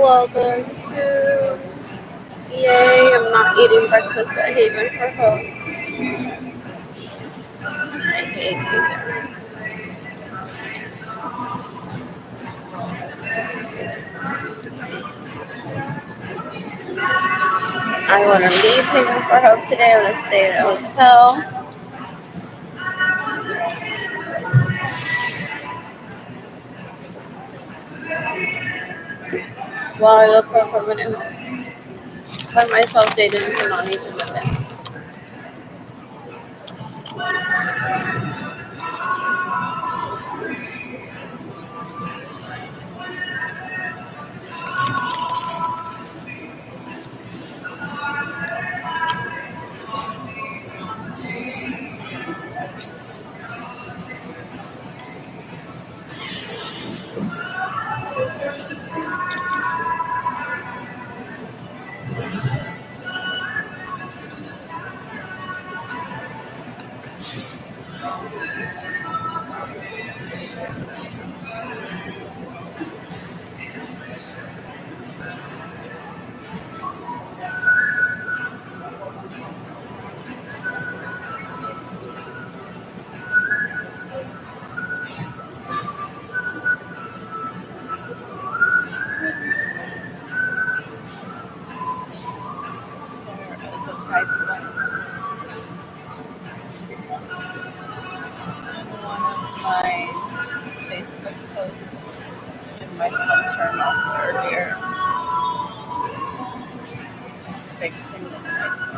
Welcome to Yay, I'm not eating breakfast at Haven for Hope. I hate either. I want to leave Haven for Hope today. I want to stay at a hotel. While I look for a permanent home. By myself, Jaden cannot need to live in. There is a type one of my Facebook posts and my phone turned off earlier. Fixing the type.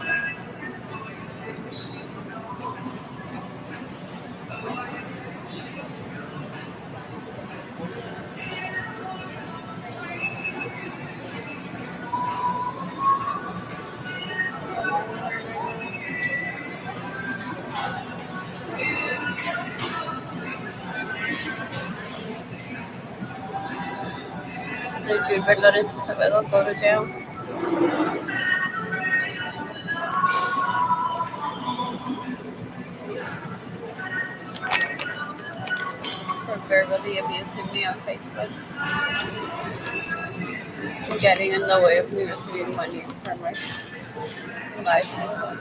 Did Gilbert Lorenzo Acevedo go to jail? For verbally abusing me on Facebook? For getting in the way of me receiving money from my livelihood.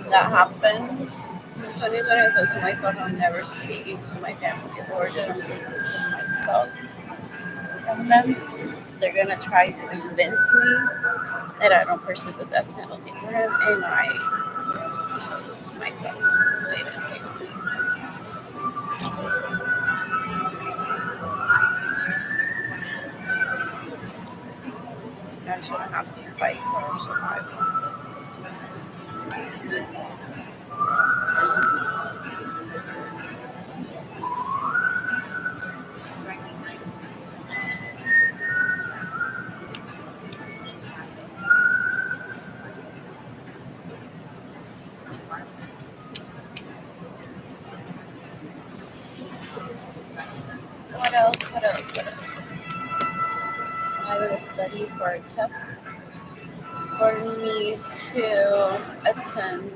That happened in 2020. I said to myself, I'm never speaking to my family or I'm distancing myself from them. They're gonna try to convince me that I don't pursue the death penalty for him, and I chose myself. They didn't take me. I shouldn't have to fight for survival. What else? What else? What else? I will study for a test for me to attend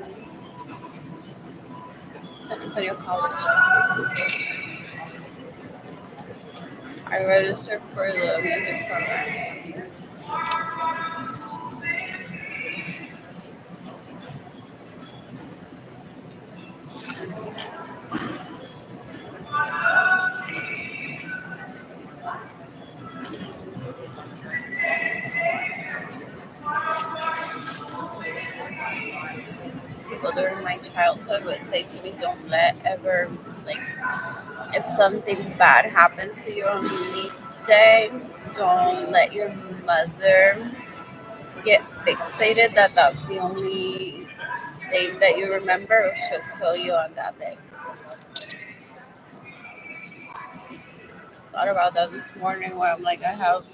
San Antonio College. I registered for the music program. People during my childhood would say to me, don't let ever, like, if something bad happens to you on leap day, don't let your mother get fixated that that's the only date that you remember or she'll kill you on that day. Thought about that this morning where I'm like, I have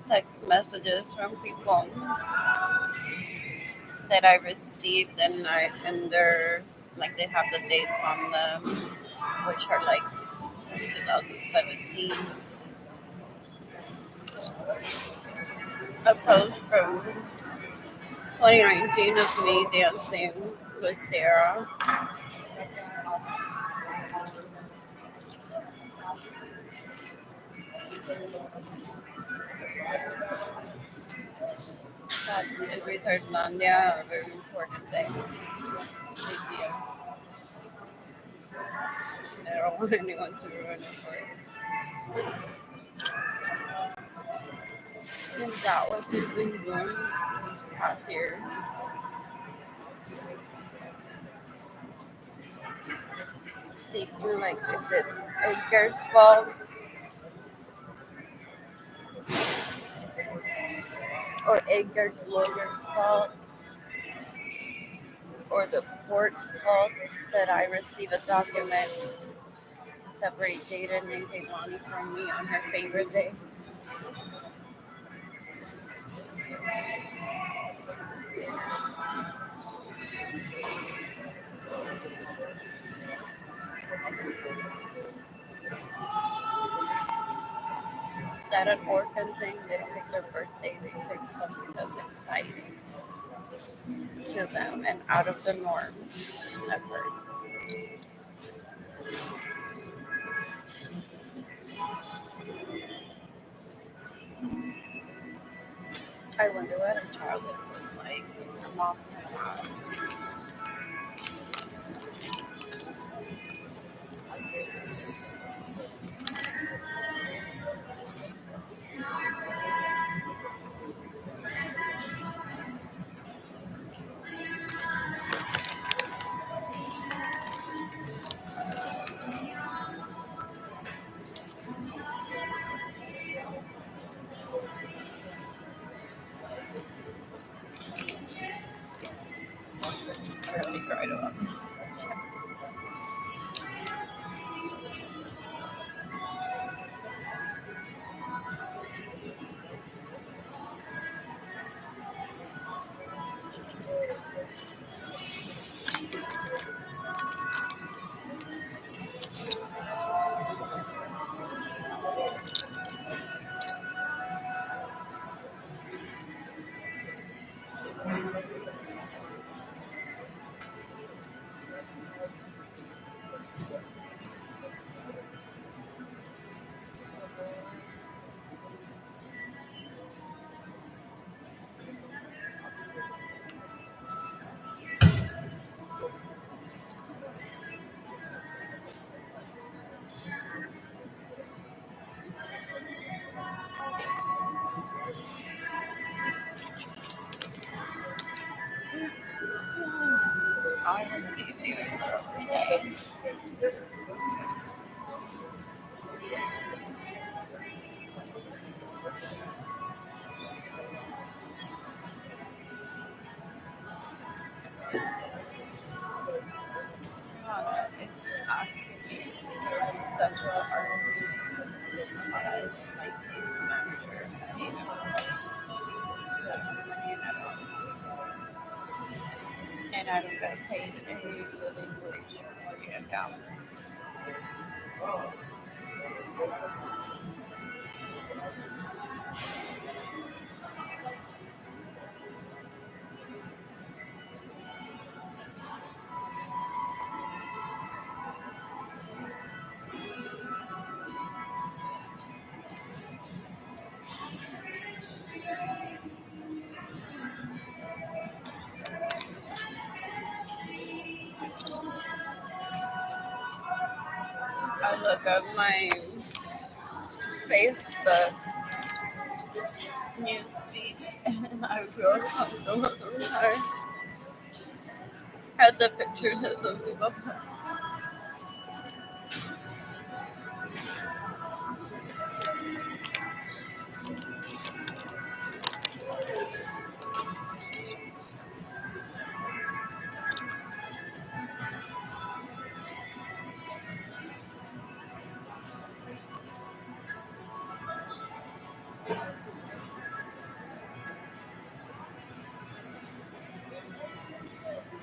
text messages from people that I received and they're like they have the dates on them, which are like 2017. A post from 2019 of me dancing with Sarah. That's in Retardlandia, a very important day. Big deal. I don't want anyone to ruin it for it. Is that what we've been doing these past years? Seeking like if it's Edgar's fault or Edgar's lawyer's fault or the court's fault that I receive a document to separate Jaden and Kehlani from me on her favorite day. Is that an orphan thing? They don't pick their birthday, they pick something that's exciting to them and out of the norm. I've heard. I wonder what her childhood was like. Her mom and her dad. I really cried about this. I haven't even today. It's asking me to schedule our meeting as my case manager. And I don't get paid a living wage for the account. I look up my Facebook newsfeed and I feel uncomfortable sometimes. Had the pictures of some people.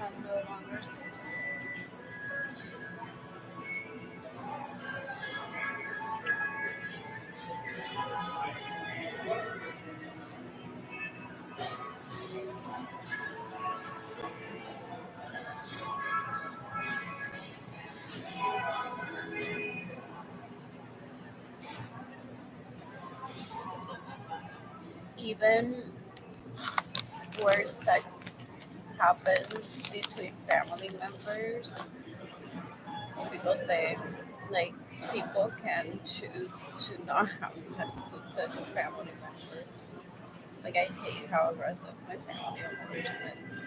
I'm no longer single. even where sex happens between family members, people say like people can choose to not have sex with certain family members. It's like I hate how aggressive my family of origin is.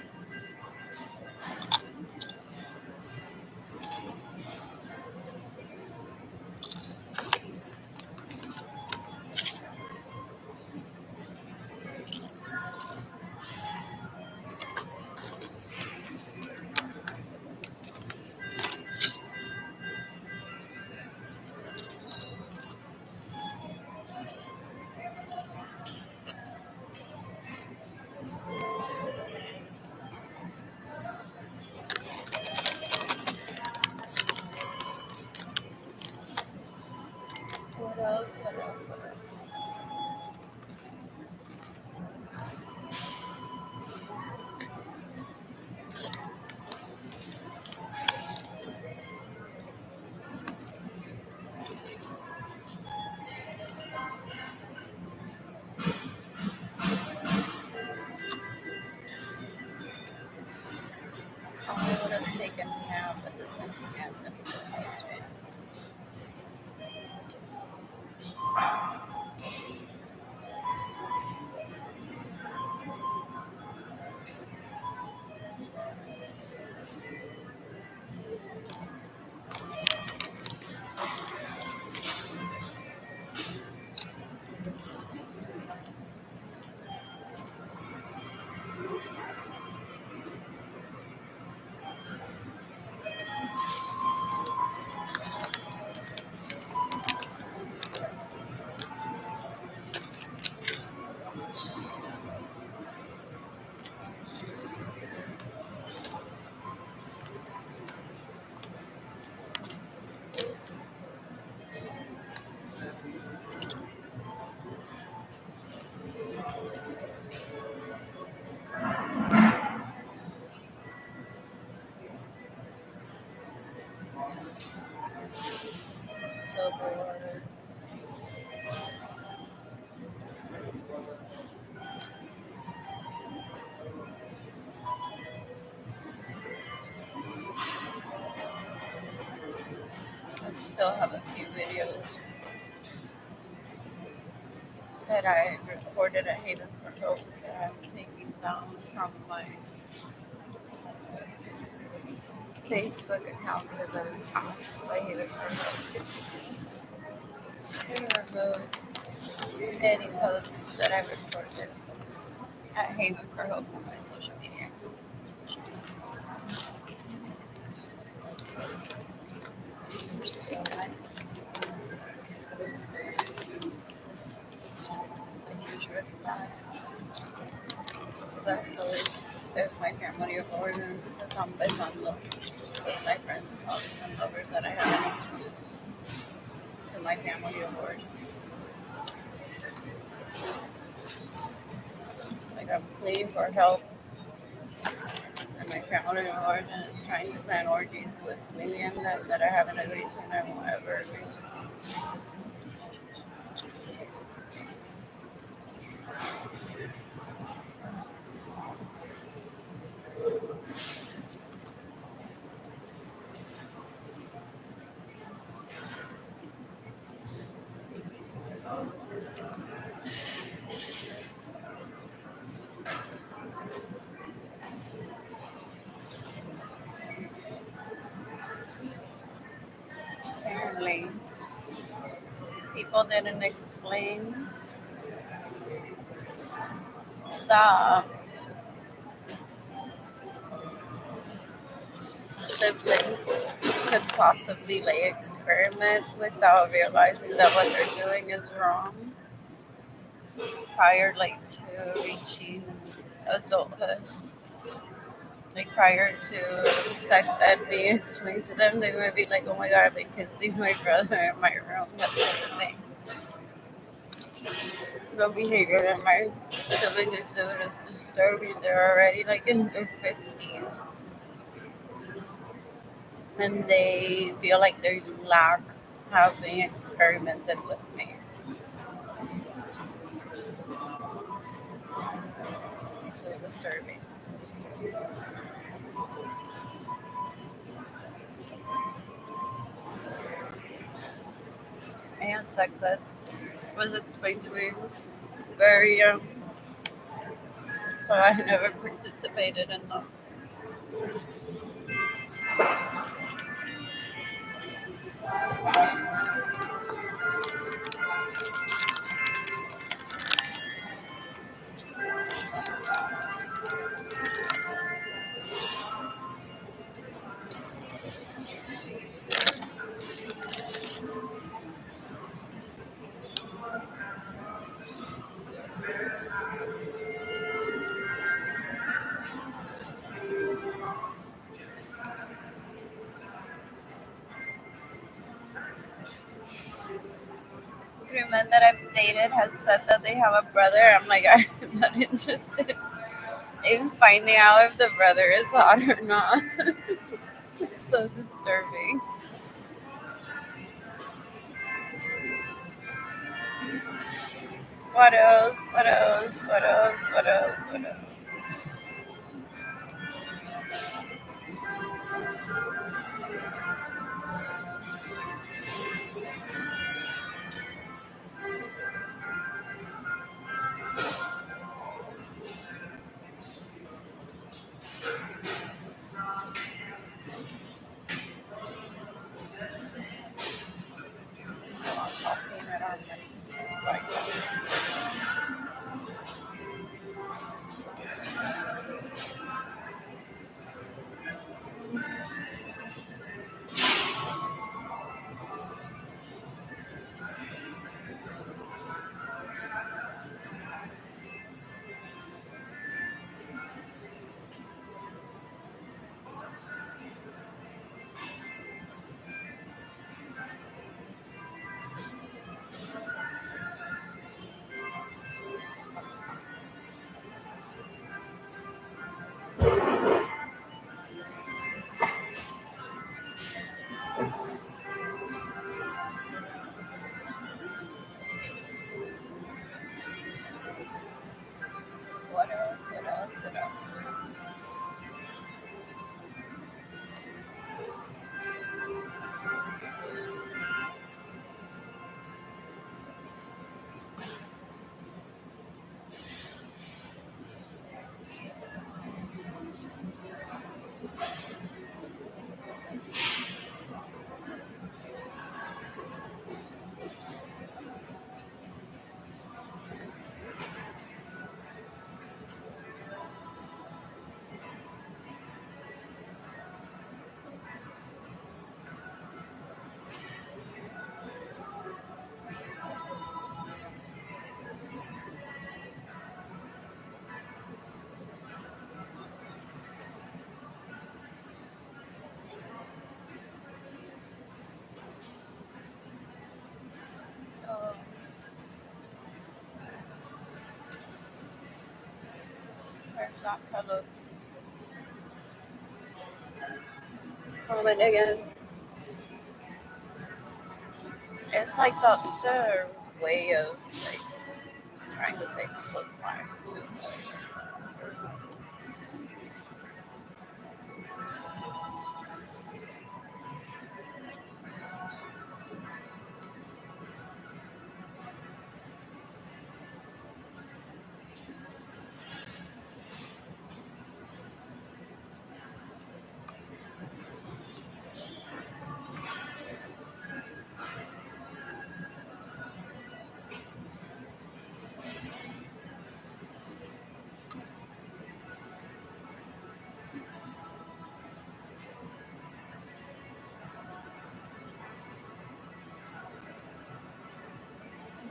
What else? What else? What else? I would have taken a nap at the same time that he just was me. So bored. I still have a few videos that I recorded at Haven for Hope that I'm taking down from my Facebook account because I was asked by Haven for Hope to remove any posts that I recorded at Haven for Hope on my social media. So it's a huge red flag. Especially if my family of origin is on empezando with my friends, colleagues, and lovers that I haven't introduced to my family of origin. Like I'm pleading for help, and my family of origin is trying to plan orgies with me and them that I haven't agreed to and I won't ever agree to. Apparently, people didn't explain that siblings could possibly like experiment without realizing that what they're doing is wrong prior like to reaching adulthood. Like prior to sex ed being explained to them, they would be like, "Oh my god, I've been kissing my brother in my room," that sort of thing. The behavior that my siblings exhibit is disturbing. They're already like in their 50s and they feel like they lack having experimented with me. so disturbing. And sex ed was explained to me very young, so I never participated in them. Three men that I've dated had said that they have a brother. I'm like, I'm not interested in finding out if the brother is hot or not. It's so disturbing. What else? What else? What else? What else? What else? Talking around many. Like, what else? What else? What else? Oh, where's that color? Comment again. It's like that's the way of like trying to save people's lives too.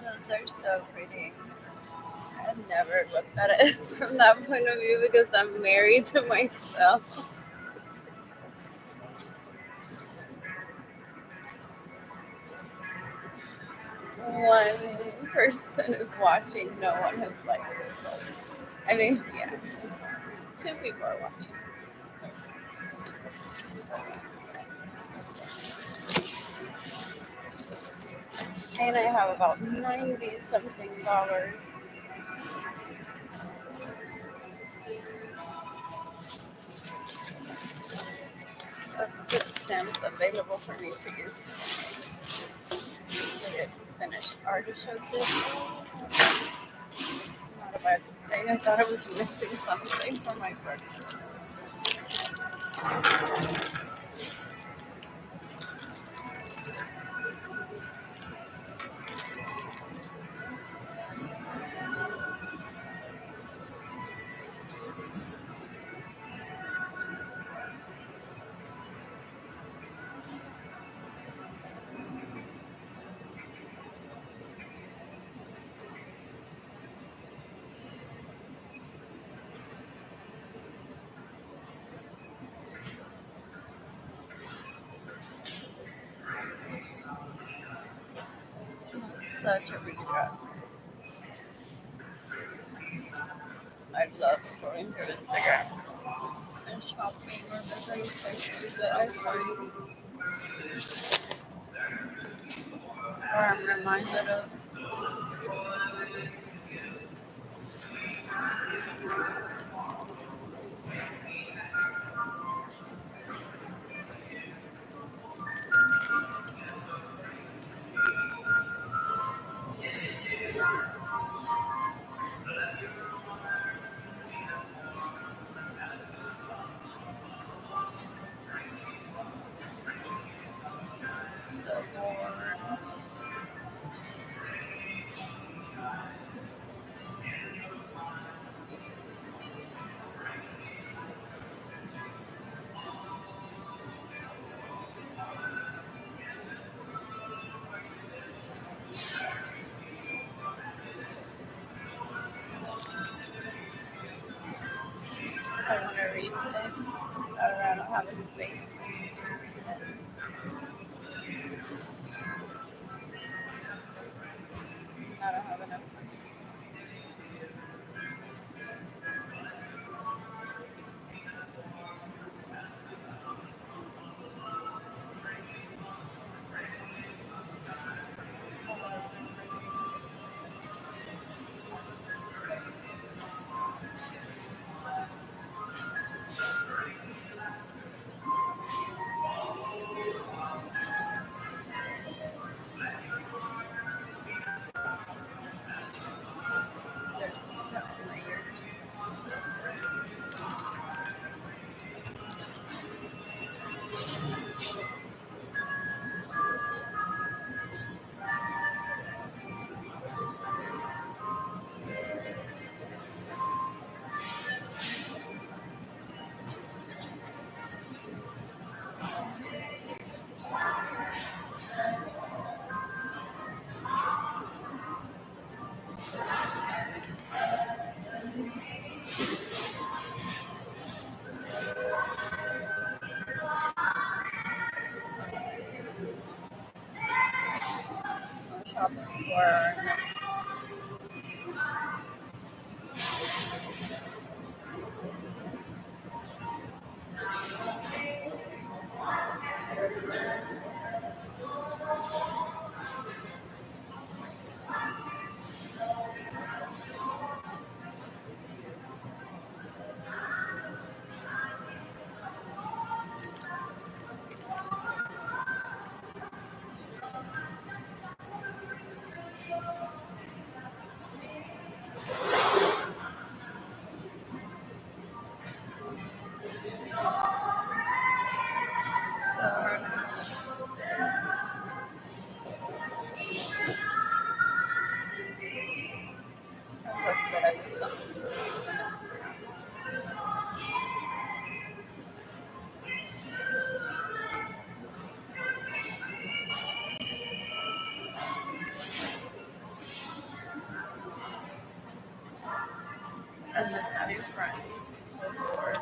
Those are so pretty. I never looked at it from that point of view because I'm married to myself. One person is watching, no one has liked this post. I mean, yeah, two people are watching. And I have about 90 something dollars. available for me to use. It's spinach artichoke dip. Not a bad day. I thought I was missing something for my breakfast. It's such a regret. I love scrolling through Instagram and shopping or visiting places that I find or I'm reminded of. So bored. I want to read today. I don't have a space for me to read it. I don't have enough. Otherwise, I'm reading. There's no in my ears. No shop is for so I hope that I do something. I miss having friends. I'm so bored.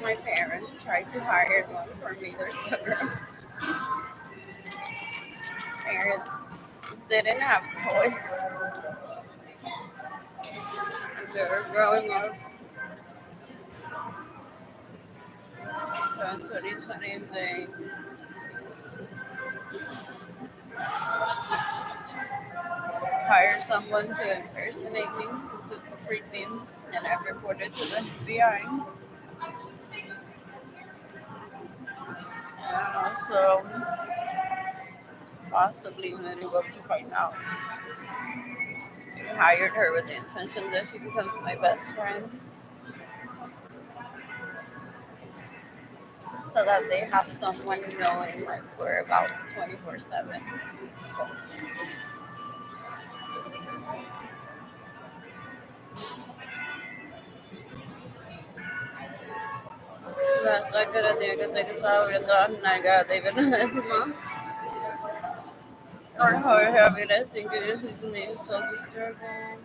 My parents tried to hire one for me. They're so gross. Parents didn't have toys. And they were growing up. So in 2020, they hired someone to impersonate me. It's creepy. And I reported to the FBI. And also, possibly when I go to find out, I hired her with the intention that she becomes my best friend so that they have someone knowing my whereabouts 24/7. Basta que le tiene que ser que estaba abriendo las nalgas de décima. Or her having I think his name is so disturbing.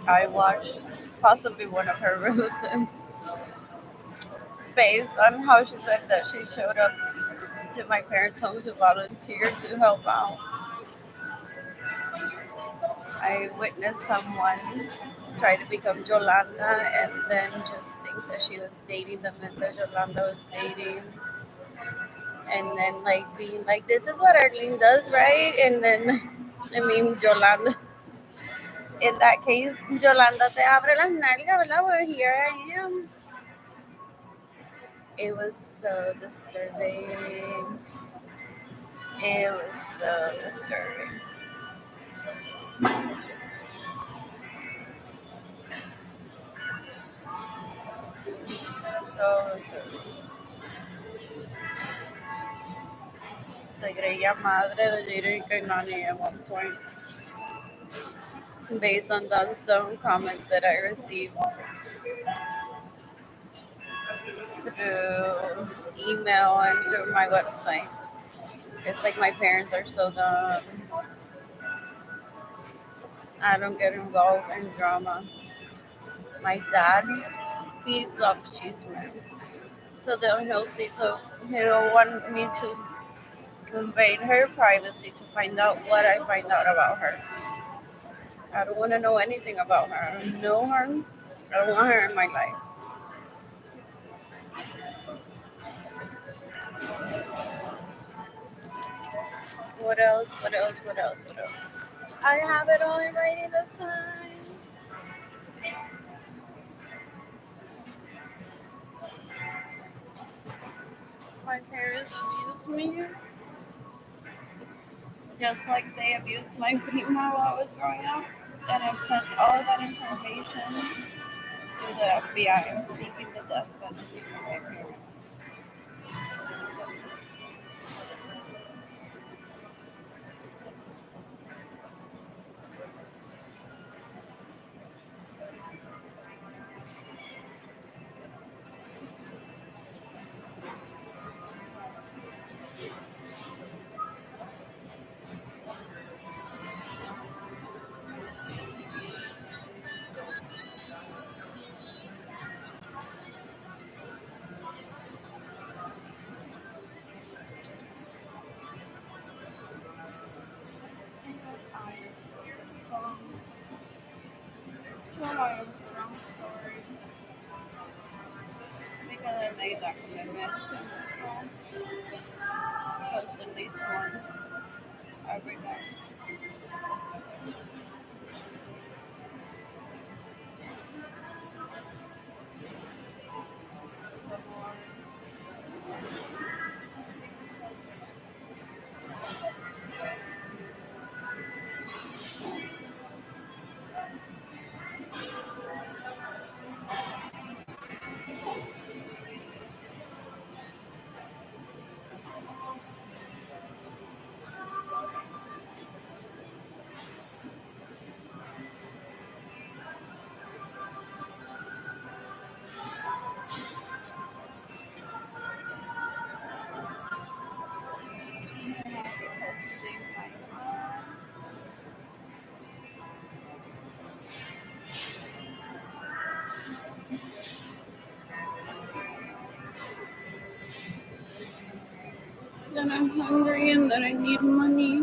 I watched possibly one of her relatives based on how she said that she showed up to my parents' home to volunteer to help out. I witnessed someone try to become Yolanda and then just think that she was dating the man that Yolanda was dating. And then like being like, this is what Arlene does, right? And then I mean Yolanda. In that case, Yolanda te abre las nalgas, ¿verdad? Well, here I am. It was so disturbing. It was so disturbing. So se creía madre de Jaden Kainani at one point, based on some comments that I received through email and through my website. It's like my parents are so dumb. I don't get involved in drama. My dad feeds off chisme. So then he'll want me to invade her privacy to find out what I find out about her. I don't want to know anything about her. I don't know her. I don't want her in my life. What else? What else? What else? What else? I have it all in writing this time. My parents abused me just like they abused my prima while I was growing up. And I've sent all that information to the FBI. I'm seeking the death penalty for my parents. And I just song to my Instagram story because I made that commitment to myself. Post at least once every day. So posting my that I'm hungry and that I need money.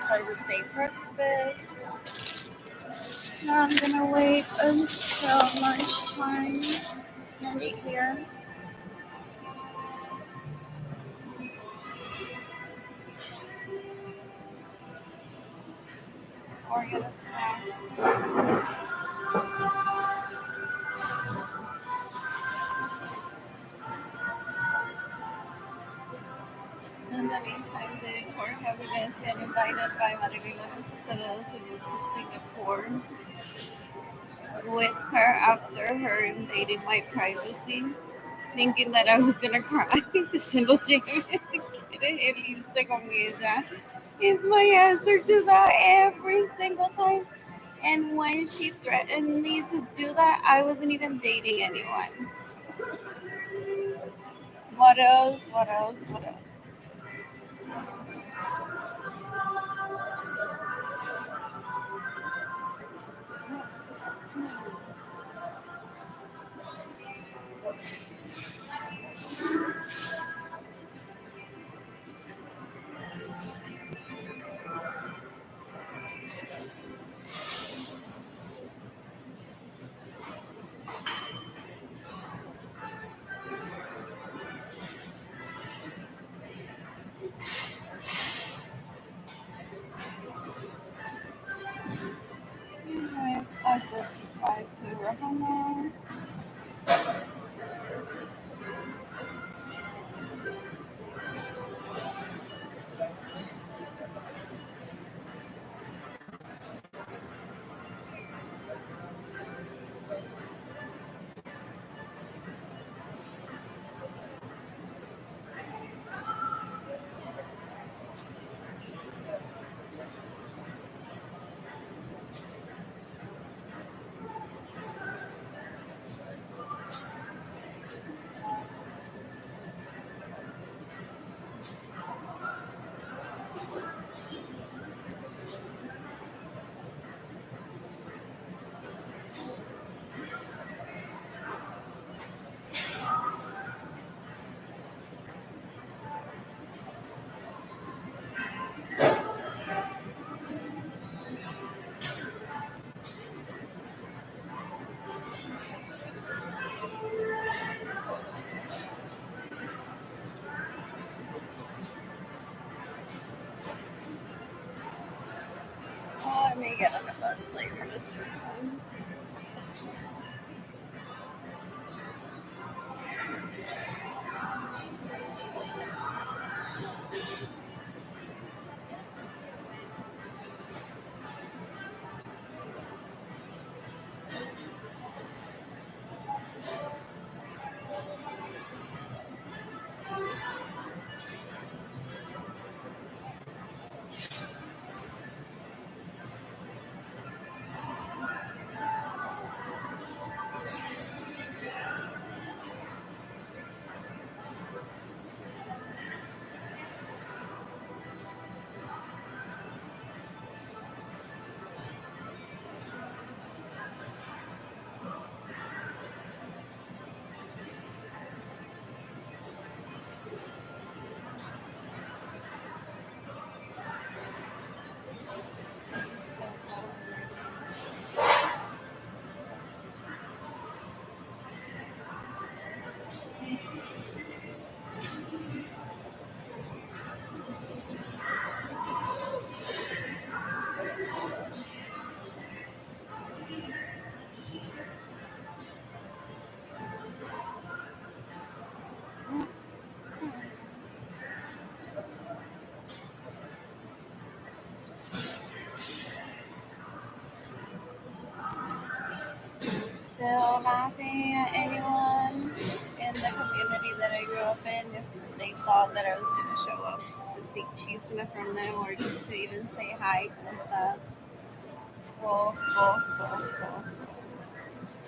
I just ate breakfast. Now I'm gonna wait until lunchtime and eat here. or get a snack. In the meantime, did Jorge Aviles get invited by Marilyn Isabel to move to Singapore with her after her invading my privacy, thinking that I was gonna cry? Diciendo, James, si quiere él irse con ella, is my answer to that every single time. And when she threatened me to do that, I wasn't even dating anyone. What else? What else? What else? Anyways, I just replied to Rahama. Oh, I may get on the bus later just for fun. So still laughing at anyone in the community that I grew up in if they thought that I was gonna show up to seek chisme from them or just to even say hi. That's full.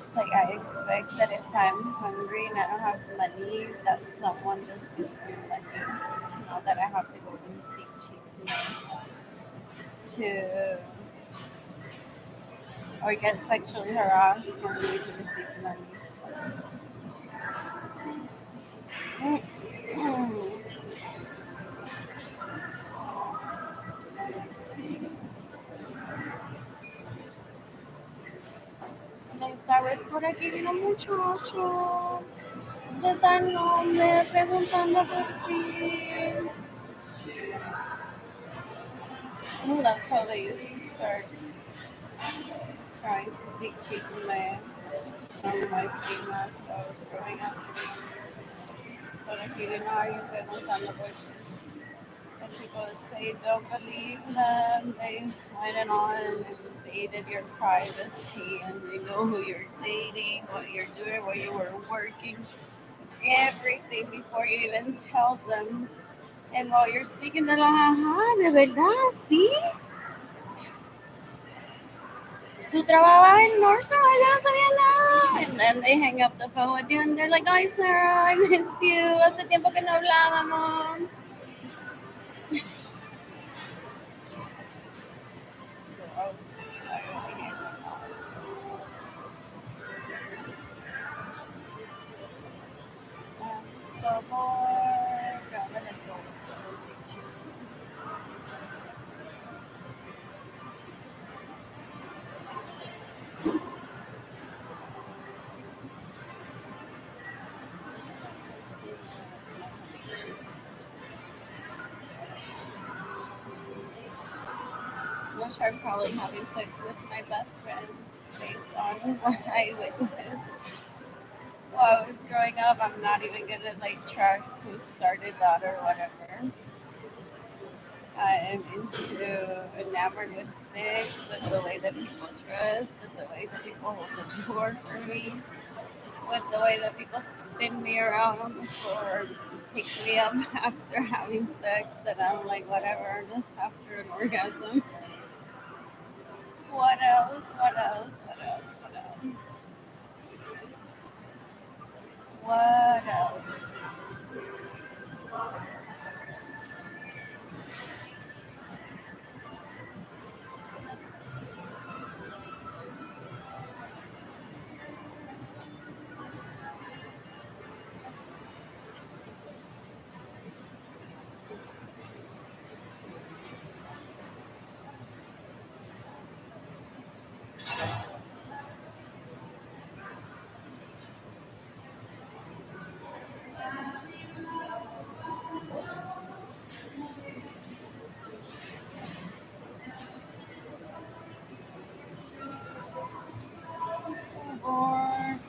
It's like I expect that if I'm hungry and I don't have money, that someone just gives me money. Not that I have to go and seek chisme to or get sexually harassed for me to receive money. Mm-mm. Esta vez por aquí vino un muchacho de tal nombre preguntando por ti. Well, that's how they used to start trying to seek cheese in my primas while I was growing up. But aquí vino alguien preguntando por and people would say don't believe them. They went on and invaded your privacy and they know who you're dating, what you're doing, where you were working, everything before you even tell them. And while you're speaking, they're like, ajá, de verdad, sí. Tú trabajabas en Nordstrom, yo no sabía nada. And then they hang up the phone with you and they're like, ay, Sarah, I miss you. Hace tiempo que no hablábamos. Gross. I really hate that. So bored. I'm an adult, so we'll see cheese. Which I'm probably having sex with my best friend based on what I witnessed while I was growing up. I'm not even gonna like track who started that or whatever. I am enamored with things, with the way that people dress, with the way that people hold the door for me, with the way that people spin me around on the floor, pick me up after having sex, that I'm like, whatever, just after an orgasm. What else? What else? What else? What else? What else? I'm so bored.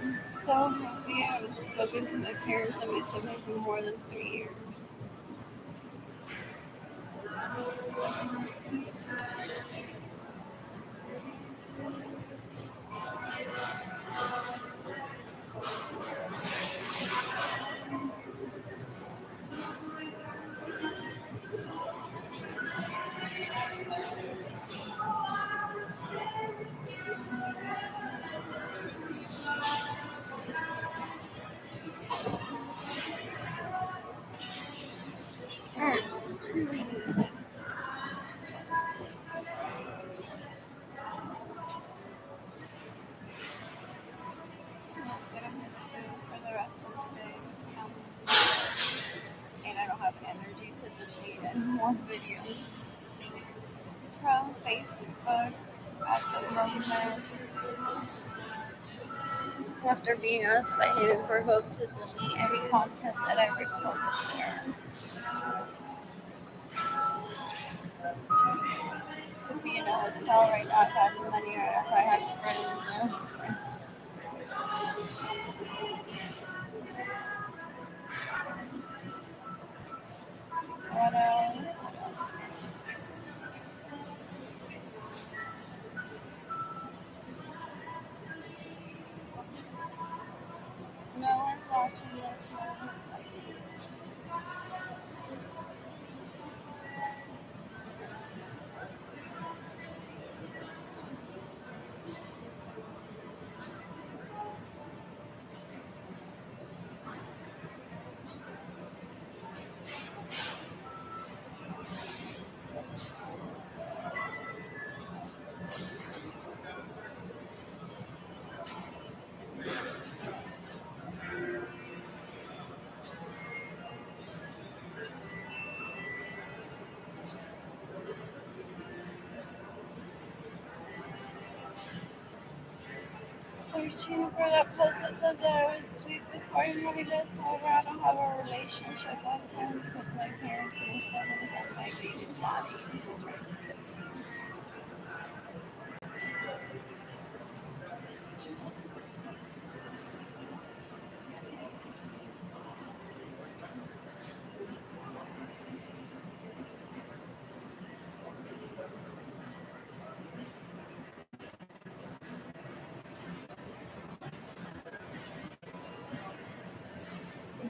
I'm so happy I haven't spoken to my parents and my siblings in more than 3 years. That's what I'm gonna do for the rest of the day because and I don't have energy to delete any more videos from Facebook at the moment. After being asked by him for Hope to delete any content that I recorded there. Could be in a hotel right now if I have money or if I had friends. I don't have friends. What else? What else? watching this one. It's like searching for that post that says that I was sweet before I moved this. However, I don't have a relationship with him because my parents and siblings and my baby's daddy tried to kill me.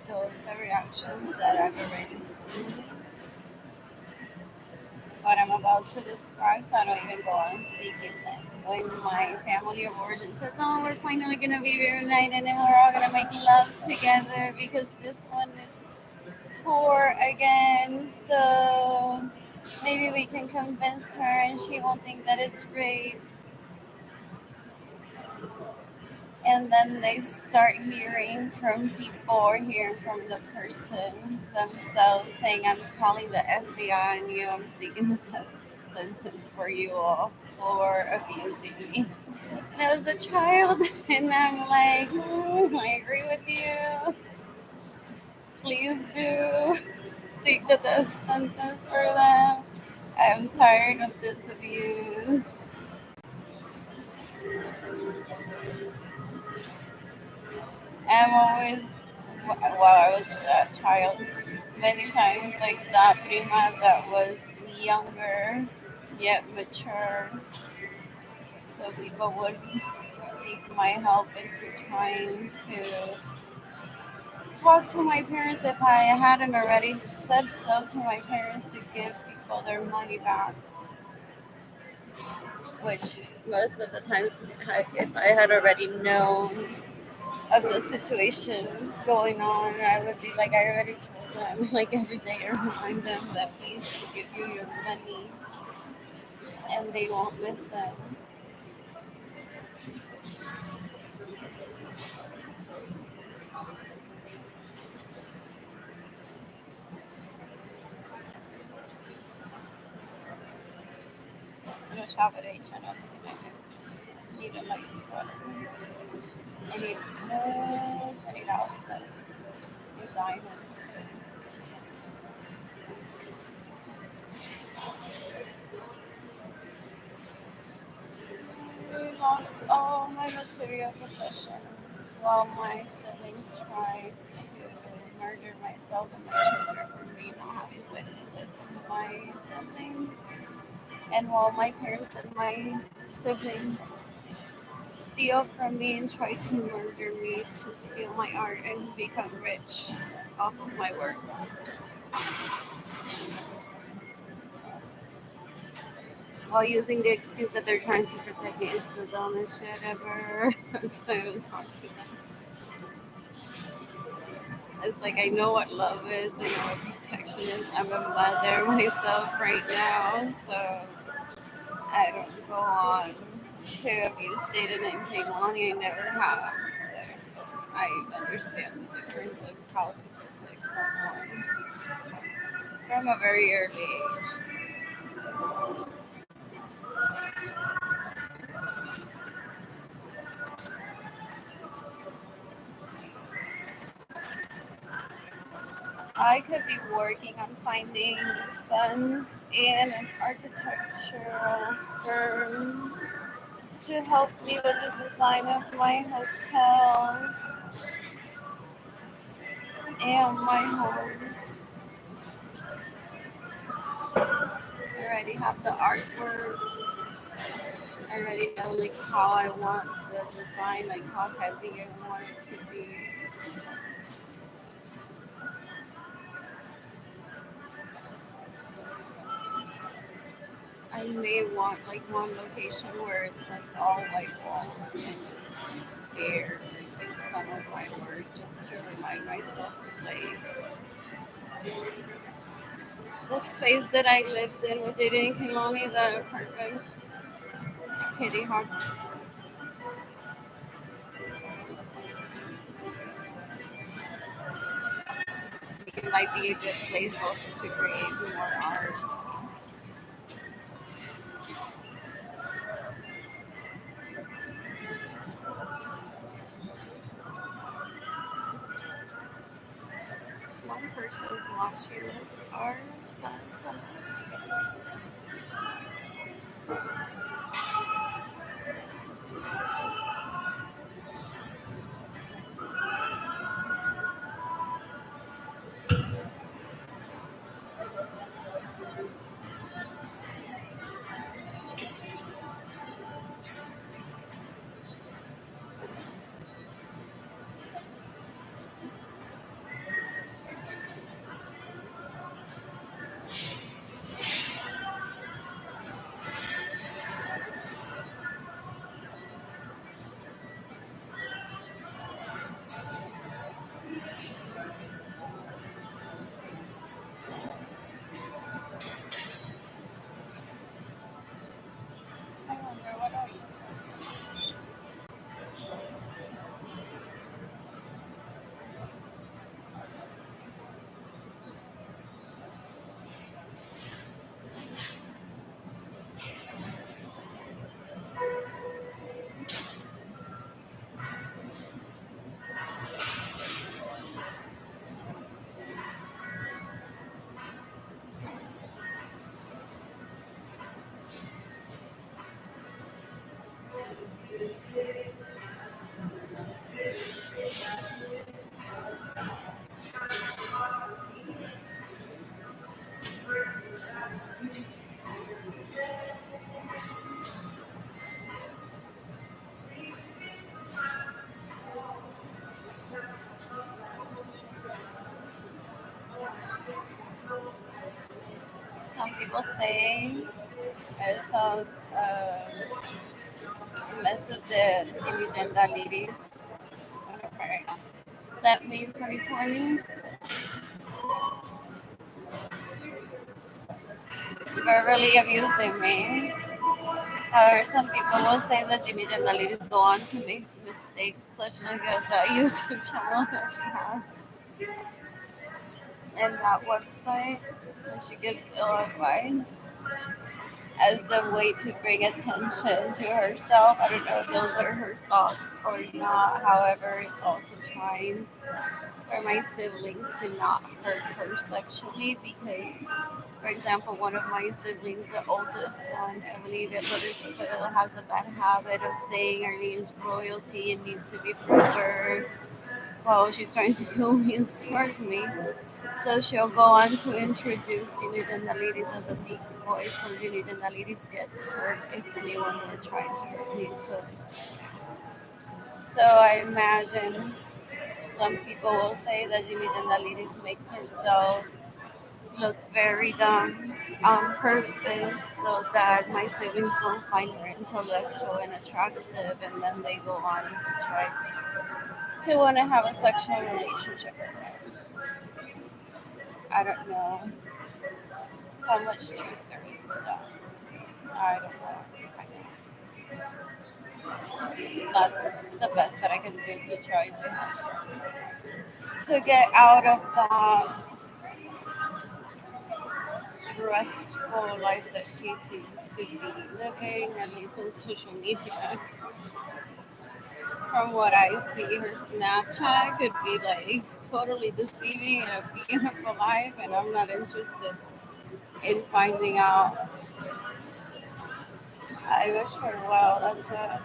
Those are reactions that I've already seen, but I'm about to describe, so I don't even go on seeking them. When my family of origin says, "Oh, we're finally gonna be reunited and we're all gonna make love together because this one is poor again, so maybe we can convince her and she won't think that it's rape." And then they start hearing from people or hearing from the person themselves saying, "I'm calling the FBI on you, I'm seeking a death sentence for you all for abusing me." And I was a child, and I'm like, I agree with you. Please do seek the death sentence for them. I'm tired of this abuse. I'm always, while I was a child, many times like that prima that was younger yet mature. So people would seek my help into trying to talk to my parents if I hadn't already said so to my parents to give people their money back. Which most of the times, if I had already known of the situation going on, I would be like, I already told them, like every day, I remind them that please to give you your money, and they won't listen. Eu achava direito, não tinha need a light sweater. I need clothes, I need outfits, I need diamonds too. I lost all my material possessions while my siblings tried to murder myself and my children for me not having sex with my siblings. And while my parents and my siblings steal from me and try to murder me to steal my art and become rich off of my work. While using the excuse that they're trying to protect me is the dumbest shit ever. So I don't talk to them. It's like I know what love is, I know what protection is. I'm a mother myself right now, so I don't go on to abuse Jaden and Kehlani. I never have. So I understand the difference of how to protect someone from a very early age. I could be working on finding funds in an architectural firm to help me with the design of my hotels and my homes. I already have the artwork. I already know like how I want the design, like how heavy I want it to be. I may want like one location where it's like all white walls and just air like some of my work just to remind myself of like the space that I lived in with Didi and Kiloni, that apartment, like Kitty Hawk. It might be a good place also to create more art. One person's watching this art says I wonder what are you? Some people say it's a message that Jimmy Genda ladies sent me in 2020. They're really abusing me. However, some people will say that Jimmy Genda ladies go on to make mistakes, such like as a YouTube channel that she has and that website, and she gives ill advice as a way to bring attention to herself. I don't know if those are her thoughts or not. However, it's also trying for my siblings to not hurt her sexually because, for example, one of my siblings, the oldest one, I believe it, Larissa Sevilla, has a bad habit of saying our name is royalty and needs to be preserved while she's trying to kill me and starve me. So she'll go on to introduce Unit and the ladies as a deep voice, so Unit and the ladies gets hurt if anyone were trying to hurt me. So I imagine some people will say that Unit and the ladies makes herself look very dumb on purpose so that my siblings don't find her intellectual and attractive, and then they go on to try to want to have a sexual relationship with her. I don't know how much truth there is to that. I don't know to find out. That's the best that I can do to try to get out of that stressful life that she seems to be living, at least on social media. From what I see, her Snapchat could be like totally deceiving and a beautiful life, and I'm not interested in finding out. I wish her well. That's it.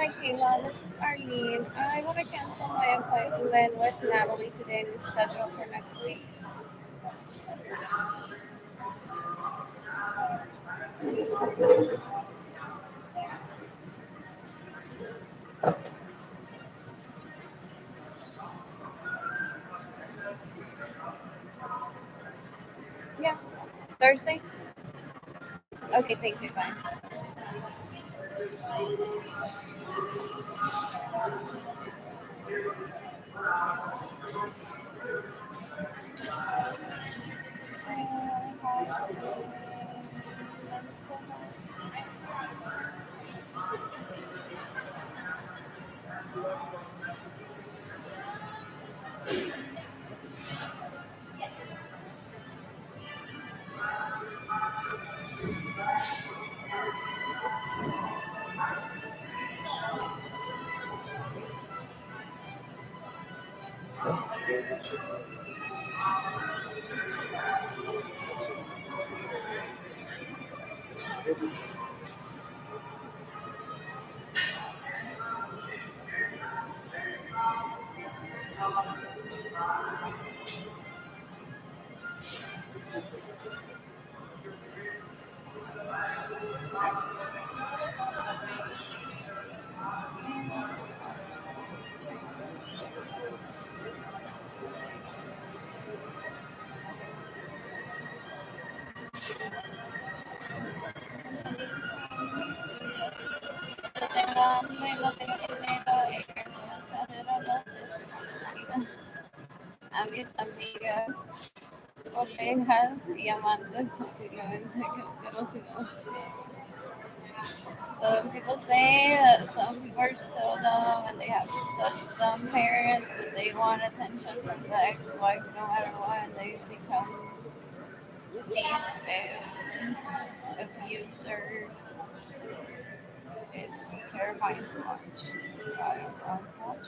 Hi Kayla, this is Arlene. I want to cancel my appointment with Natalie today and reschedule for next week. Yeah, Thursday? Okay, thank you, bye. So, I have mental health. And no tengo dinero y que no me exagero las nalgas. A mis amigas, colegas y amantes posiblemente que asquerosidad. Some people say that some people are so dumb and they have such dumb parents that they want attention from the ex-wife no matter what, and they become thieves and abusers. It's terrifying to watch. I don't want to watch.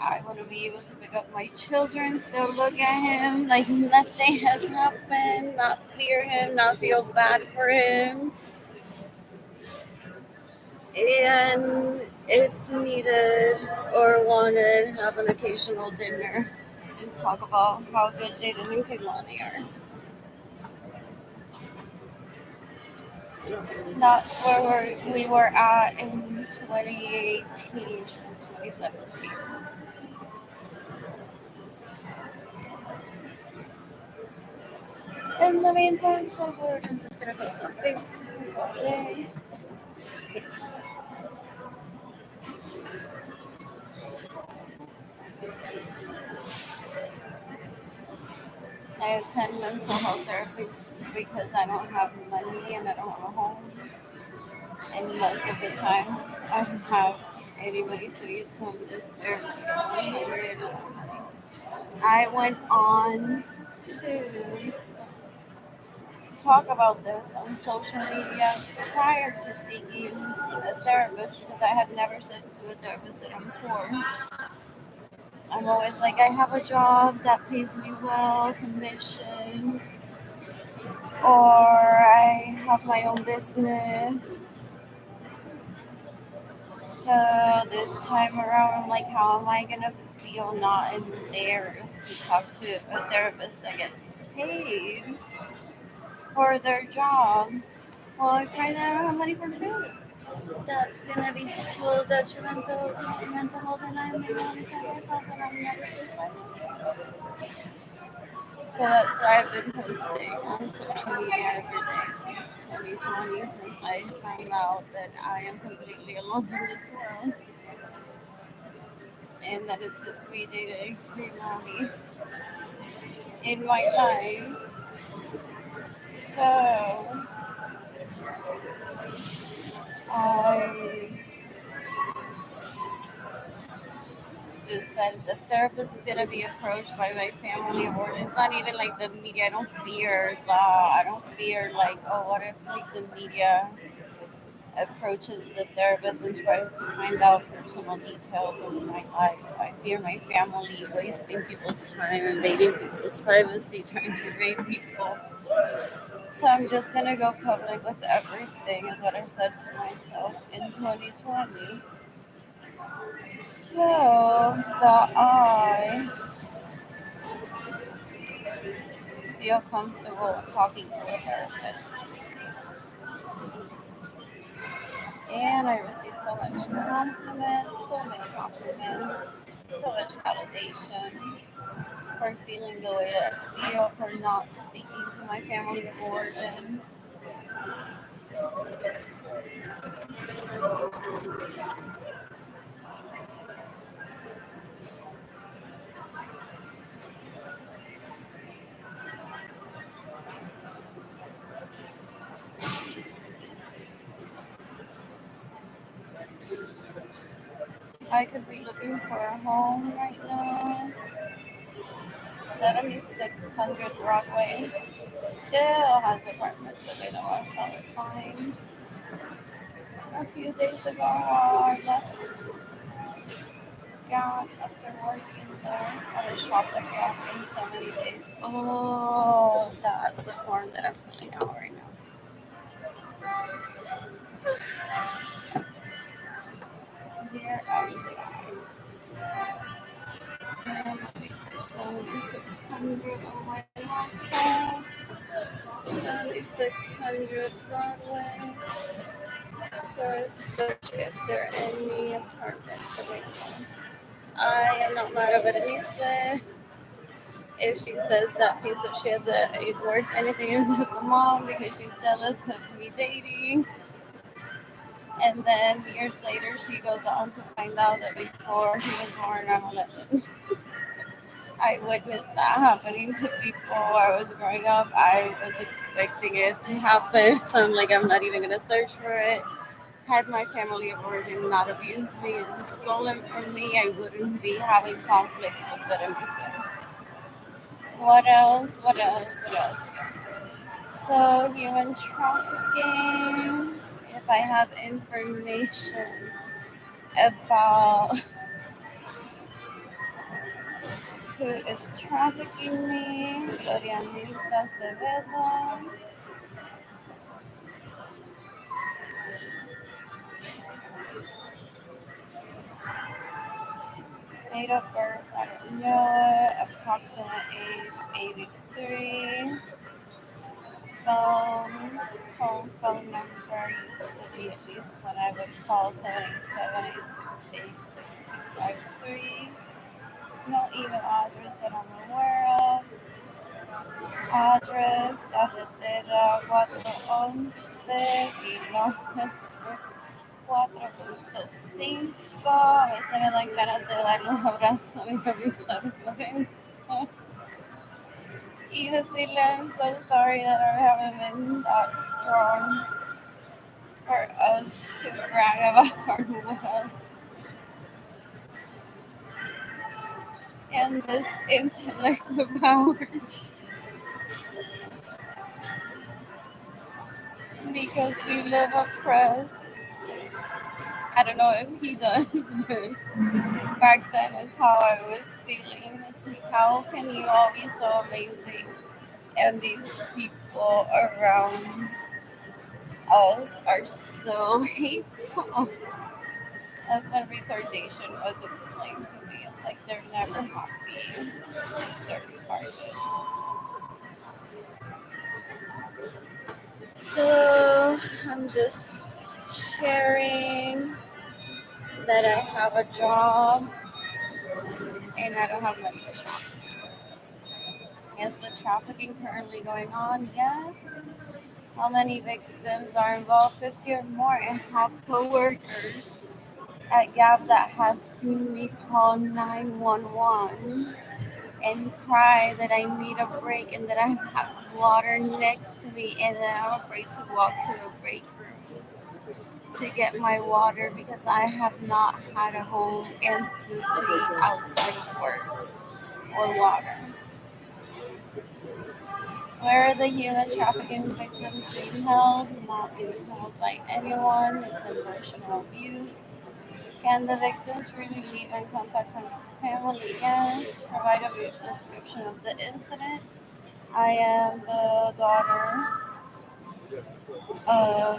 I want to be able to pick up my children, still look at him like nothing has happened, not fear him, not feel bad for him, and if needed or wanted, have an occasional dinner and talk about how good Jaden and Kehlani are. That's where we were at in 2018 and 2017. In the meantime, so bored. I'm just gonna post on Facebook all day. I attend mental health therapy because I don't have money and I don't have a home. And most of the time, I don't have anybody to eat, so I'm just there. I went on to talk about this on social media prior to seeking a therapist because I had never said to a therapist that I'm poor. I'm always like, I have a job that pays me well, commission, or I have my own business. So this time around, I'm like, how am I gonna feel not embarrassed to talk to a therapist that gets paid for their job? Well, I find that I don't have money for food. That's gonna be so detrimental to my mental health, and I'm gonna want to kill myself, and I'm never suicidal. So that's why I've been posting on social media every day since 2020, since I found out that I am completely alone in this world, and that it's just me dating Mommy in my life. So I just said the therapist is gonna be approached by my family, or it's not even like the media. I don't fear that. I don't fear like, oh, what if like the media approaches the therapist and tries to find out personal details of my life. I fear my family wasting people's time, invading people's privacy, trying to rape people. So I'm just gonna go public with everything, is what I said to myself in 2020. So that I feel comfortable talking to a therapist. And I received so much compliments, so many compliments, so much validation for feeling the way that I feel, for not speaking to my family of origin. I could be looking for a home right now. 7600 Broadway still has apartments available. I saw a sign a few days ago while I left Gap after working there. I haven't shopped at Gap in so many days. Oh, that's the form that I'm filling out right now. Dear FBI. And let me type 7600 on my laptop. 7600 Broadway. So search if there are any apartments available. I am not mad at Berenice. If she says that piece of shit that ain't worth anything is just a mom because she's jealous of me dating. And then years later, she goes on to find out that before he was born, I'm a legend. I witnessed that happening to people while I was growing up. I was expecting it to happen, so I'm like, I'm not even gonna search for it. Had my family of origin not abused me and stolen from me, I wouldn't be having conflicts with Berenice. What else? What else? What else? So, human trafficking. If I have information about who is trafficking me, Gloria Nilsa Acevedo. Date of birth, I don't know it. Approximate age 83. Phone, phone number used to be at least when I would call 787-868-6253. No email address that I'm aware of. Address, carretera 411, kilómetro 4.5. A veces me dan ganas de darle un abrazo a mi camisa Lorenzo y decirle I'm so sorry that I haven't been that strong for us to brag about our wealth and this intellect of ours because we live oppressed. I don't know if he does, but back then is how I was feeling. It's like, how can you all be so amazing and these people around us are so hateful? That's when retardation was explained to me. It's like they're never happy. They're retarded. So I'm just sharing that I have a job and I don't have money to shop. Is the trafficking currently going on? Yes. How many victims are involved? 50 or more. I have coworkers at Gap that have seen me call 911 and cry that I need a break and that I have water next to me and that I'm afraid to walk to the break room to get my water because I have not had a home and food to eat outside of work or water. Where are the human trafficking victims being held? Not being held by anyone. It's emotional abuse. Can the victims really leave and contact family? Yes. Provide a brief description of the incident. I am the daughter. Uh,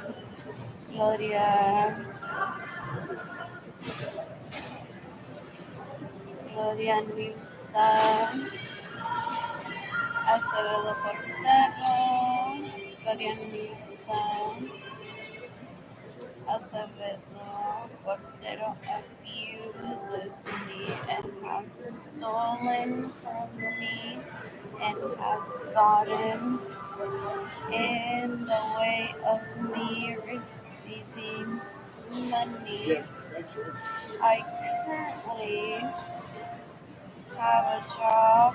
Gloria, Gloria Luisa Acevedo Cordero, Gloria Luisa Acevedo Cordero abuses me and has stolen from me and has gotten in the way of me receiving money. I currently have a job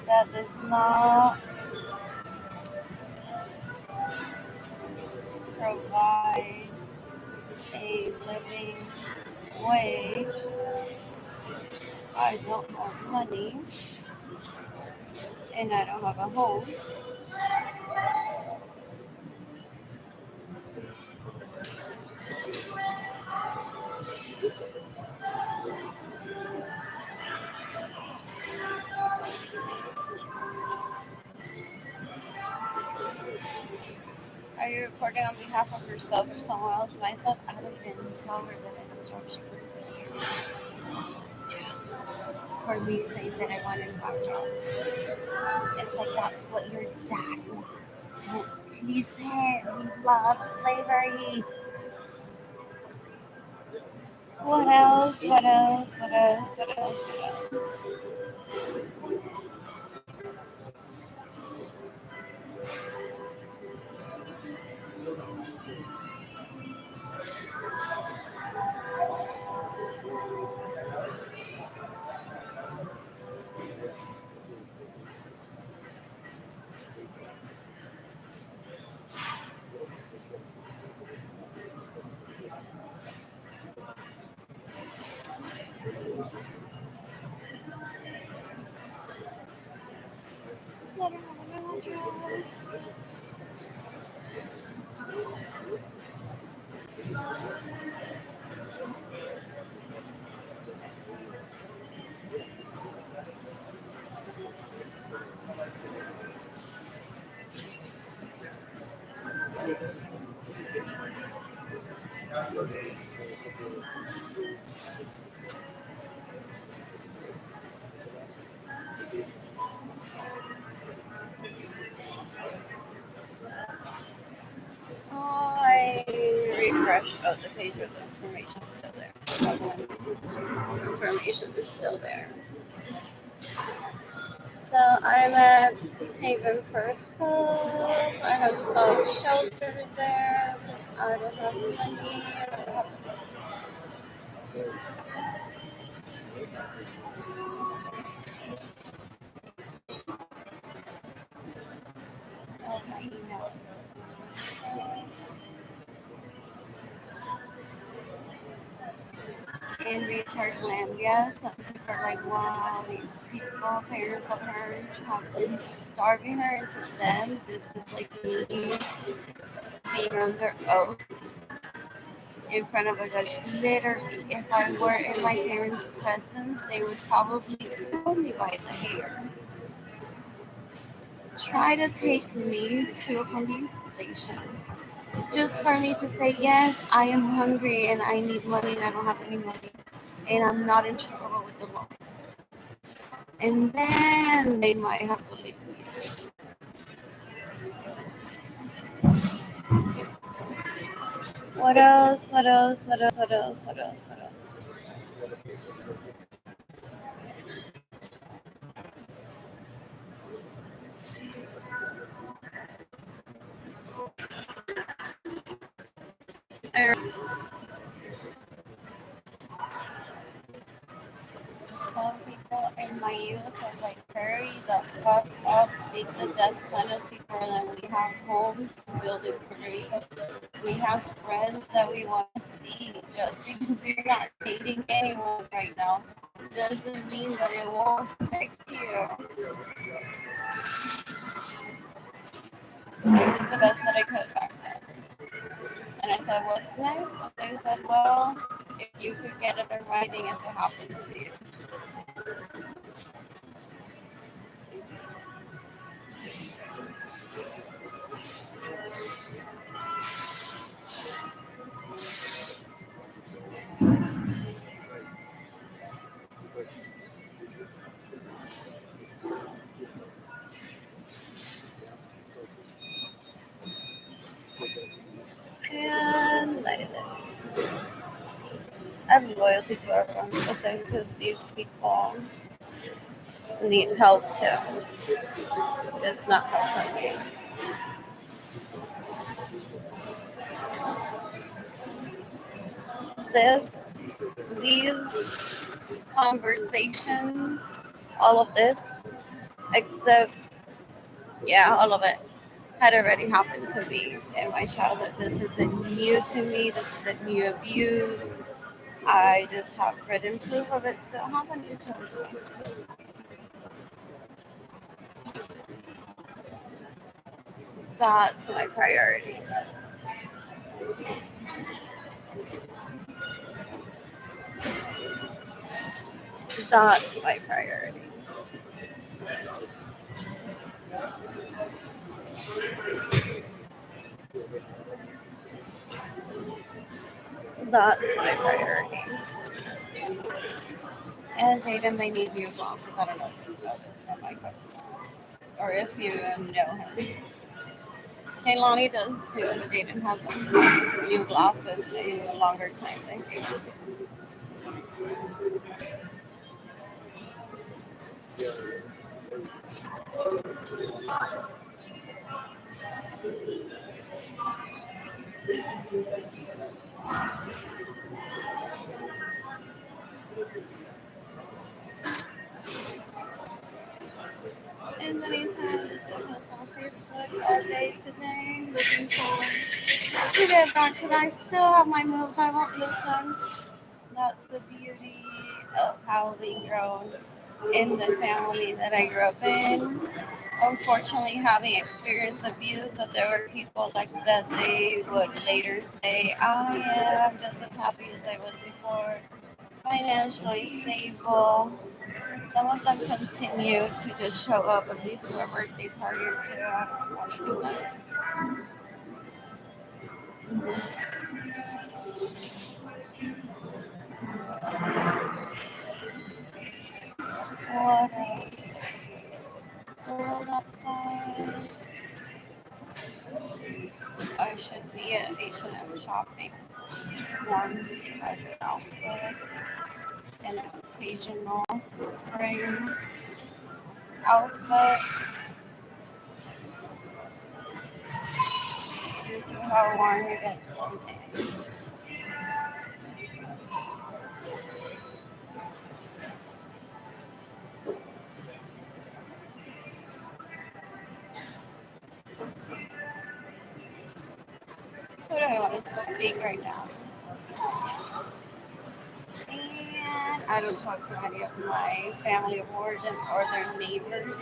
that does not provide a living wage. I don't have money and I don't have a home. Are you recording on behalf of yourself or someone else? Myself, I don't even tell her that I have a job. She wouldn't just for me saying that I want to have a job. It's like that's what your dad wants. Don't please him. He loves slavery. What else? What else? What else? What else? What else? I don't have an address. Oh, I refreshed. Oh, the page with the information is still there. Information is still there. So I'm at Haven for Hope. I have some shelter there because I don't have money. I don't have my email. In Retardlandia, something for like, wow, these people, parents of hers, have been starving her into them. This is like me being under oath in front of a judge. Literally, if I were in my parents' presence, they would probably pull me by the hair. Try to take me to a police station just for me to say, yes, I am hungry and I need money and I don't have any money and I'm not in trouble with the law. And then they might have to leave me. What else? What else? What else? What else? What else? What else? Some people in my youth are like, hurry the fuck up, seek the death penalty for them. We have homes to build in Puerto Rico. We have friends that we want to see. Just because you're not dating anyone right now doesn't mean that it won't affect you. I did the best that I could back then. And I said, what's next? And they said, well, if you could get it in writing if it happens to you. and loyalty to our own person because these people need help too. It's not help. This, these conversations, all of this, except, yeah, all of it had already happened to me in my childhood. This isn't new to me. This isn't new abuse. I just have written proof of it still happening to me. That's my priority. That's my priority. That's my priority. And Jaden may need new glasses. I don't know if you know this from my post. Or if you know him. Kaylani does too, but Jaden hasn't had new glasses in a longer time than Kaylani. In the meantime, just gonna post on Facebook all day today. Looking forward to get back to that. I still have my moves. I won't lose them. That's the beauty of having grown in the family that I grew up in. Unfortunately, having experienced abuse, but there were people like that. They would later say, "Oh yeah, I'm just as happy as I was before, financially stable." Some of them continue to just show up at least to a birthday party or two. I don't want to do that. What else? It's cold outside. I should be at H&M shopping. One private outfits and occasional spring outfit due to how warm it gets some days. Who do I want to speak right now? And I don't talk to any of my family of origin or their neighbors.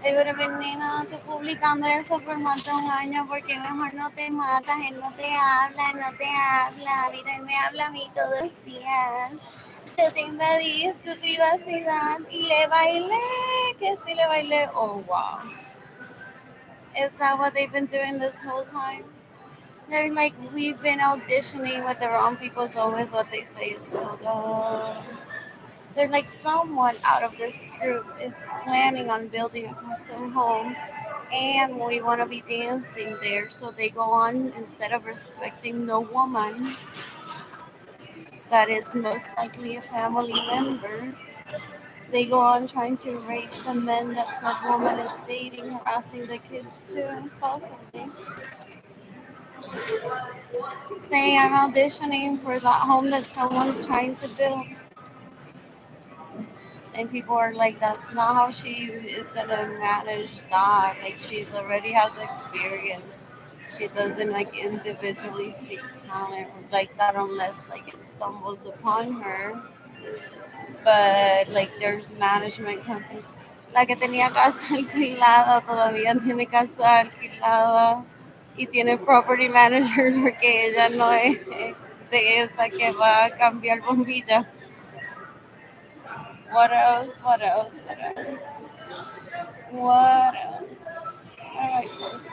They would have been, Nina, tú publicando eso por más de un año porque mejor no te matas, él no te habla, él no te habla, mira, él me habla a mí todos los días. Yo te invadí tu privacidad y le bailé, que si le bailé, oh wow. Is that what they've been doing this whole time? They're like, we've been auditioning with the wrong people, is always what they say is so dumb. They're like, someone out of this group is planning on building a custom home and we want to be dancing there. So they go on, instead of respecting the woman that is most likely a family member, they go on trying to rape the men that said woman is dating, harassing the kids too, possibly. Saying I'm auditioning for that home that someone's trying to build. And people are like, that's not how she is gonna manage that. Like, she's already has experience. She doesn't like individually seek talent like that unless like it stumbles upon her. But like, there's management companies. La que tenía casa alquilada todavía tiene casa alquilada y tiene property managers porque ella no es de esa que va a cambiar bombilla. What else? What else? What else? What else? What am I supposed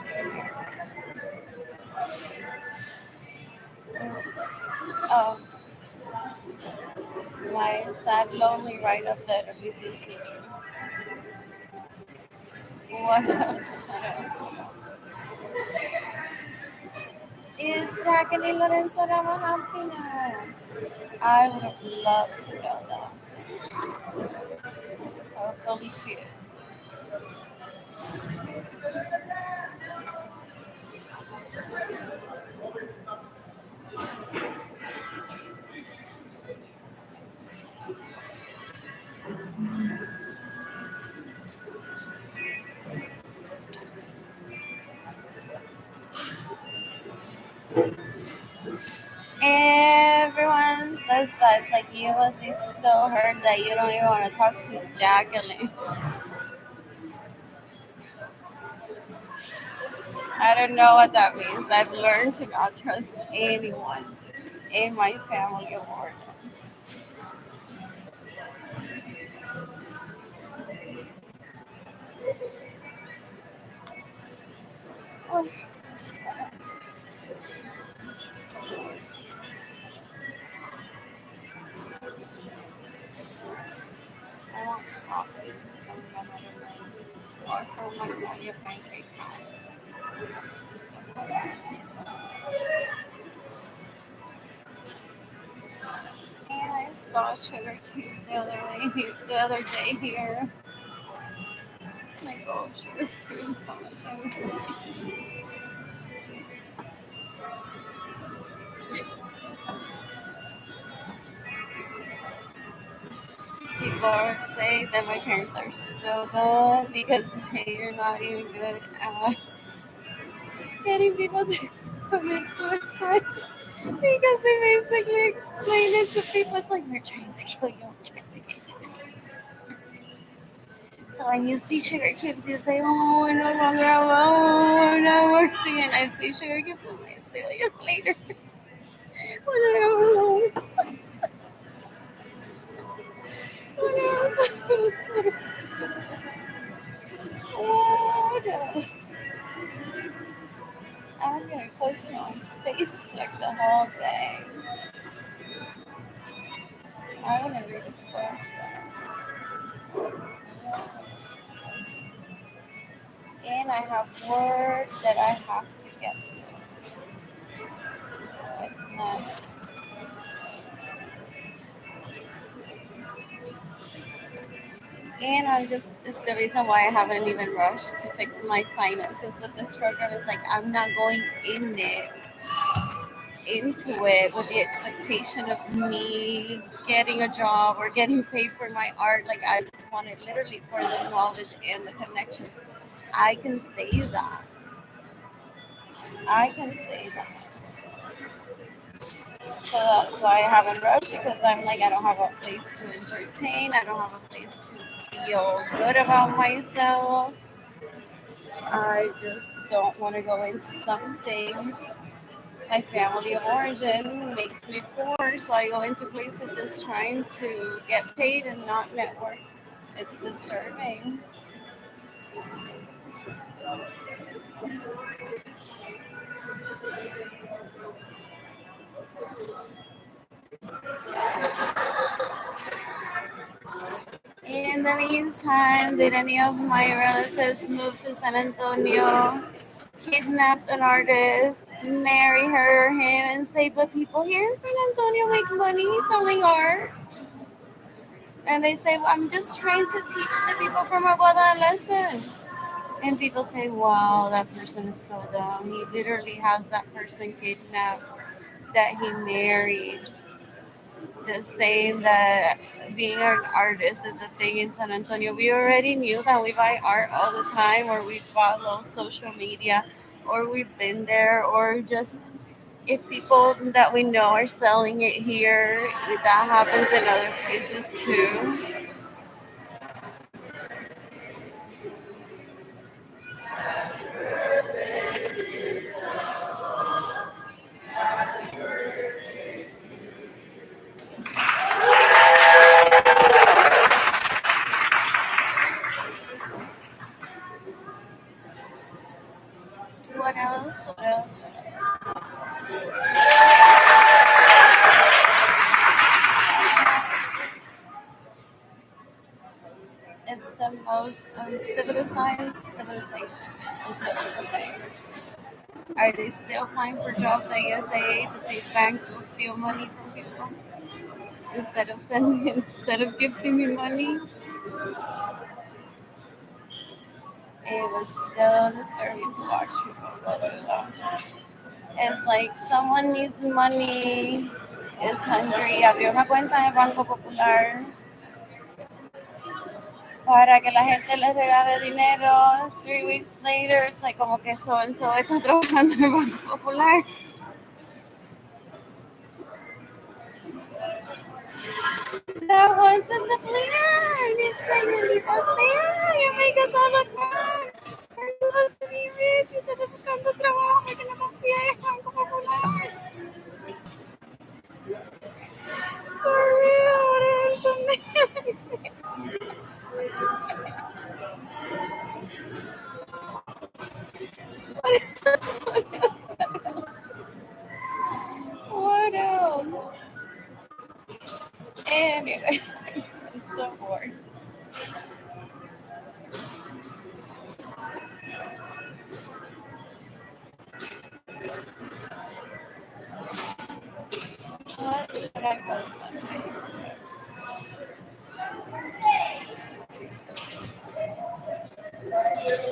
Oh, my sad, lonely ride of the abuses teacher. What else? What else? What else? Is Jacqueline Lorenzo Ramos happy now? I would have loved to know that. Hopefully she is. Everyone says that. It's like you must be so hurt that you don't even want to talk to Jacqueline. I don't know what that means. I've learned to not trust anyone in my family of origin. Oh, I want coffee from another man or from Magnolia Pancake House. And I saw sugar cubes the other day here. My gosh, sugar cubes, how much I miss. People say that my parents are so dumb because they're not even good at getting people to commit suicide. Because they basically explain it to people. It's like, we're trying to kill you, we're trying to get you to commit suicide. So when you see sugar cubes, you say, oh, I no longer have, oh, I'm not working. And I see sugar cubes, and I say, like, later, when I am alone, when I was what else? I'm getting close to my face like the whole day. I want to read a book. And I have work that I have to get to. Like next. And I'm just, the reason why I haven't even rushed to fix my finances with this program is like I'm not going into it with the expectation of me getting a job or getting paid for my art. Like I just want it literally for the knowledge and the connections. I can say that. I can say that. So that's why I haven't rushed because I'm like I don't have a place to entertain. I don't have a place to feel good about myself. I just don't want to go into something. My family of origin makes me poor, so I go into places just trying to get paid and not network. It's disturbing. In the meantime, did any of my relatives move to San Antonio, kidnapped an artist, marry her, him, and say, but people here in San Antonio make money selling art? And they say, well, I'm just trying to teach the people from Aguada a lesson. And people say, wow, that person is so dumb. He literally has that person kidnapped that he married. Just saying that being an artist is a thing in San Antonio. We already knew that we buy art all the time, or we follow social media, or we've been there, or just if people that we know are selling it here, that happens in other places too. What else? What else? What else? It's the most uncivilized civilization, is what people say. Are they still applying for jobs at USAA to see if banks will steal money from people instead of gifting me money? It was so disturbing to watch people go through that. It's like someone needs money, is hungry, abrió una cuenta en el Banco Popular para que la gente les regale dinero. 3 weeks later, it's like como que so and so está trabajando en el Banco Popular. That wasn't the plan. It's like, maldita sea, you make us all look bad. We're supposed to be rich. Yo estoy buscando trabajo porque no confía en el Banco Popular. For real, what is something? What else? Anyway, I'm so bored. What should I post on Facebook?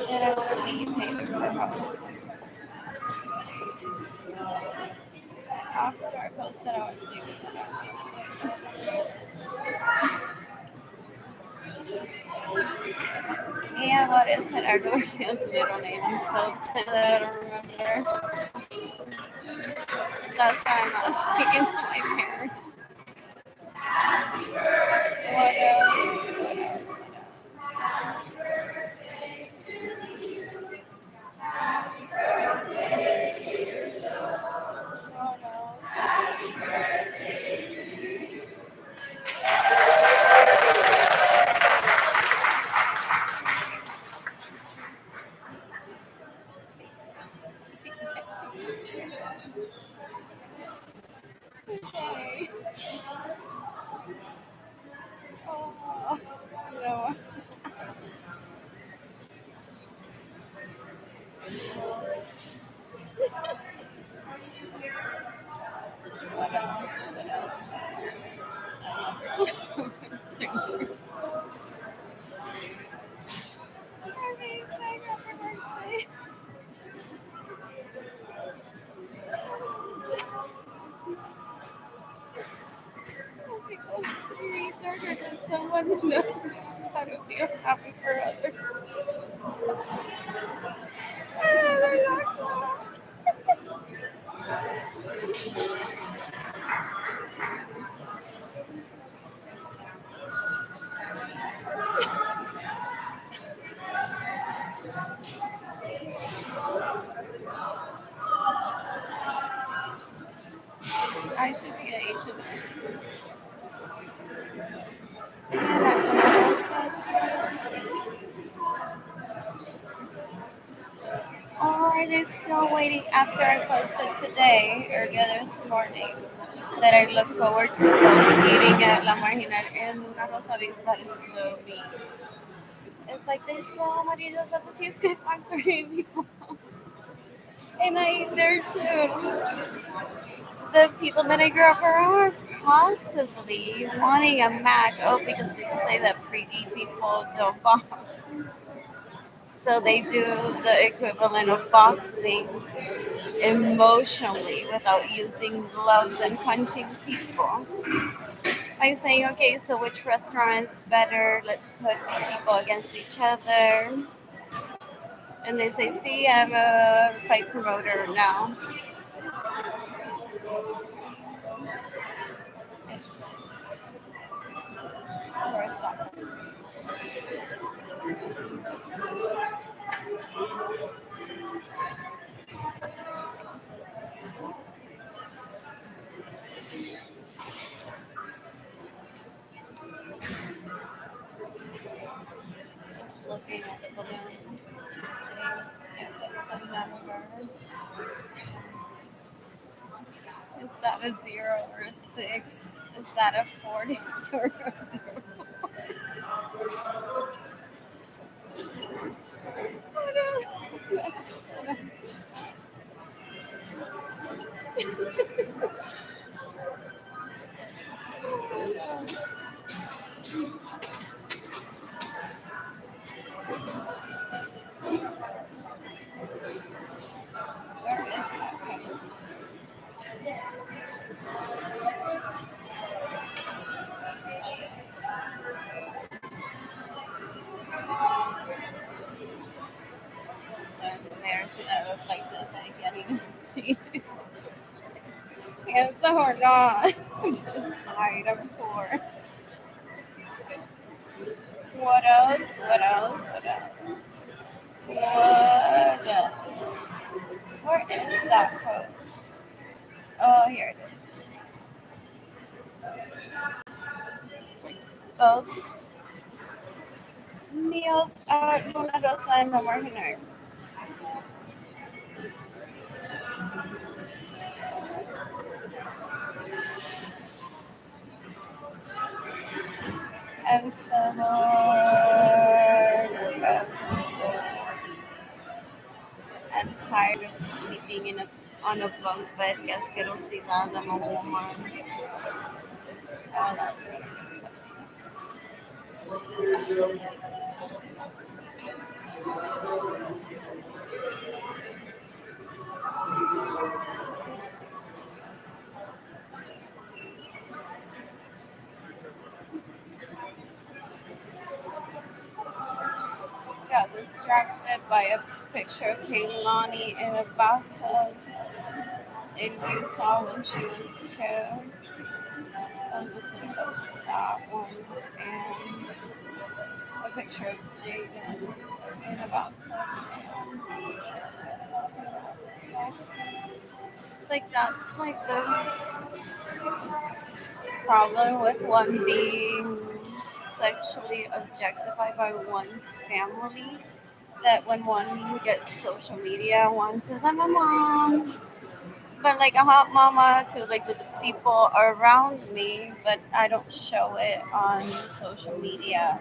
That I will leave paper after I post that I want to see what yeah, what is Gerardo Garcia's middle name? I'm so upset that I don't remember. That's why I'm not speaking to my parents. What else? What else? What else? Okay. Oh, no. What else? What else? I love strangers. Okay, thank you for birthday. Some people to be retarded as someone who knows how to feel happy for others. They're not cool. I should be an H&M. And oh, are they still waiting after I posted today, earlier this morning, that I look forward to eating at La Marginal in Una Rosa because that is so mean. It's like they sell amarillos at the Cheesecake Factory, people. And I eat there too. The people that I grew up around are possibly wanting a match. Oh, because people say that pretty people don't box. So they do the equivalent of boxing emotionally without using gloves and punching people. Like saying, okay, so which restaurant is better? Let's put people against each other. And they say, see, I'm a fight promoter now. It's, it's where's that? Just looking at the balloons, seeing if it's a number. Is that a 0 or a 6? Is that a 40 or a 0? What else? Where is that post? So embarrassing that it looks like this. I can't even see. Handsome or not, just hide. I'm poor. What else? What else? What else? What else? Where is that post? Oh, here it is. It's like both meals at Luna Rosa and Amor Henry. And so, I'm tired of sleeping on a bunk bed. Que asquerosidad, I'm a woman. Oh, that's what I'm posting. Got distracted by a picture of Kaylani in a bathtub in Utah when she was 2. So I'm just gonna post that one and a picture of Jaden in a bathtub and a picture of myself in a bathtub. It's like that's like the problem with one being sexually objectified by one's family. That when one gets social media, one says, I'm a mom, but like a hot mama to like the people around me, but I don't show it on social media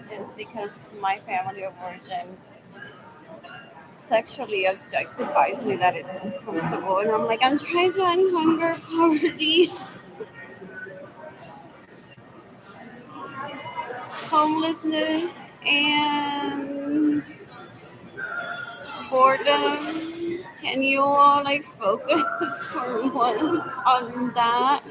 just because my family of origin sexually objectifies me that it's uncomfortable. And I'm like, I'm trying to end hunger, poverty, homelessness, and boredom. Can you all like focus for once on that?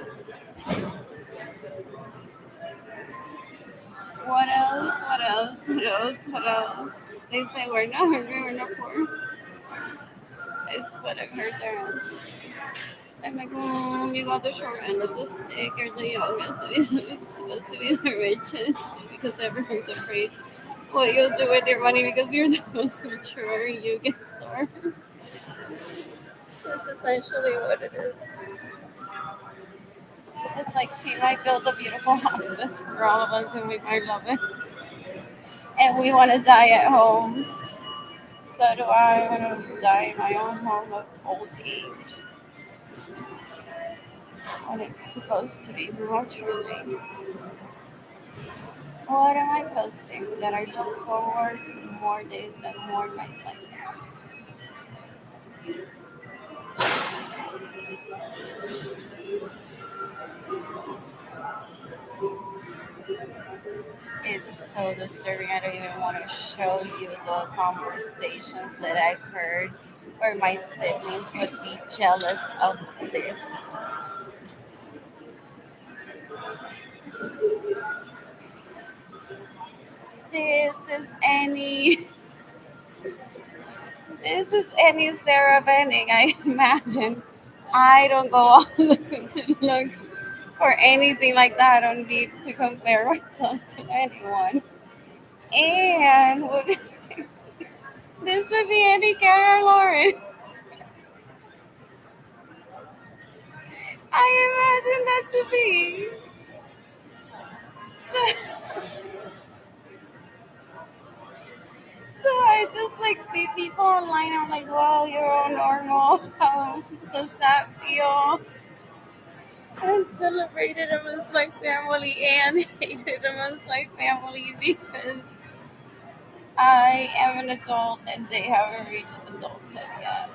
What else? What else? What else? What else? They say we're not hungry, we're not poor. It's what I've heard their answer. I'm like, you got the short end of the stick. You're the youngest, so you're supposed to be the richest because everyone's afraid what you'll do with your money because you're the most mature. You get starved. That's essentially what it is. It's like she might build a beautiful house that's for all of us and we might love it. And we want to die at home. So do I want to die in my own home of old age when it's supposed to be nurturing. What am I posting? That I look forward to more days and more nights like this. It's so disturbing. I don't even want to show you the conversations that I've heard where my siblings would be jealous of this. This is any this is any Sarah Benning, I imagine. I don't go on to look for anything like that. I don't need to compare myself to anyone. And would this would be any Kara Lauren? I imagine that to be. So I just like see people online. I'm like, wow, you're all normal. How does that feel? And celebrated amongst my family and hated amongst my family because I am an adult and they haven't reached adulthood yet.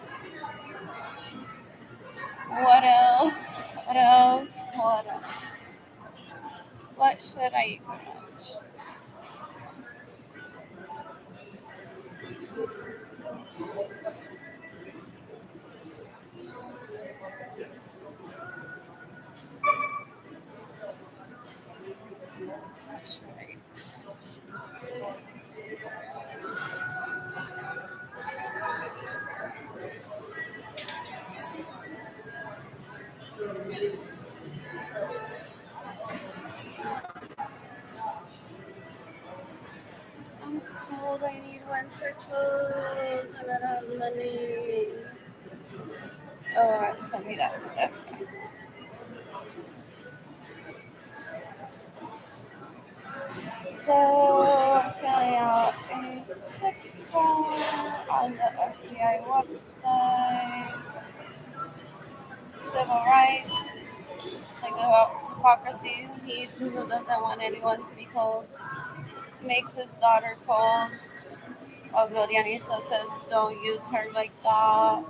What else? What else? What else? What should I eat for lunch? What should I eat? I'm cold. I need winter clothes. I'm out of money. Oh, send me that today. So I'm filling out a tip form on the FBI website. Civil rights. Like about hypocrisy. He who doesn't want anyone to be cold makes his daughter cold. Oh, Glorianisa says don't use her like that.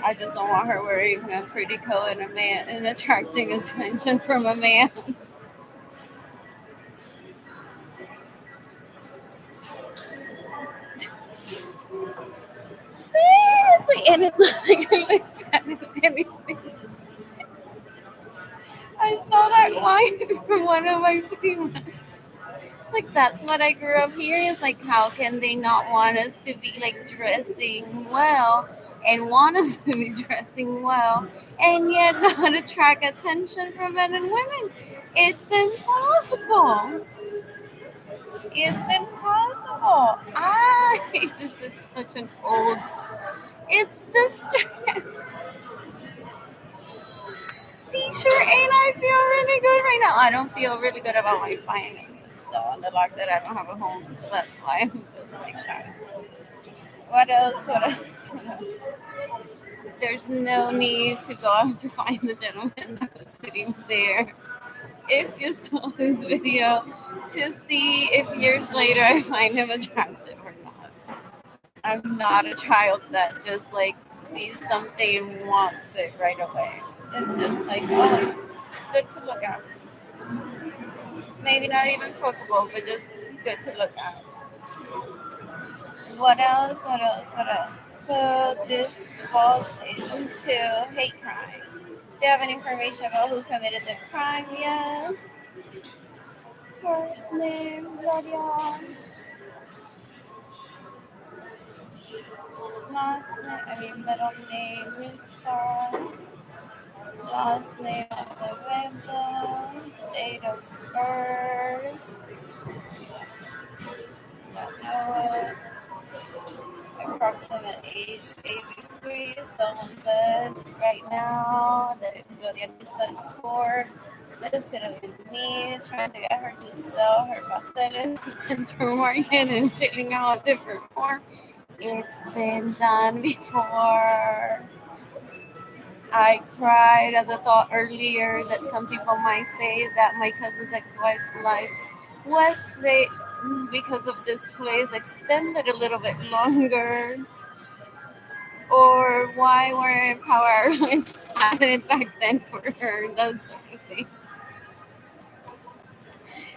I just don't want her wearing a pretty coat and a man and attracting attention from a man. Seriously, and it's like anything. I stole that line from one of my favorites. Like that's what I grew up hearing. It's like how can they not want us to be like dressing well and want us to be dressing well and yet not attract attention from men and women? It's impossible. It's impossible. This is such an old. It's the stress t-shirt, and I feel really good right now. I don't feel really good about my finances though, on the lock that I don't have a home, so that's why I'm just like shy. What else? What else? What else? There's no need to go out to find the gentleman that was sitting there. If you saw his video to see if years later I find him attractive or not. I'm not a child that just like sees something and wants it right away. It's just like, oh, good to look at. Maybe not even fuckable, but just good to look at. What else? What else? What else? So this falls into hate crime. Do you have any information about who committed the crime? Yes. First name, Gloria. Last name, middle name, Lisa. Last name, Acevedo. Date of birth, don't know it. Approximate age 83. Someone says right now that if Gloria Lisa is poor, this could have been me trying to get her to sell her pasteles in the Central Market and filling out a different form. It's been done before. I cried at the thought earlier that some people might say that my cousin's ex-wife's life was because of this place extended a little bit longer, or why weren't power lines added back then for her, those sort of things.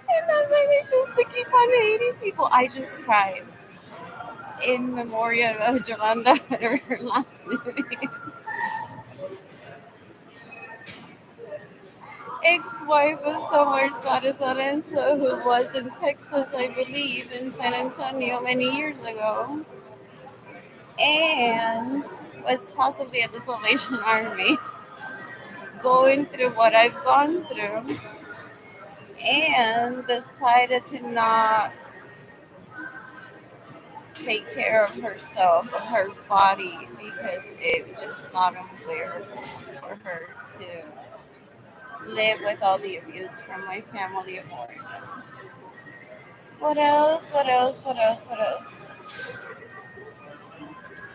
And that's like they choose to keep on hating people. I just cried in memoriam of Yolanda, whatever her last name is. Ex-wife of Samuel Suarez Lorenzo, who was in Texas, I believe, in San Antonio many years ago, and was possibly at the Salvation Army, going through what I've gone through, and decided to not take care of herself, of her body, because it was just not unbearable for her to live with all the abuse from my family of origin. What else? What else? What else? What else?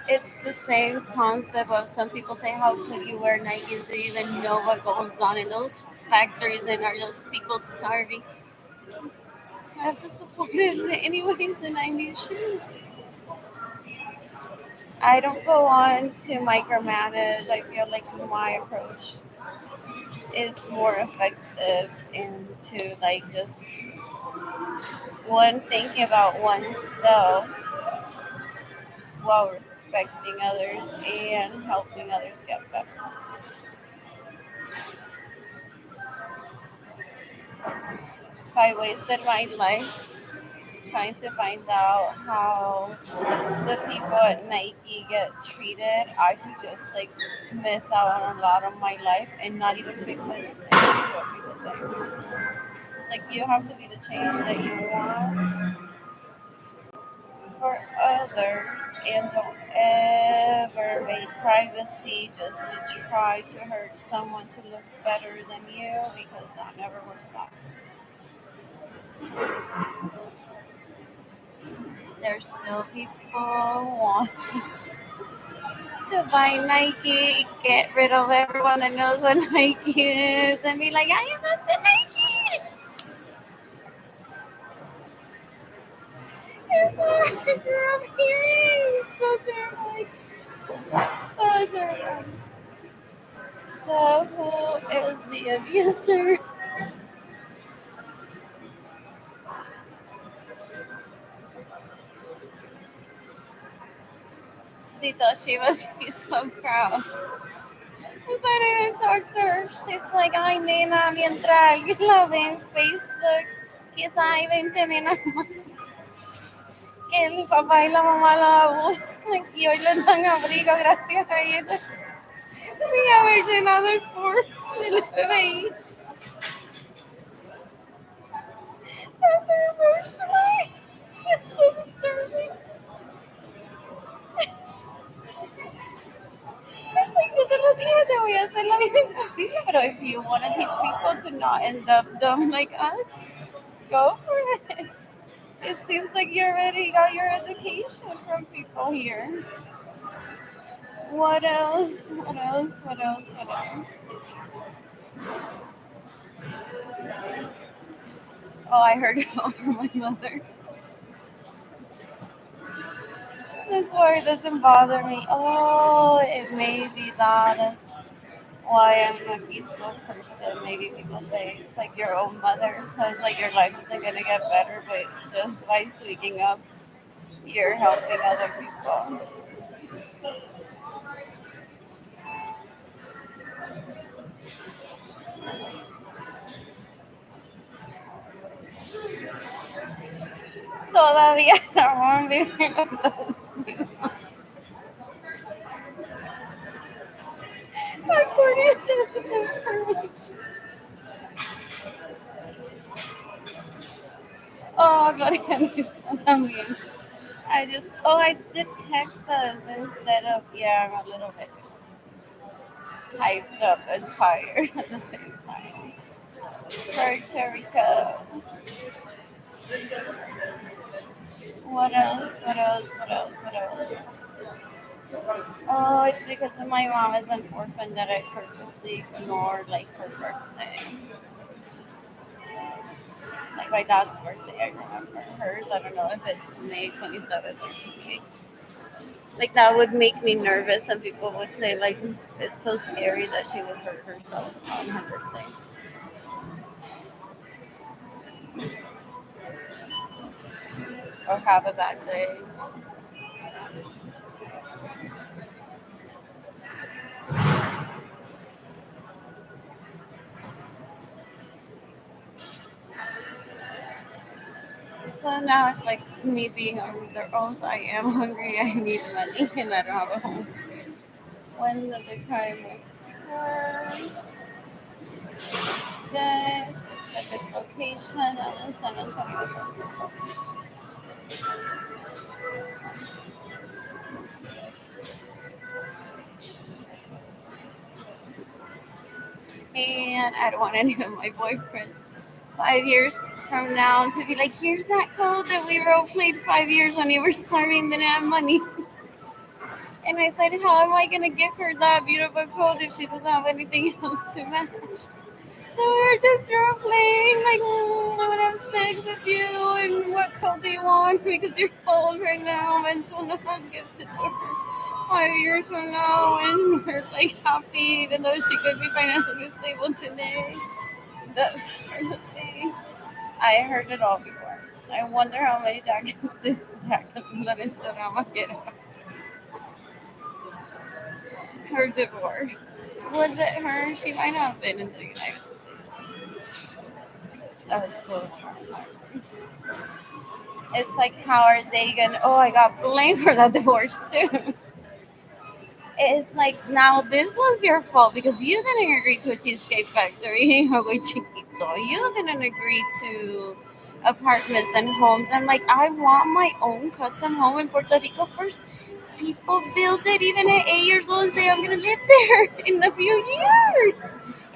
It's the same concept of some people say, how could you wear Nikes and even know what goes on in those factories and are those people starving? I have to support it anyways, and I need shoes. I don't go on to micromanage. I feel like my approach is more effective into like just one thinking about oneself while respecting others and helping others get better. If I wasted my life trying to find out how the people at Nike get treated, I could just like miss out on a lot of my life and not even fix anything. Is what people say. It's like you have to be the change that you want for others, and don't ever make privacy just to try to hurt someone to look better than you, because that never works out. There's still people want to buy Nike, get rid of everyone that knows what Nike is, and be like, I am not the Nike. It's like, girl, I'm hearing so terrible. So terrible. So who is the abuser? They thought she must be so proud. Because I didn't talk to her. She's like, ay, nena, mientras alguien la ve en Facebook, quizá hay 20 nenas más que el papá y la mamá la abusan y hoy les dan abrigo gracias a ella. Sin haber llenado el form del FBI. That's her emotional. It's so disturbing. It's like, yo te lo dije, te voy a hacer la vida imposible, pero if you want to teach people to not end up dumb like us, go for it. It seems like you already got your education from people here. What else? What else? What else? What else? Oh, I heard it all from my mother. This word doesn't bother me. Oh, it may be that. That's why I'm a peaceful person. Maybe people say it's like your own mother says like your life isn't gonna get better, but just by speaking up, you're helping other people. Todavía no vivir en Estados Unidos. According to this information. Oh, Gloria Nilsson también. I did Texas instead of, yeah, I'm a little bit hyped up and tired at the same time. Puerto Rico. What else? What else? What else? What else? Oh, it's because my mom is an orphan that I purposely ignored, like her birthday. Like my dad's birthday, I remember hers. I don't know if it's May 27th or 28th. Like that would make me nervous, and people would say like it's so scary that she would hurt herself on her birthday. Or have a bad day. So now it's like me being older. Also, I am hungry. I need money, and I don't have a home. When did the crime occur? Day, specific location. I'm in San Antonio, Texas. And I don't want any of my boyfriends 5 years from now to be like, here's that code that we role played 5 years when you were sorry and didn't have money. And I said, how am I gonna give her that beautiful code if she doesn't have anything else to match? So we're just role playing, like, I want to have sex with you, and what code do you want? Because you're cold right now, and so no one gives it to her. 5 years from now and we're like happy even though she could be financially stable today. That's sort of thing. I heard it all before. I wonder how many jackets did Jacqueline Lorenzo get after her divorce. Was it her? She might not have been in the United States. That was so traumatizing. It's like, how are they gonna? Oh, I got blamed for that divorce too. It's like, now this was your fault because you didn't agree to a Cheesecake Factory in Hawaii Chiquito. You didn't agree to apartments and homes. I'm like, I want my own custom home in Puerto Rico first. People build it even at 8 years old and say, I'm going to live there in a few years.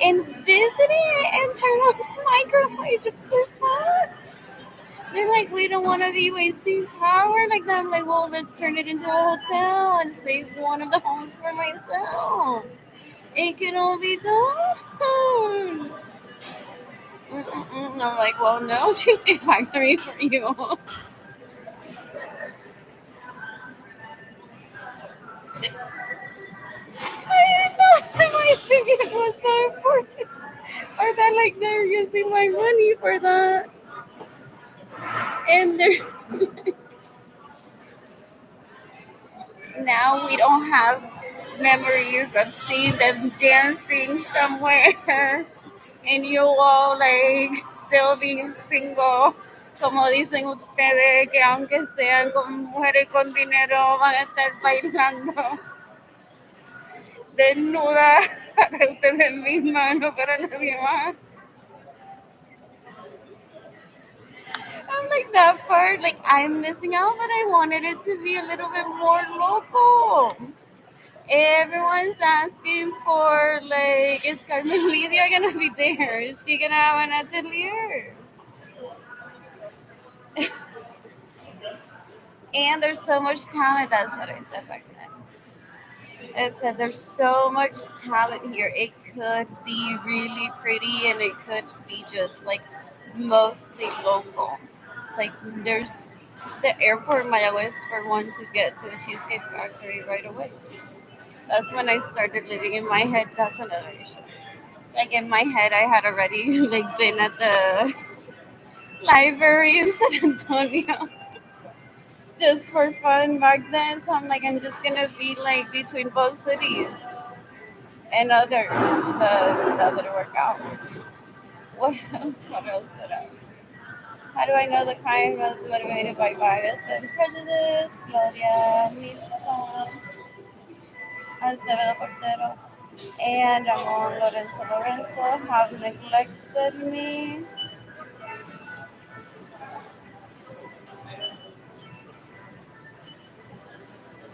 And visit it and turn on the microwave just for fun. They're like, we don't want to be wasting power like that. I'm like, well, let's turn it into a hotel and save one of the homes for myself. It can all be done. I'm like, well, no, Cheesecake Factory for you. I didn't know that my opinion was so important. Or that, like, they're using my money for that. And they're now we don't have memories of seeing them dancing somewhere and you all like still being single. Como dicen ustedes, que aunque sean con mujeres con dinero, van a estar bailando desnudas para ustedes mismas, no para nadie más. I'm like, that part, like, I'm missing out, but I wanted it to be a little bit more local. Everyone's asking for, like, is Carmen Lydia gonna be there? Is she gonna have an atelier? And there's so much talent. That's what I said back then. I said there's so much talent here. It could be really pretty and it could be just like mostly local. It's like there's the airport Mayagüez for one to get to the Cheesecake Factory right away. That's when I started living in my head. That's another issue. Like in my head, I had already like been at the library in San Antonio just for fun back then. So I'm like, I'm just gonna be like between both cities and others. But that didn't work out. What else? What else? What else? How do I know the crime was motivated by bias and prejudice? Gloria Nilsson, Acevedo Cortero, and Ramon Lorenzo have neglected me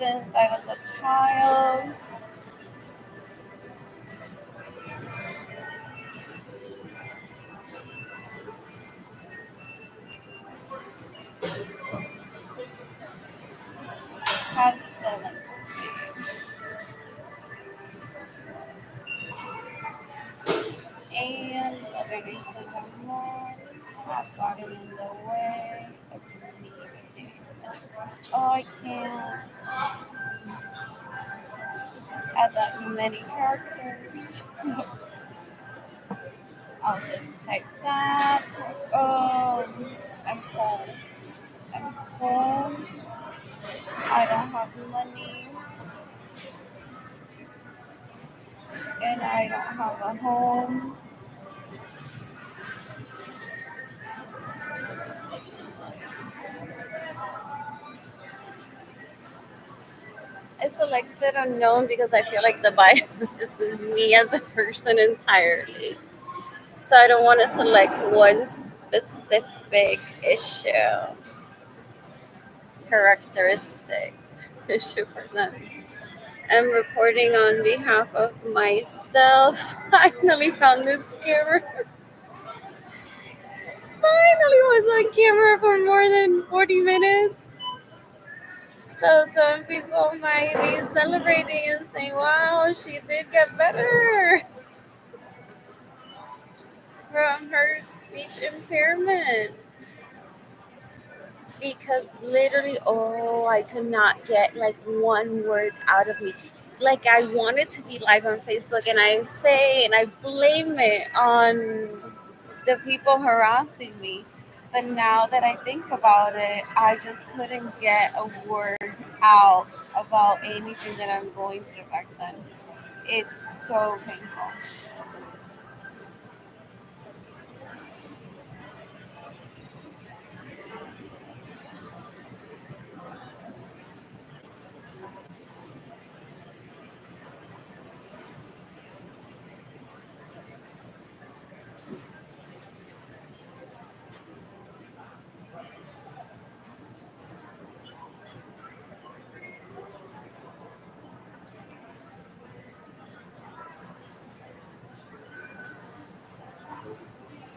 since I was a child. Have stolen and other reason more have gotten in the way of me receiving it. Oh, I can't add that many characters. I'll just type that. Oh, I'm cold. I'm cold. I don't have money. And I don't have a home. I selected unknown because I feel like the bias is just in me as a person entirely. So I don't want to select one specific issue, characteristic issue for them. I'm recording on behalf of myself. Finally found this camera. Finally was on camera for more than 40 minutes. So some people might be celebrating and saying, wow, she did get better from her speech impairment. because literally, oh, I could not get like one word out of me. Like I wanted to be live on Facebook, and I say and I blame it on the people harassing me. But now that I think about it, I just couldn't get a word out about anything that I'm going through back then. It's so painful.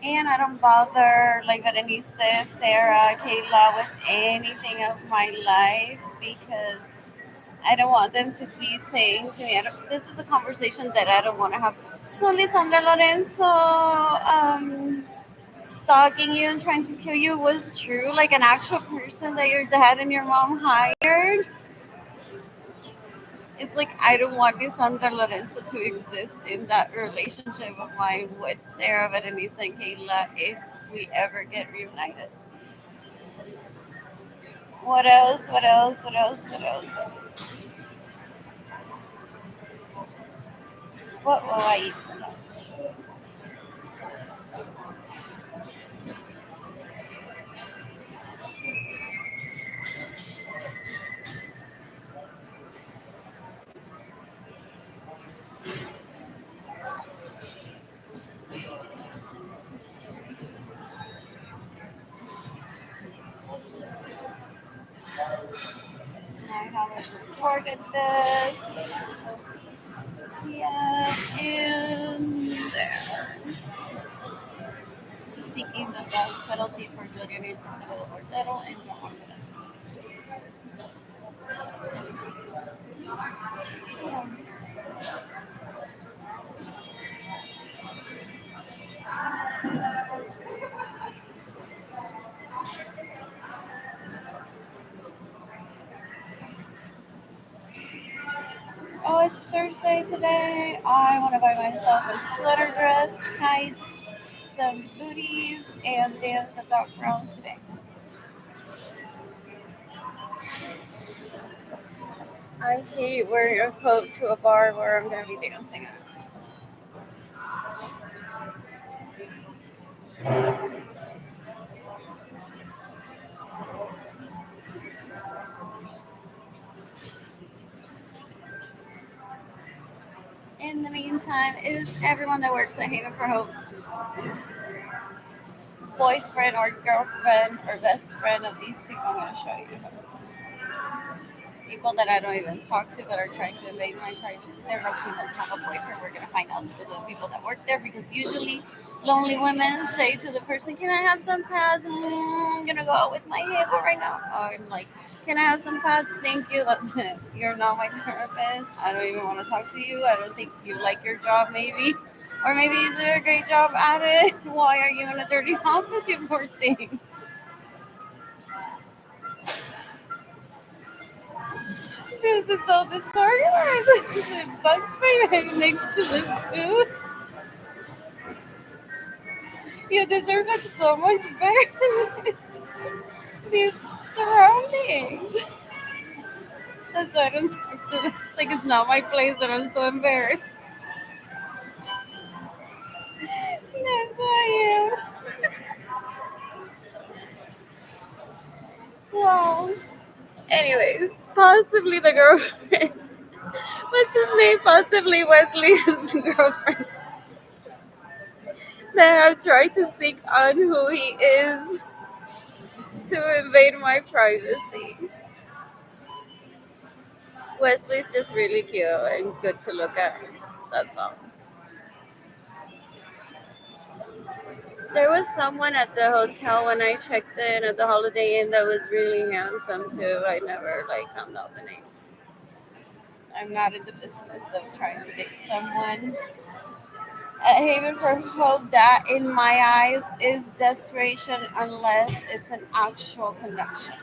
And I don't bother, like Berenice, Sarah, Kayla, with anything of my life because I don't want them to be saying to me, this is a conversation that I don't want to have. So, Lisandra Lorenzo, stalking you and trying to kill you was true? Like an actual person that your dad and your mom hired? It's like I don't want Lisandra Lorenzo to exist in that relationship of mine with Sarah, Berenice, and Kayla if we ever get reunited. What else? What else? What else? What else? What will I eat for lunch? I haven't recorded this yet. And there. Seeking the death penalty for Gloria Isabel Cordero and John Martinez. Yes. Oh, it's Thursday today. I want to buy myself a sweater dress, tights, some booties, and dance the Doc Browns today. I hate wearing a coat to a bar where I'm going to be dancing at. In the meantime, is everyone that works at Haven for Hope boyfriend or girlfriend or best friend of these people I'm going to show you? People that I don't even talk to but are trying to invade my privacy. They're like, she must have a boyfriend. We're going to find out through the people that work there because usually lonely women say to the person, can I have some pads? I'm going to go out with my hippo right now. I'm like, can I have some pads? Thank you. That's it. You're not my therapist. I don't even want to talk to you. I don't think you like your job, maybe. Or maybe you do a great job at it. Why are you in a dirty office, you poor thing? This is so disorganized. The bug spray right next to the food. You deserve it so much better than these surroundings. That's why I don't talk to them. It's like it's not my place and I'm so embarrassed. That's why I am. Wow. Anyways, possibly the girlfriend. What's his name? Possibly Wesley's girlfriend that I've tried to seek on who he is to invade my privacy. Wesley's just really cute and good to look at. That's all. There was someone at the hotel when I checked in at the Holiday Inn that was really handsome too. I never like found out the name. I'm not in the business of trying to date someone A haven for hope that, in my eyes, is desperation unless it's an actual connection.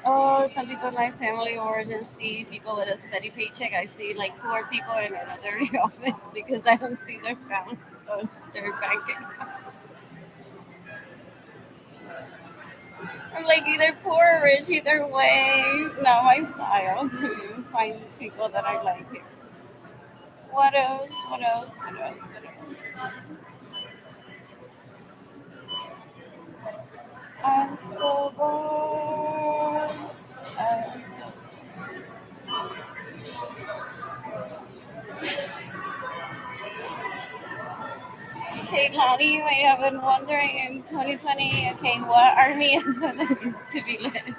Oh, some people in my family origin see people with a steady paycheck. I see like poor people in another office because I don't see their balance on their bank account. I'm like either poor or rich, either way. Not my style to find people that I like here. What else? What else? What else? What else? I'm so bored. I'm so Okay, Lonnie, you might have been wondering in 2020, okay, what army is it that needs to be led?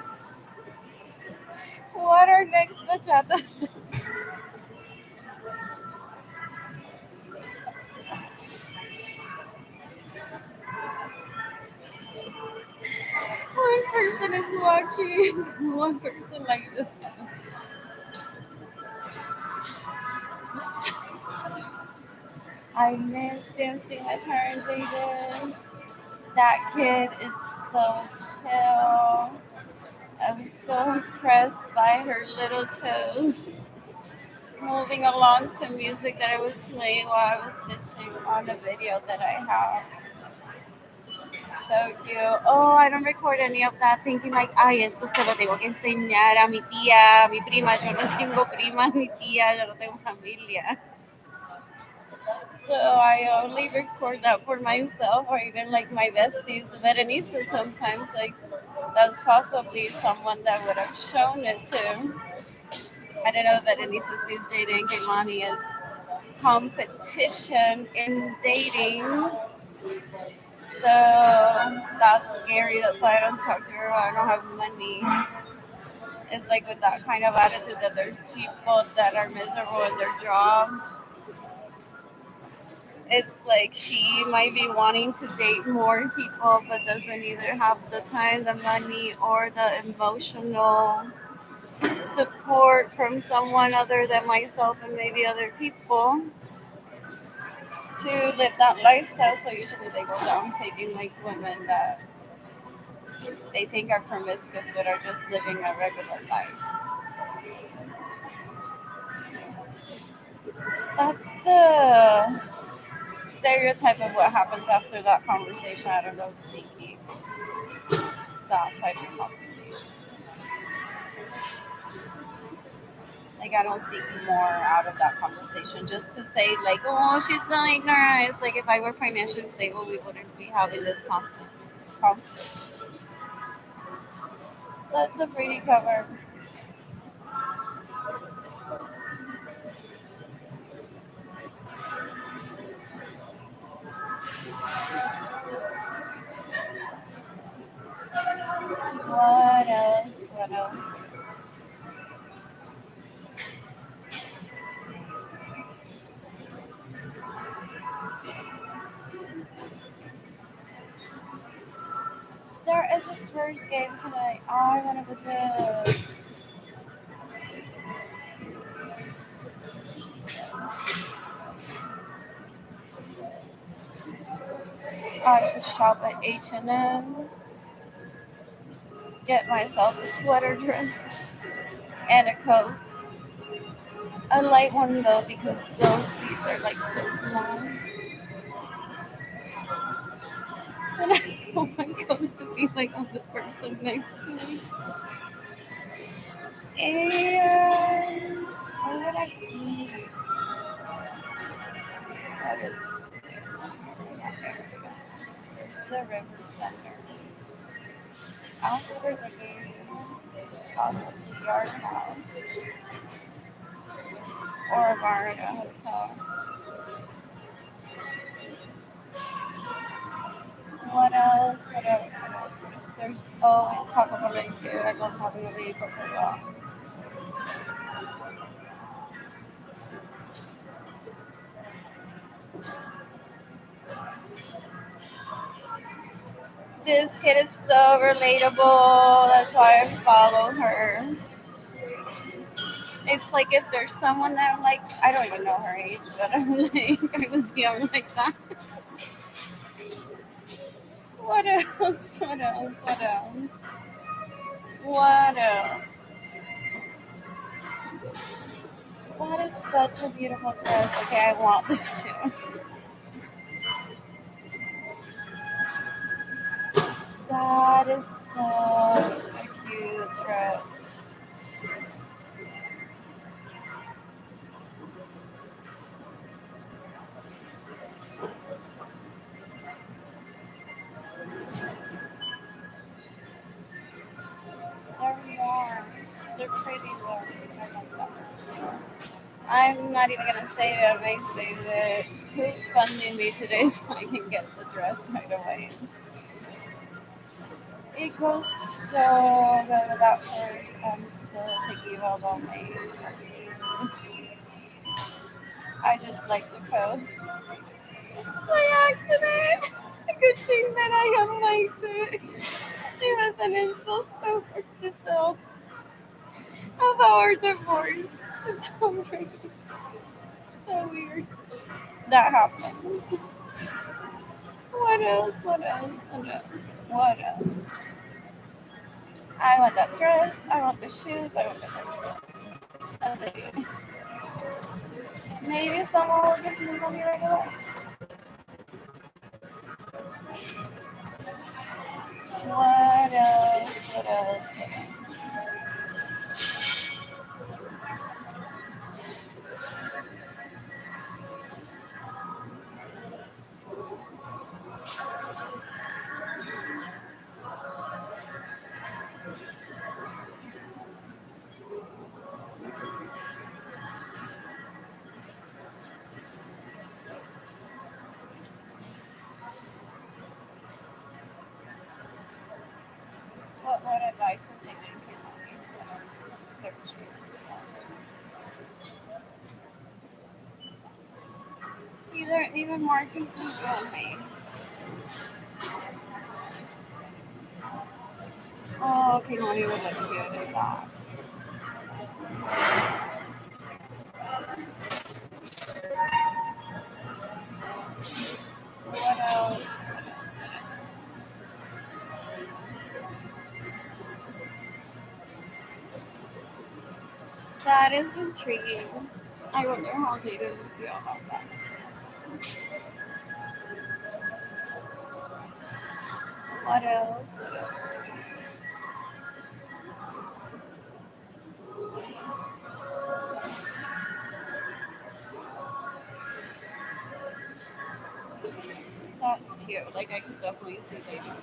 What are next bachatas? One person is watching, one person like this one. I miss dancing with her and Jaden. That kid is so chill. I'm so impressed by her little toes moving along to music that I was playing while I was stitching on a video that I have. So cute. Oh, I don't record any of that thinking like, ay, esto se lo tengo que enseñar a mi tía, a mi prima. Yo no tengo primas ni tía, yo no tengo familia. So I only record that for myself or even like my besties. Berenice sometimes like that's possibly someone that would have shown it to. I don't know that Berenice sees dating Kehlani as competition in dating. So that's scary. That's why I don't talk to her. I don't have money. It's like with that kind of attitude that there's people that are miserable in their jobs. It's like she might be wanting to date more people, but doesn't either have the time, the money, or the emotional support from someone other than myself and maybe other people to live that lifestyle. So usually they go down taking like women that they think are promiscuous but are just living a regular life. That's the stereotype of what happens after that conversation. I don't know, seeking that type of conversation. Like I don't seek more out of that conversation just to say like, oh, she's so ignorant. It's like if I were financially stable, we wouldn't be having this conflict. That's a pretty cover. What else? What else? There is a Spurs game tonight. I want to visit. I could shop at H&M, get myself a sweater dress and a coat. A light one though because those seats are like so small. And I don't want coat to be like on the person next to me. And what would I eat? That is there's the river center. After the game, possibly Yard House or a bar at a hotel. What else? What else? What else? What else? There's always Taco Palenque. I love having a vehicle for that. This kid is so relatable. That's why I follow her. It's like if there's someone that I'm like, I don't even know her age, but I'm like, I was young like that. What else? What else? What else? What else? That is such a beautiful dress. Okay, I want this too. That is such a cute dress. They're warm. They're pretty warm. I love that. I'm not even gonna save it. I may save it. Who's funding me today so I can get the dress right away? It goes so good with that purse. I'm so picky about all my purses. I just like the post. By accident. Good thing that I unliked it. It was an insult over to self of our divorce to Tom Brady. So weird. That happens. What else? What else? What else? What else? I want that dress. I want the shoes. I want the purse. That's it. Maybe someone will give me money right away. What else? What else? What else? What would I buy for chicken cannoli? Searching. Even Marcus is on me. Oh, cannoli would look good in that. What else? What else? That is intriguing. I wonder how Jaden would feel about that. What else? What else? That's cute. Like I could definitely see Jaden.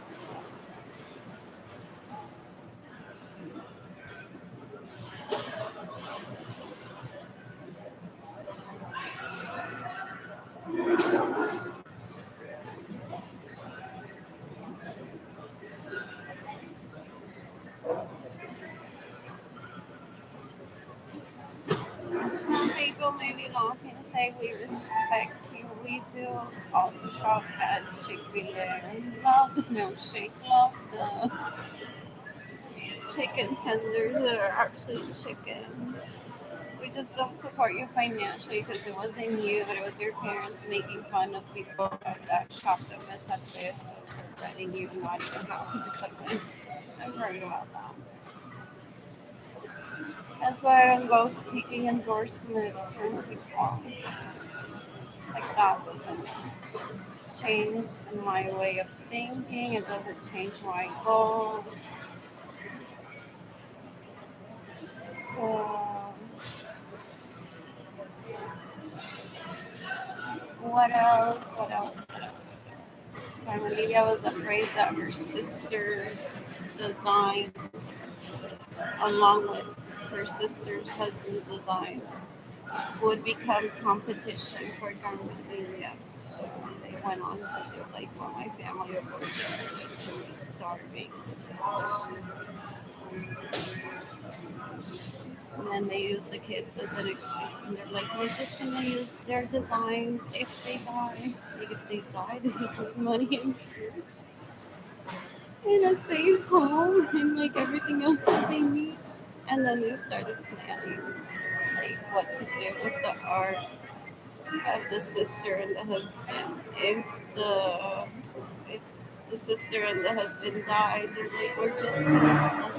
Some people maybe don't can say we respect you. We do also shop at Chick-fil-A. Love the milkshake. Love the chicken tenders that are actually chicken. We just don't support you financially because it wasn't you, but it was your parents making fun of people that shopped at Miss Subway, so we're letting you not even have Miss Subway. I'm worried about that. That's why I don't go seeking endorsements from people. It's like that doesn't change my way of thinking. It doesn't change my goals. So, what else? What else? What else? My Olivia was afraid that her sister's designs, along with her sister's husband's designs, would become competition for Garmelia. So they went on to do like what my family of origins did to me, starving the sister. And then they use the kids as an excuse and they're like, we're just gonna use their designs if they die. Like if they die, they just need money and food. in a safe home and like everything else that they need. And then they started planning like what to do with the art of the sister and the husband. If the sister and the husband died, they're like, we're just gonna start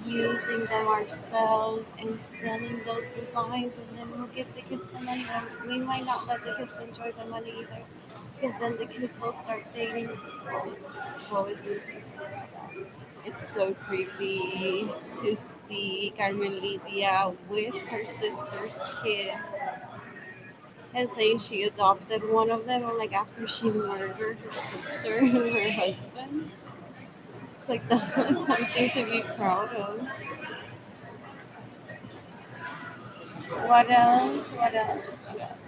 using them ourselves and selling those designs, and then we'll give the kids the money. And we might not let the kids enjoy the money either, because then the kids will start dating. What was it? It's so creepy to see Carmen Lydia with her sister's kids and saying she adopted one of them, or like after she murdered her sister and her husband. It's like that's not something to be proud of. What else? What else? What else?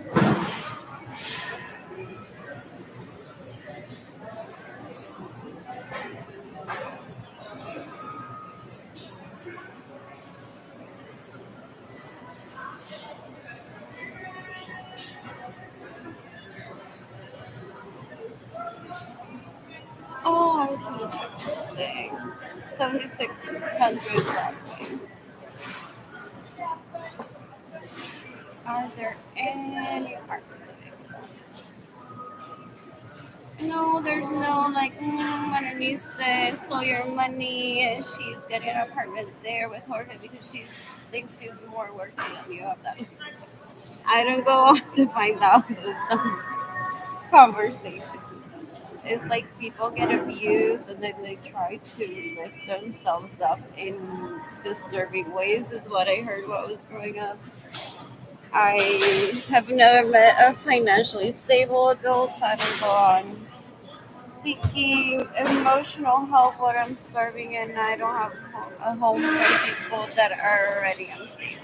Oh, I was gonna check something. 7600 Broadway. Are there any apartments available? No, there's no like, Mananisa stole your money and she's getting an apartment there with Jorge because she thinks she's more worthy than you of that. I don't go on to find out those conversations. It's like people get abused and then they try to lift themselves up in disturbing ways, is what I heard what was growing up. I have never met a financially stable adult, so I don't go on seeking emotional help when I'm starving and I don't have a home for people that are already unstable.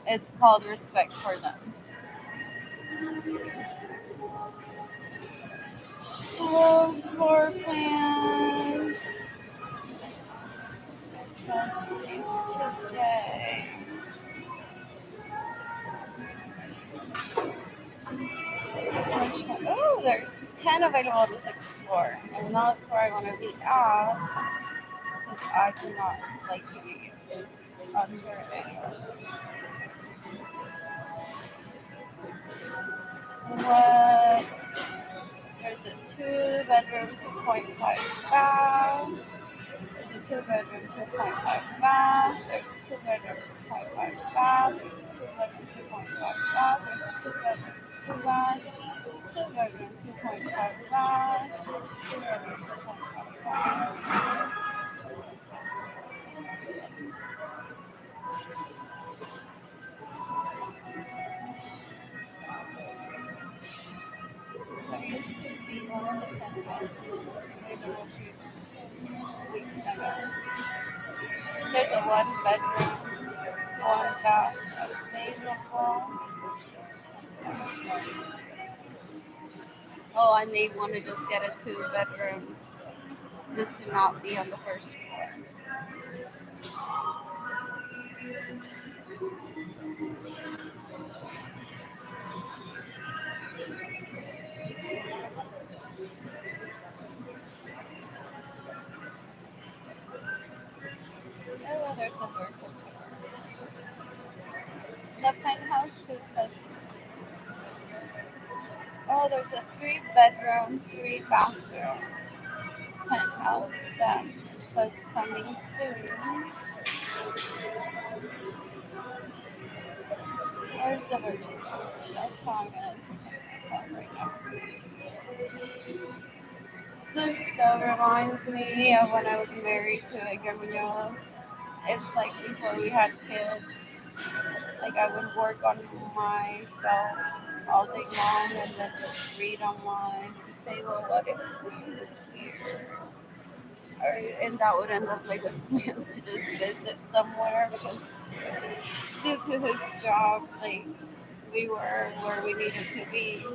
It's called respect for them. So, floor plans. It says please today. Which one? Oh, there's 10 available on the sixth floor. And that's where I want to be at because I do not like to be under anyone. What? There's a two bedroom, 2.5 bath. There's a two bedroom, 2.5 bath. There's a two bedroom, 2.5 bath. There's a two bedroom, 2.5 bath. There's a two bedroom, two bath. Two bedroom, 2.5 bath. Two bedroom, 2.5 bath. There used to be one of the penthouses was available a few weeks ago. There's a one bedroom, one bath available. Oh, I may want to just get a two bedroom. This to not be on the first floor. Oh, there's a virtual tour. The penthouse too says, oh, there's a three bedroom, three bathroom penthouse that so it's coming soon. Where's the virtual tour? That's how I'm gonna entertain myself right now. This reminds me of when I was married to Edgar Munoz. It's like before we had kids. Like I would work on myself all day long and then just read online and say, well, what if we moved here? Or, and that would end up like with plans to just visit somewhere because due to his job, like we were where we needed to be.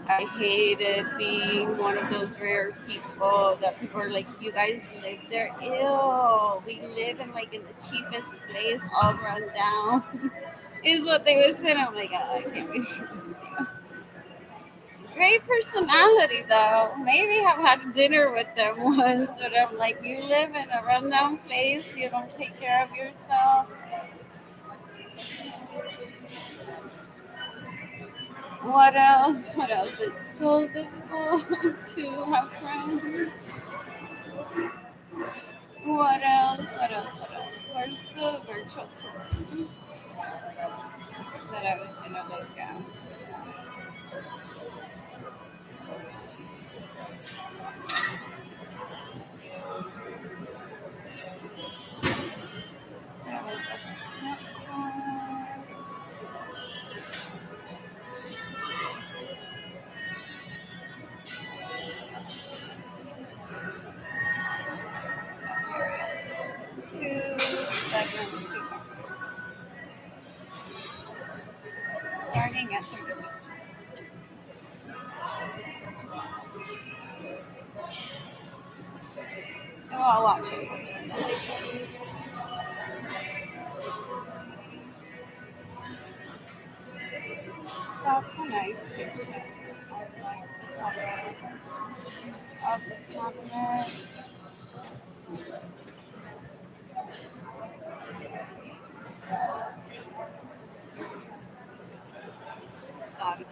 I hated being one of those rare people that people are like, you guys live there? Ew, we live in like in the cheapest place, all run down. Is what they would say. I'm like, oh, I can't be friends with you. Great personality, though. Maybe have had dinner with them once, but I'm like, you live in a rundown place, you don't take care of yourself. What else? What else? It's so difficult to have friends. What else? What else? What else? Where's the virtual tour that I was gonna look at? That was at the campus. Here it is. Two bedroom, two bathroom. Starting at 36. Oh, I'll watch it first and then I tell you. That's a nice kitchen. I like the color of the cabinets. Got a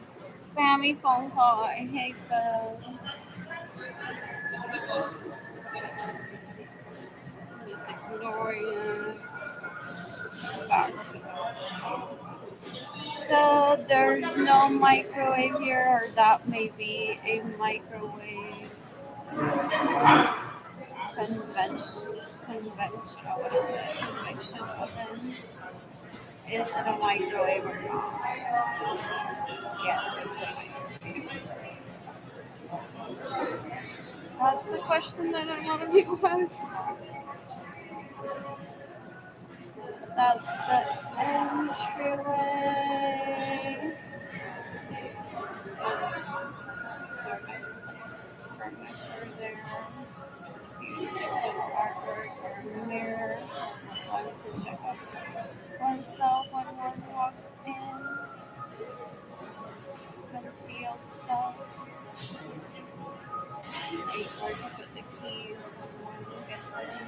spammy phone call. I hate those. Just ignoring it. Back to this. So there's no microwave here, or that may be a microwave conventional, what is it? Convection oven. Is it a microwave or not? Yes, it's a microwave. That's the question that a lot of people have. That's the entryway. Some sort of furniture there. Cute piece of artwork or mirror. One to check out oneself when one walks in. Conceal stuff. Like where to put the keys when one gets in.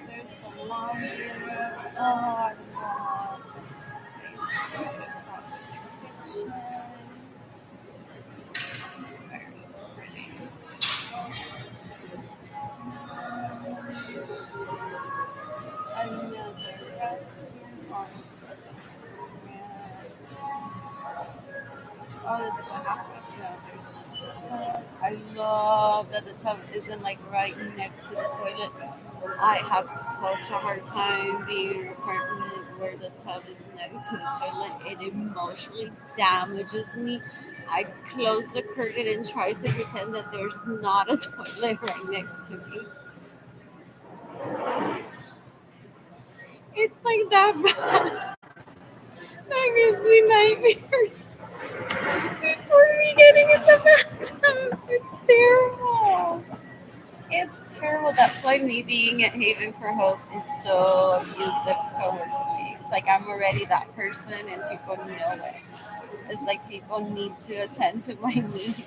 There's the laundry room. Oh, I love this space right across the kitchen. Very pretty. Another restaurant. Oh, this is a half cup. No, there's a tub. I love that the tub isn't like right next to the toilet. I have such a hard time being in an apartment where the tub is next to the toilet. It emotionally damages me. I close the curtain and try to pretend that there's not a toilet right next to me. It's like that bad. That gives me nightmares before me getting into the bathtub. It's terrible. It's terrible. That's why me being at Haven for Hope is so abusive towards me. It's like I'm already that person and people know it. It's like people need to attend to my needs.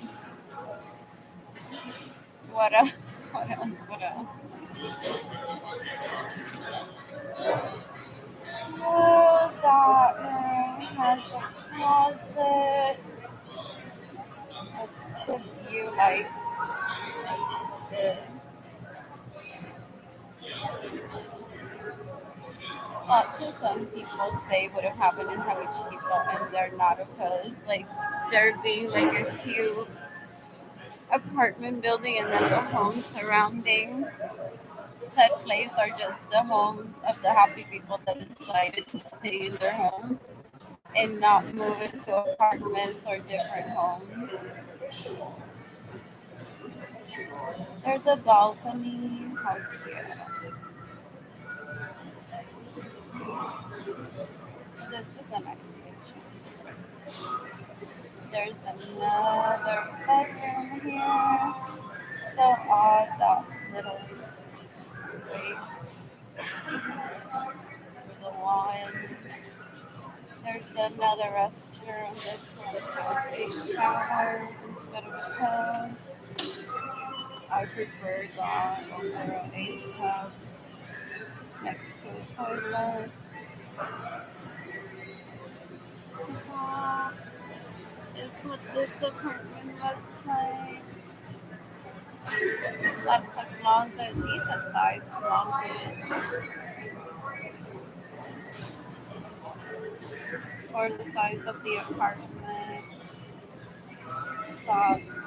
What else? What else? What else? So that room has a closet. What's the view like? This. Lots of some people say would have happened in Hawichi people and they're not opposed. Like there being like a cute apartment building and then the homes surrounding said place are just the homes of the happy people that decided to stay in their homes and not move into apartments or different homes. There's a balcony. How cute. This is a nice kitchen. There's another bedroom here. So odd that little space for the wine. There's another restroom. This one has a shower instead of a tub. I prefer that over a tub next to a toilet. That is what this apartment looks like. That's a closet, decent sized closet for the size of the apartment. That's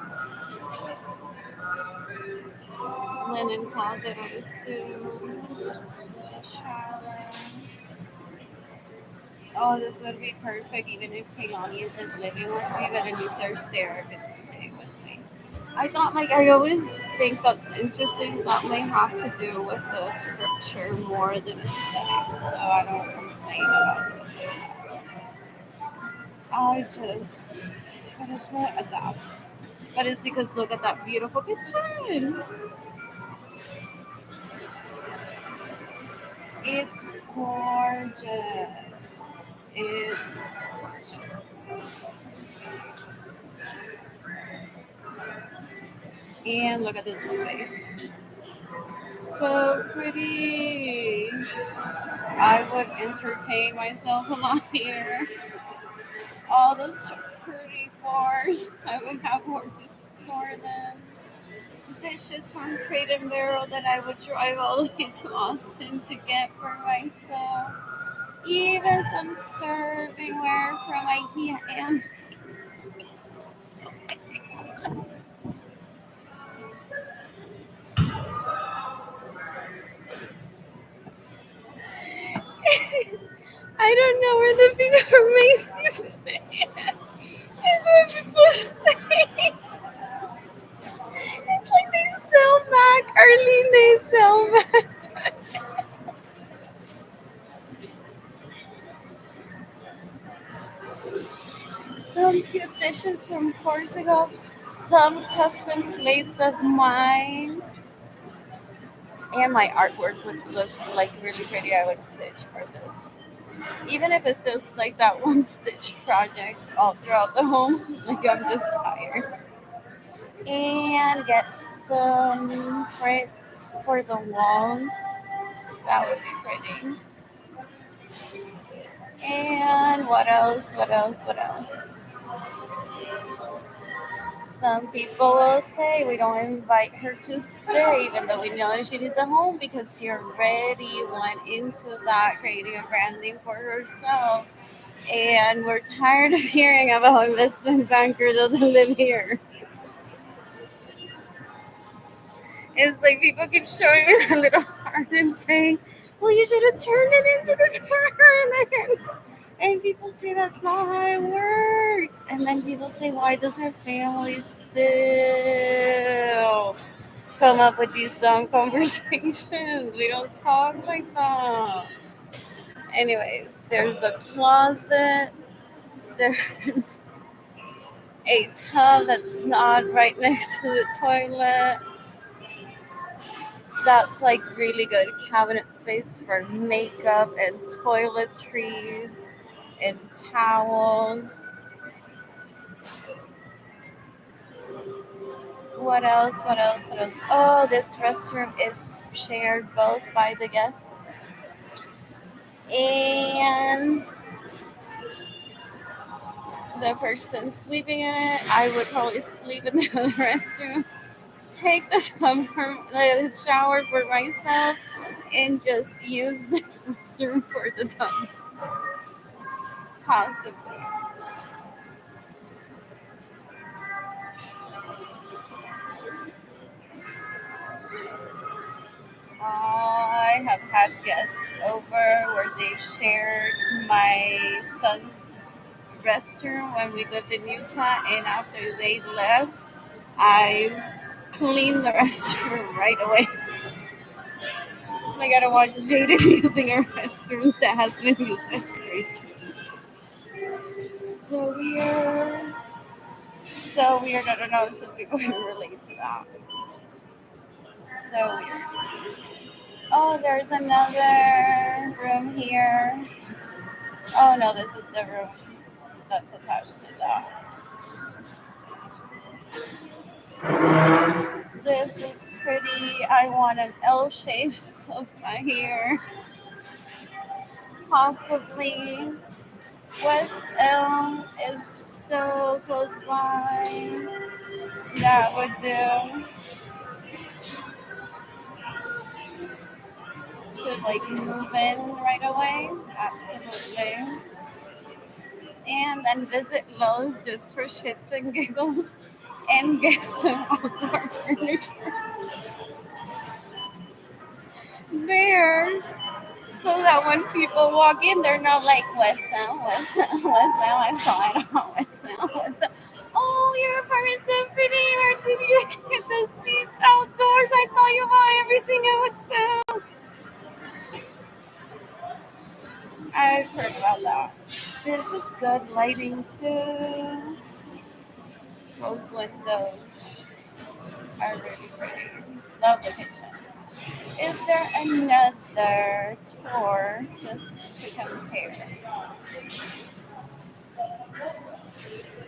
linen closet, I assume. There's the shower. Oh, this would be perfect even if Kaylani isn't living with me, but Anissa or Sarah could stay with me. I thought, like, I always think that's interesting. That may have to do with the scripture more than aesthetics, so I don't complain about something. I just, what is it? Adapt. But it's because look at that beautiful kitchen. It's gorgeous. It's gorgeous. And look at this space. So pretty. I would entertain myself a lot here. All those pretty bars. I would have where to store them. Dishes from Crate and Barrel that I would drive all the way to Austin to get for myself. Even some servingware from IKEA and I don't know where the people from Macy's is what people say. It's like they sell back. Arlene, they sell back. Some cute dishes from Portugal. Some custom plates of mine. And my artwork would look like really pretty. I would stitch for this. Even if it's just like that one stitch project all throughout the home. Like I'm just tired. And get some prints for the walls. That would be pretty. And what else? What else? What else? Some people will say we don't invite her to stay, even though we know she needs a home because she already went into that creating a branding for herself. And we're tired of hearing about investment banker doesn't live here. It's like people keep showing me a little heart and saying, well, you should have turned it into this apartment. And people say that's not how it works. And then people say, why does her family still come up with these dumb conversations? We don't talk like that. Anyways, there's a closet. There's a tub that's not right next to the toilet. That's like really good cabinet space for makeup and toiletries and towels. What else? What else? What else? Oh, this restroom is shared both by the guests and the person sleeping in it. I would probably sleep in the other restroom, take the tub for the shower for myself, and just use this restroom for the tub, possibly. I have had guests over where they've shared my son's restroom when we lived in Utah, and after they left, I cleaned the restroom right away. Like I don't want Jaden using a restroom that has been used extra. So weird. So weird. I don't know. Some people can relate to that. So weird. Oh, there's another room here. Oh no, this is the room. that's attached to that. This is pretty. I want an L shape sofa here. Possibly. West Elm is so close by. That would do to like move in right away. Absolutely. And then visit Lowe's just for shits and giggles and get some outdoor furniture there. So that when people walk in, they're not like West Now, West Now, West Now. I saw it on West Now, West Now. Oh, your apartment's so pretty. Where did you get the seats outdoors? I thought you bought everything at West Now. I've heard about that. This is good lighting too. Those windows are really pretty. Love the kitchen. Is there another tour just to compare?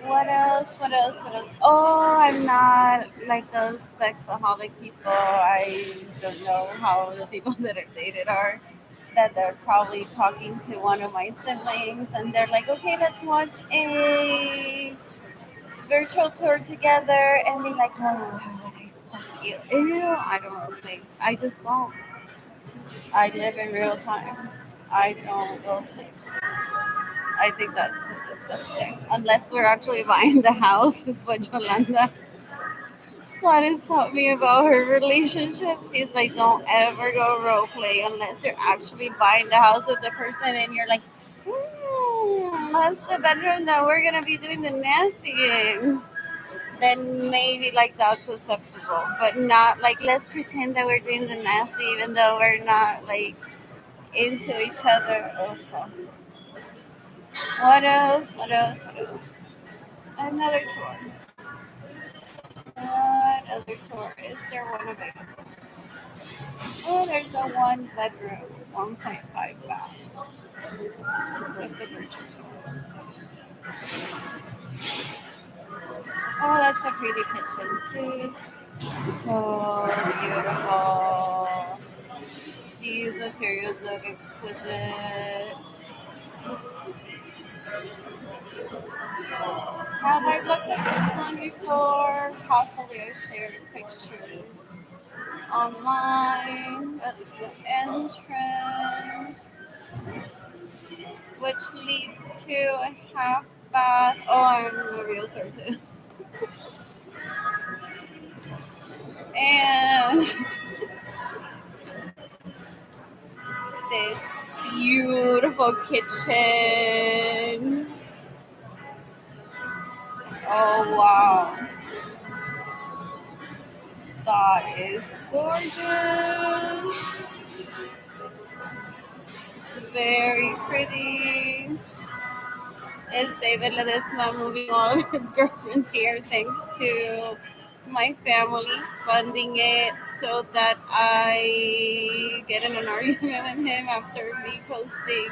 What else? What else? What else? Oh, I'm not like those sexaholic people. I don't know how the people that I've dated are. That they're probably talking to one of my siblings and they're like, okay, let's watch a virtual tour together. And be like, oh, how would I fuck you? Ew, I don't think. I just don't. I live in real time. I don't role play. I think that's so disgusting. Unless we're actually buying the house, is what Yolanda Suarez taught me about her relationship. She's like, don't ever go role play unless you're actually buying the house with the person and you're like, that's the bedroom that we're gonna be doing the nasty in. Then maybe like that's acceptable, but not like let's pretend that we're doing the nasty even though we're not like into each other. Oh, fuck. What else? What else? What else? Another tour. What other tour? Is there one available? Oh, there's a one bedroom, 1.5 bath with the virtual tour. Oh, that's a pretty kitchen too. So beautiful. These materials look exquisite. Have I looked at this one before? Possibly I shared pictures online. That's the entrance, which leads to a half bath. Oh, I'm a realtor too. And this beautiful kitchen. Oh, wow. That is gorgeous. Very pretty. Is David Ledesma moving all of his girlfriends here thanks to my family funding it so that I get in an argument with him after me posting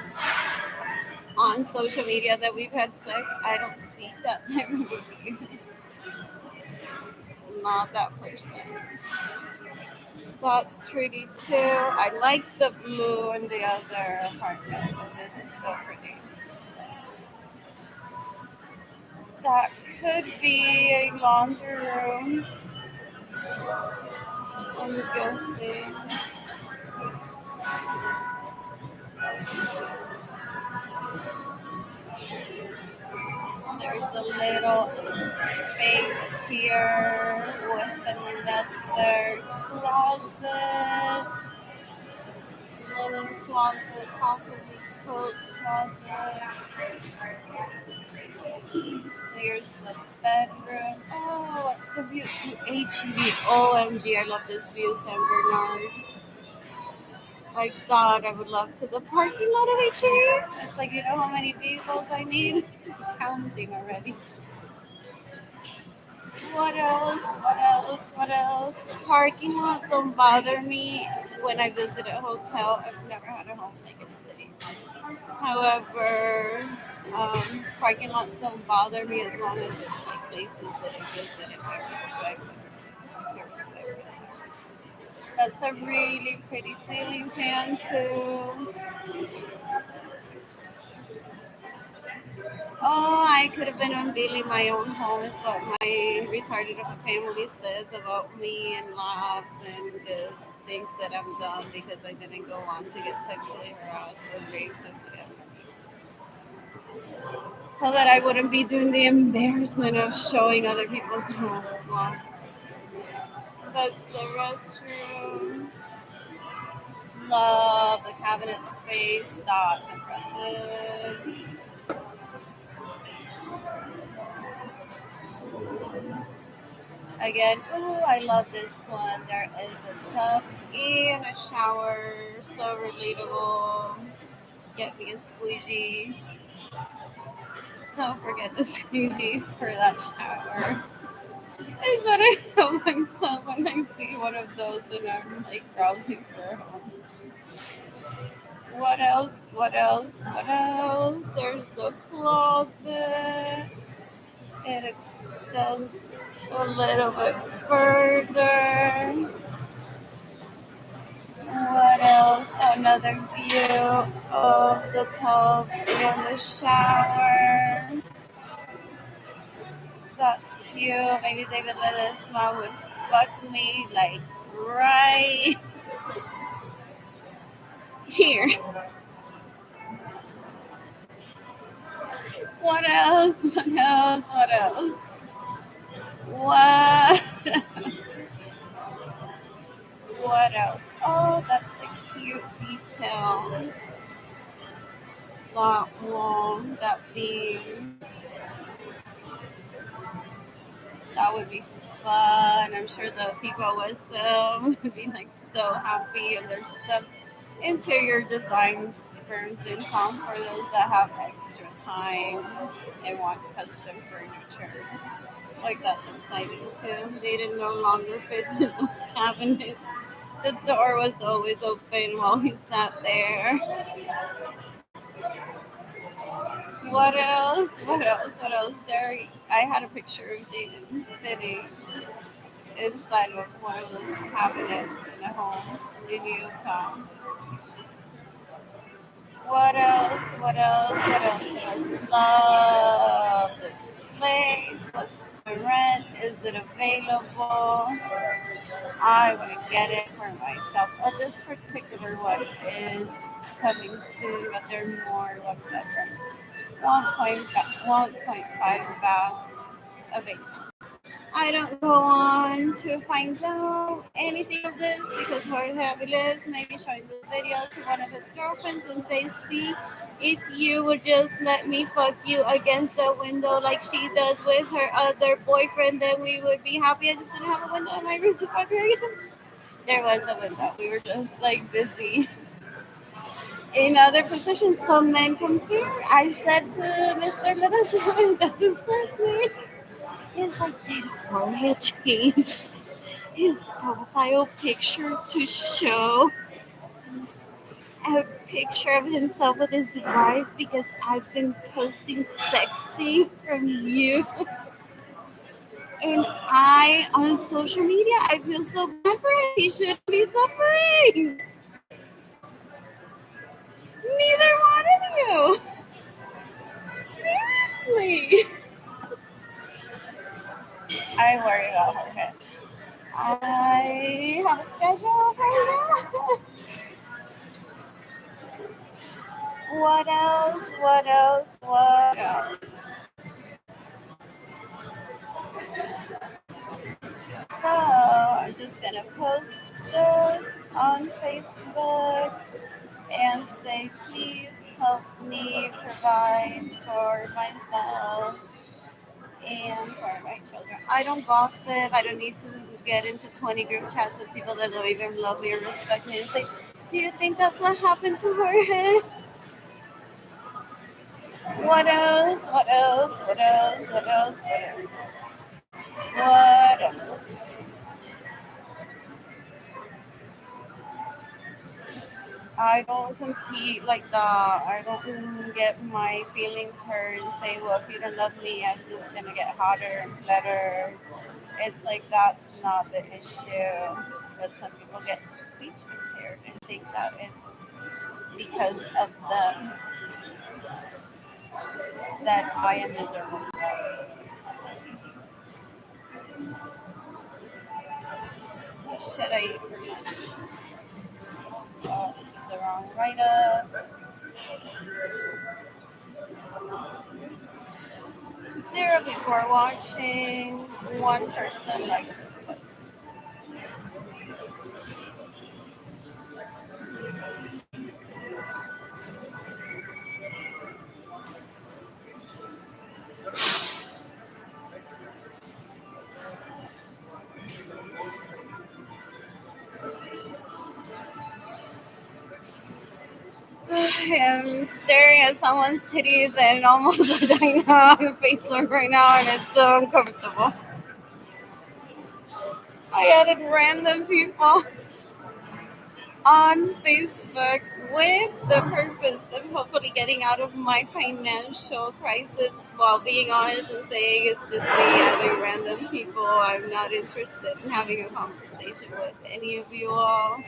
on social media that we've had sex? I don't see that type of behavior. Not that person. That's pretty too. I like the blue in the other apartment, but this is still pretty. That could be a laundry room, I'm guessing. There's a little space here with another closet, linen closet, possibly coat closet. There's the bedroom. Oh, what's the view to HEB? OMG, I love this view, San Bernard. My God, I would love to the parking lot of HEB. It's like, you know how many vehicles I need? Counting already. What else? What else? What else? Parking lots don't bother me when I visit a hotel. I've never had a home like in the city. However, parking lots don't bother me as long as it's like places that I visit and I respect. That's a really pretty ceiling fan too. Oh, I could have been unveiling my own home is what my retarded of a family says about me and laughs and just thinks that I'm dumb because I didn't go on to get sexually harassed or raped just to get so that I wouldn't be doing the embarrassment of showing other people's homes. Well, that's the restroom. Love the cabinet space. That's impressive. Again, ooh, I love this one. There is a tub and a shower. So relatable. Get me a squeegee. Don't forget the squeegee for that shower. Is what I tell myself when I see one of those and I'm like browsing for a home. What else? What else? What else? There's the closet. It extends a little bit further. What else? Another view of the tub and the shower. That's cute. Maybe David Letterman would fuck me like right here. What else? What else? What else? What? What else? Oh, that's a cute detail. That wall, that beam. That would be fun. I'm sure the people with them would be like so happy. And there's some interior design firms in town for those that have extra time and want custom furniture. Like that's exciting too. They didn't no longer fit in those cabinets. The door was always open while he sat there. What else? What else? What else? There, I had a picture of Jaden sitting inside of one of those cabinets in a home in Utah. What else? What else? What else? What else? Love this place. What's the rent? Is it available? I want to get it for myself. Oh, this particular one is coming soon, but they're more one bedroom. 1.5 bath available. I don't go on to find out anything of this because Jorge Aviles maybe showing this video to one of his girlfriends and say, see, if you would just let me fuck you against the window like she does with her other boyfriend, then we would be happy. I just didn't have a window in my room to fuck her against. There was a window. We were just like busy in other positions. Some men compare. I said to Mr. Ledesma, that's his first name. He's like, did Jorge change his profile picture to show a picture of himself with his wife because I've been posting sexting from you? And I, on social media, I feel so bad for him. He shouldn't be suffering. Neither one of you. Seriously. I worry about Jorge. I have a schedule for him. What else? What else? What else? So I'm just gonna post this on Facebook and say, please help me provide for myself and for my children. I don't gossip. I don't need to get into 20 group chats with people that don't even love me or respect me and say, do you think that's what happened to Jorge? What else? What else? What else? What else? What else? What else? I don't compete like that. I don't get my feelings hurt and say, well, if you don't love me, I'm just gonna get hotter and better. It's like that's not the issue. But some people get speech impaired and think that it's because of them that I am miserable. What should I eat for lunch? Oh, this is the wrong write up. Zero people are watching. One person like this one. I am staring at someone's titties and almost vagina on Facebook right now, and it's so uncomfortable. I added random people on Facebook with the purpose of hopefully getting out of my financial crisis while being honest and saying it's just me adding random people. I'm not interested in having a conversation with any of you all.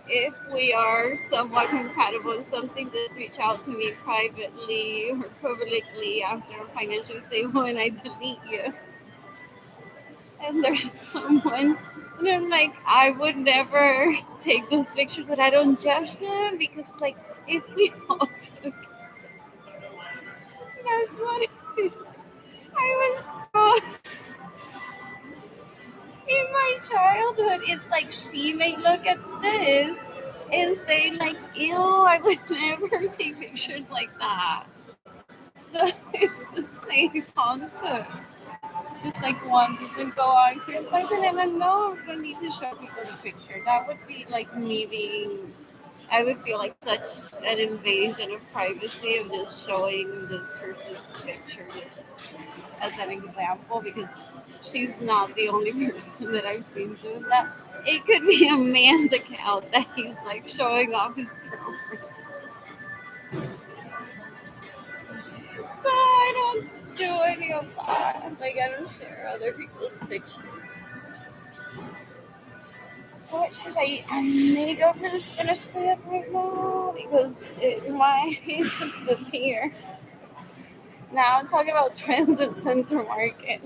If we are somewhat compatible in something, just reach out to me privately or publicly after I'm financially stable and I delete you. And there's someone, and I'm like, I would never take those pictures, but I don't judge them because it's like, if we all took, that's what it is. I was so, in my childhood, it's like she may look at this and say like, ew, I would never take pictures like that. So it's the same concept. It's like one doesn't go on criticizing and then no, I don't need to show people the picture. That would be like me being, I would feel like such an invasion of privacy of just showing this person's picture just as an example because she's not the only person that I've seen doing that. It could be a man's account that he's like showing off his girlfriend. So I don't do any of that. Like I don't share other people's pictures. What should I eat? I may go for the spinach dip right now because it might disappear. Now I'm talking about Transit Center Market.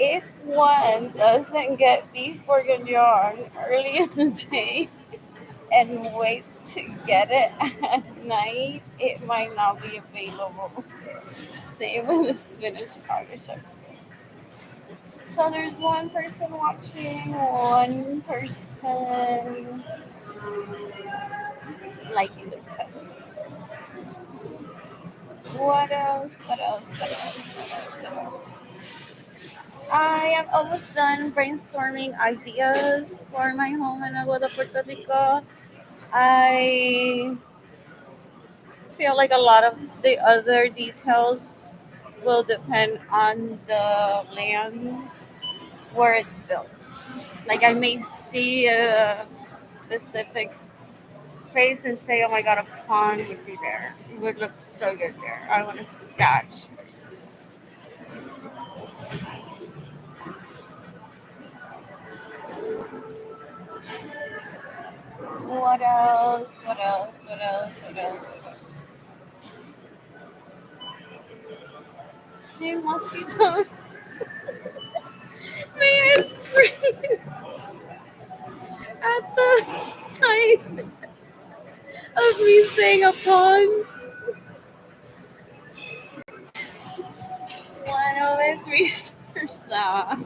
If one doesn't get beef bourguignon early in the day and waits to get it at night, it might not be available. Same with the spinach artichoke. So there's one person watching, one person liking this post. What else? What else? What else? What else? I am almost done brainstorming ideas for my home in Aguada, Puerto Rico. I feel like a lot of the other details will depend on the land where it's built. Like I may see a specific place and say, "Oh my God, a pond would be there. It would look so good there. I want to sketch." What else? What else? What else? What else? What else? Two mosquitoes. May I scream at the sight of me saying a pond? One always research that.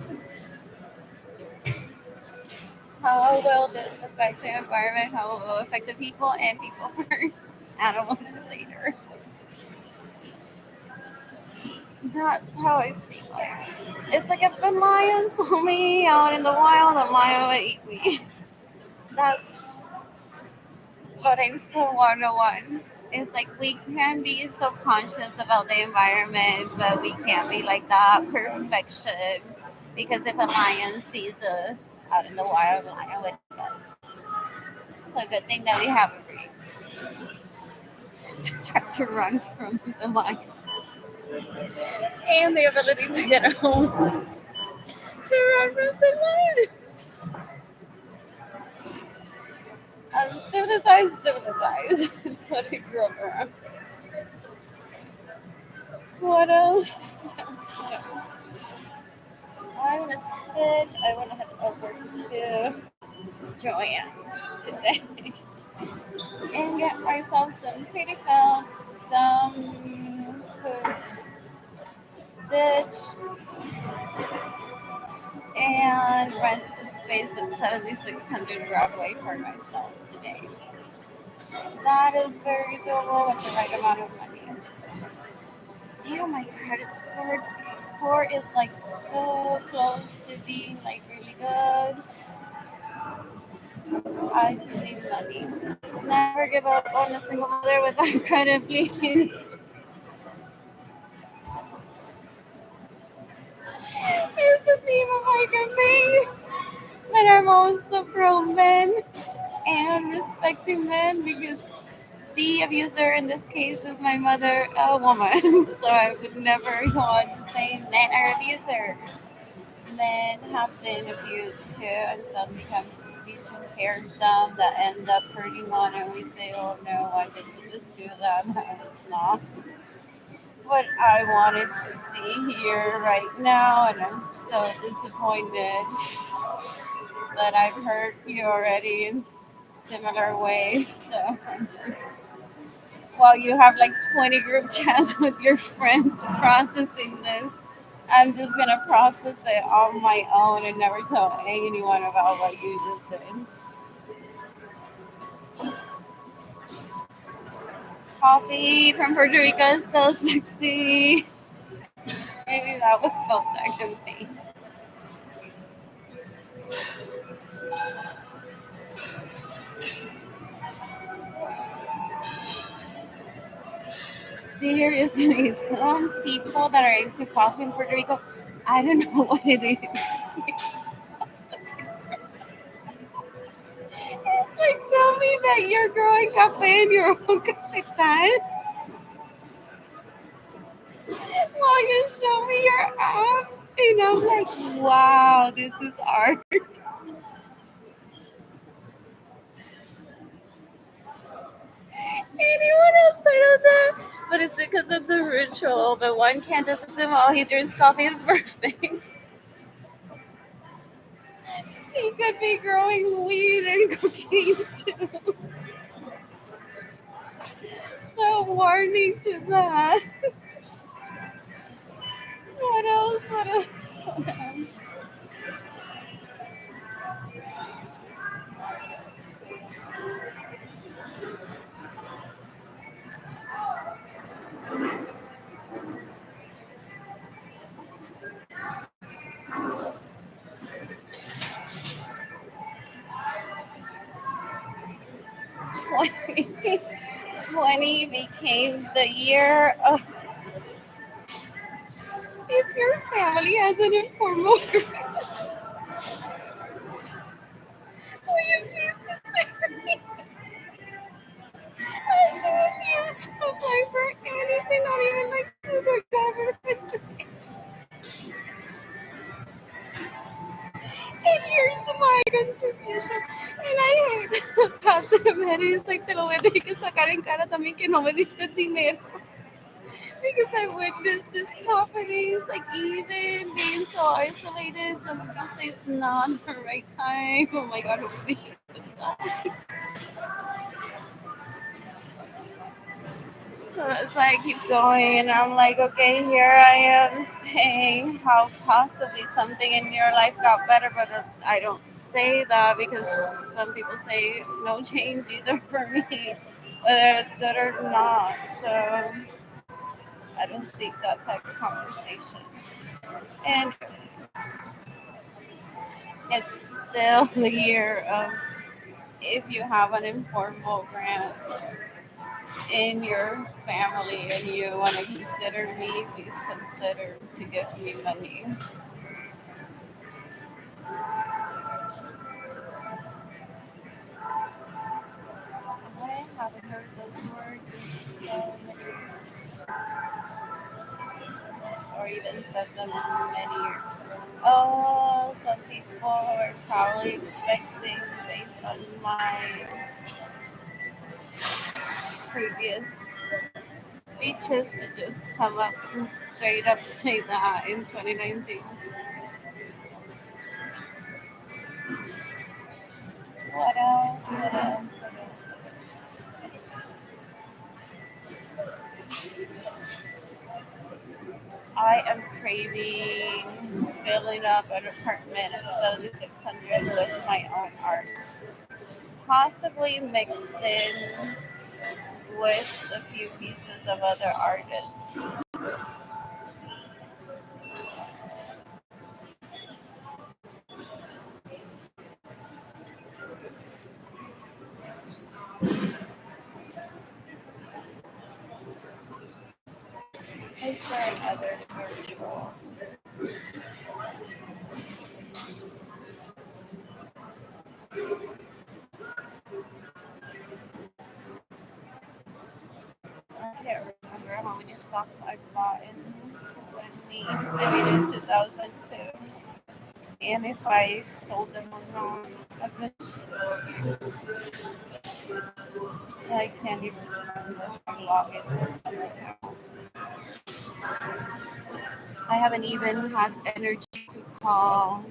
How will this affect the environment? How will it affect the people and people first, animals later? That's how I see life. It's like if a lion saw me out in the wild, a lion would eat me. That's what I'm so 101. It's like we can be self-conscious about the environment, but we can't be like that perfection. Because if a lion sees us out in the wild, a lion would eat us. So good thing that we have a brain to try to run from the lion and the ability to get home to run from the lion. Civilized. That's what I grew up around. What else? What else? I want to stitch. I want to head over to Joanne today and get myself some pretty felts, some hoops, stitch, and rent a space at 7600 Broadway for myself today. That is very doable with the right amount of money. Yeah, my credit score is like so close to being like really good. I just need money. Never give up on a single mother without credit, please. Here's the theme of my campaign. That I'm also pro men and respecting men because the abuser in this case is my mother, a woman. So I would never want to say men are abusers. Men have been abused too, and some become speech impaired dumb that end up hurting one, and we say, oh no, I didn't do this to them. And it's not what I wanted to see here right now, and I'm so disappointed that I've hurt you already in similar ways. So I'm just, while you have like 20 group chats with your friends processing this, I'm just gonna process it on my own and never tell anyone about what you just did. Coffee from Puerto Rico is so sexy. Maybe that would help that campaign. Seriously, some people that are into coffee in Puerto Rico, I don't know what it is. It's like, tell me that you're growing cafe in your own cafetal while you show me your abs. And I'm like, wow, this is art. Anyone outside of that? But it's because of the ritual. But one can't just assume all he drinks coffee is perfect. He could be growing weed and cocaine too. So warning to that. What else? What else? What else? 2020 became the year of if your family has an informal group, will you please consider me as a refuse to apply for anything, not even like through the government? And here's my contribution. And I hate the fact that Mary is like, te lo voy a tener que sacar en cara también que no me diste el dinero. Because I witnessed this happening. It's like even being so isolated, some people say it's not the right time. Oh my god, hopefully she doesn't die. So it's like I keep going, and I'm like, okay, here I am saying how possibly something in your life got better, but I don't say that because some people say no change either for me, whether it's good or not. So I don't seek that type of conversation. And it's still the year of if you have an informal grant in your family and you want to consider me, please consider to give me money. haven't heard those words in so many years, or even said them in many years. Oh, some people are probably expecting, based on my previous speeches, to just come up and straight up say that in 2019. What else? What else? What else? I am craving filling up an apartment at 7600 with my own art. Possibly mixed in with a few pieces of other artists. Is there another virtual? I can't remember how many stocks I bought in 2002. And if I sold them or not, I've been so years. I can't even remember. I log into something now. I haven't even had energy to call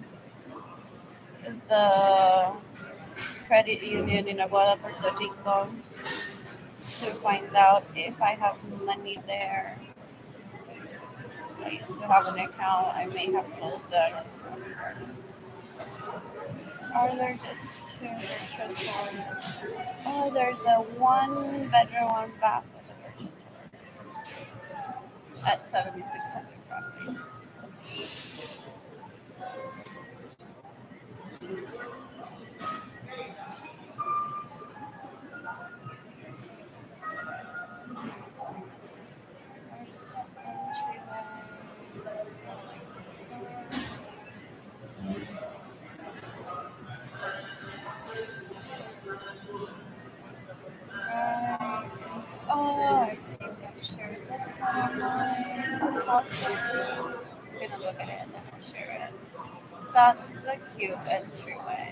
the credit union in Aguada, Puerto Rico to find out if I have money there. I used to have an account. I may have closed that. Are there just two virtual tours? Oh, there's a one bedroom, one bath with a virtual tour at 7600 property. There's the entryway. There's the right. Oh, I think I shared this online. Possibly. I'm gonna look at it and then I'll share it. That's the cute entryway.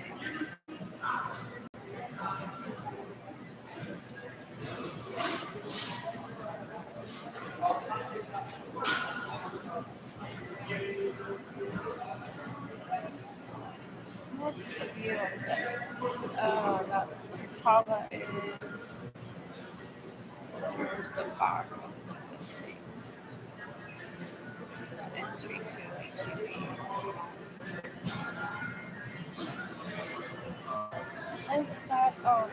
What's the view of this? Oh, that's where Kava is. Towards the back of the building. The entry to HEB. Is that the door?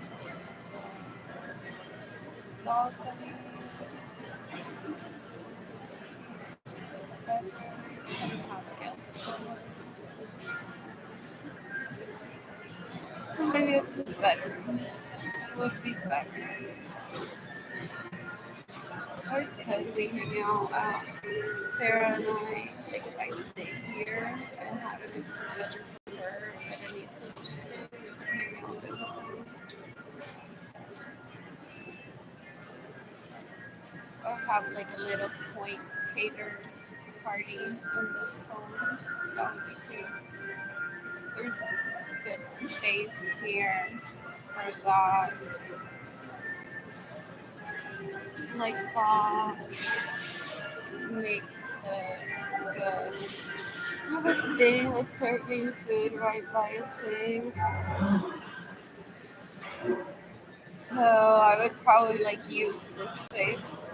Towards the balcony. There's the bedroom. I don't have a guest. So maybe a two bedroom would be better. Or could we hang out Sarah and I, like if I stay here and have an extra bedroom for her and a niece to stay, we could hang out downtown. Or have like a little point catered party in this home. That would be cute. There's good space here for that. Like that makes it good. I have a thing with serving food right by a sink. So I would probably like use this space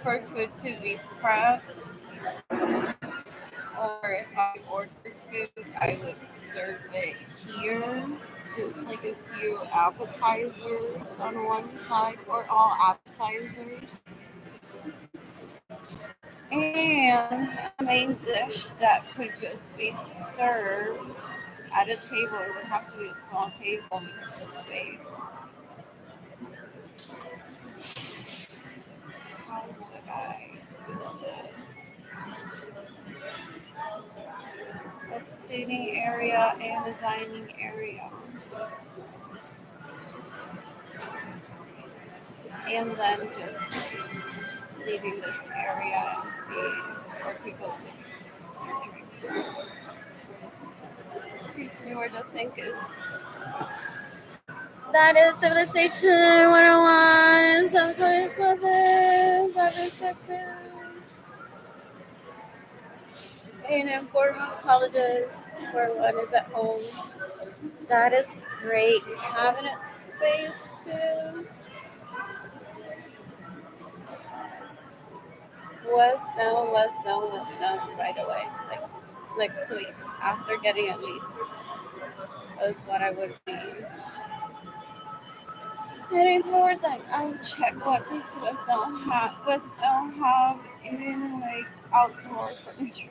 for food to be prepped. Or if I ordered food, I would serve it here. Just like a few appetizers on one side, or all appetizers. And a main dish that could just be served at a table. It would have to be a small table because of space. How would I do this? A seating area and a dining area. and then just leaving this area empty for people to start drinking. Excuse me, where the sink is. That is Civilization 101 and some French classes. I've section. In informal colleges where one is at home. That is great cabinet space too. Was down right away. Like sleep after getting at least is what I would be heading towards. Like I'll check what this was don't have in like outdoor furniture.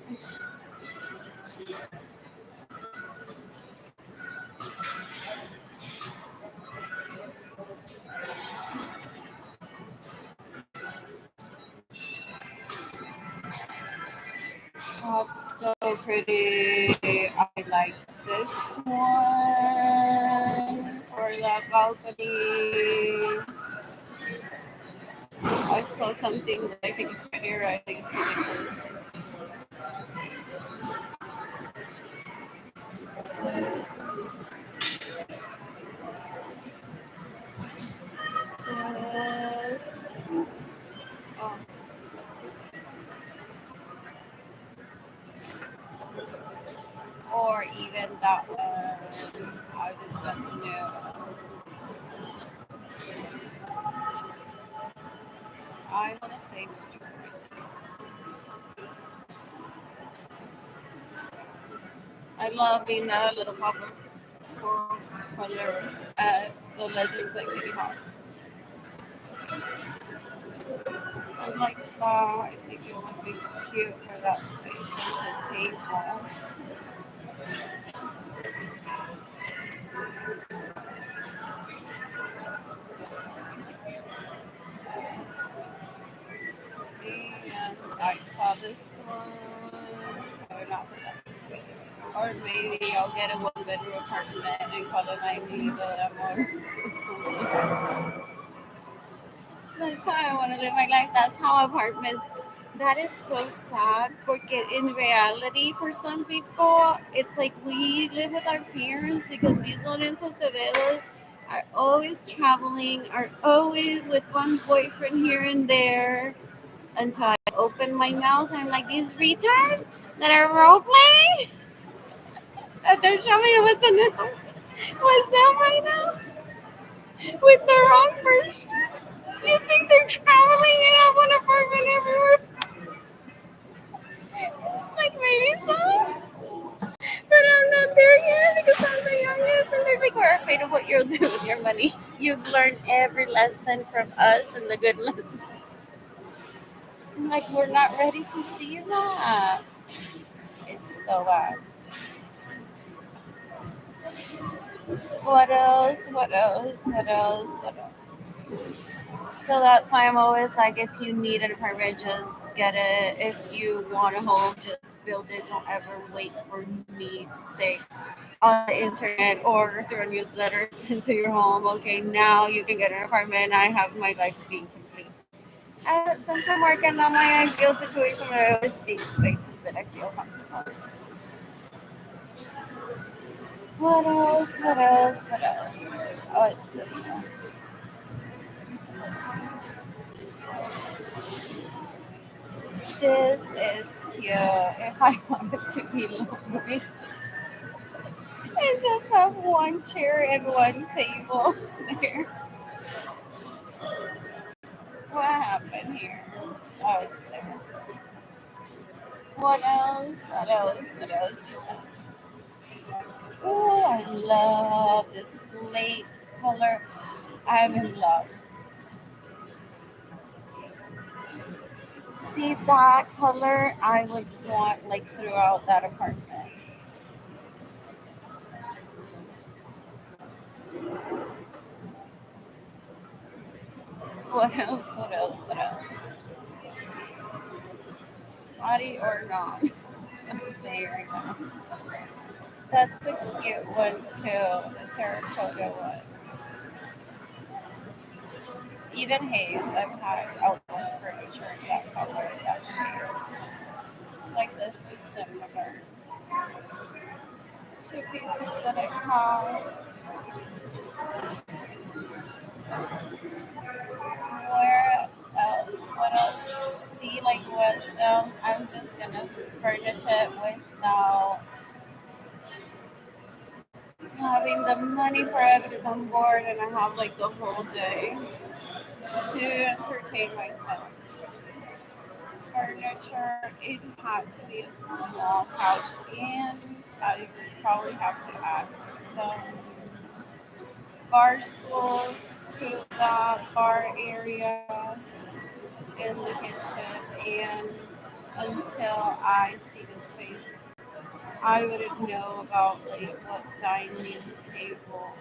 Oh, so pretty. I like this one for the balcony. I saw something that I think is right here. I think it's really cool. Yes. Oh, or even that one. I just don't know. I want to say neutral. I love being that little pop-up for color at the Legends like Kitty Hawk. I like that. I think it would be cute for that space as a table. And I saw this one. Or not for that space. Or maybe I'll get a one-bedroom apartment and call it my nido amor. That's how I want to live my life. That's how apartments. That is so sad because in reality, for some people, it's like we live with our parents because these Lorenzo Acevedos are always traveling, are always with one boyfriend here and there. Until I open my mouth and I'm like, these retards that are role playing, that they're showing what's in it, what's them right now with the wrong person. You think they're traveling and have one apartment everywhere? Like maybe so, but I'm not there yet because I'm the youngest, and they're like, we're afraid of what you'll do with your money. You've learned every lesson from us and the good lessons. I'm like, we're not ready to see that. It's so bad. What else? What else? What else? What else? So that's why I'm always like, if you need an apartment, just get it. If you want a home, just build it. Don't ever wait for me to say on the internet or through a newsletter into your home. Okay, now you can get an apartment. I have my life being complete. Since I'm working on my ideal situation, where I always seek spaces that I feel comfortable. What else? What else? What else? Oh, it's this one. This is cute. If I wanted to be lonely and just have one chair and one table there. What happened here? Oh, it's there. What else? What else? What else? Oh, I love this slate color. I'm in love. See that color? I would want like throughout that apartment. What else? What else? What else? Body or not? Something right now. That's a cute one too. The terracotta one. Even Hayes, I've had outdoor furniture that color, that shade. Like this is similar. Two pieces that I have. Where else? What else? See, like wisdom. I'm just gonna furnish it without having the money for it because I'm bored and I have like the whole day to entertain myself. Furniture, it had to be a small couch, and I would probably have to add some bar stools to the bar area in the kitchen. And until I see the space, I wouldn't know about like what dining table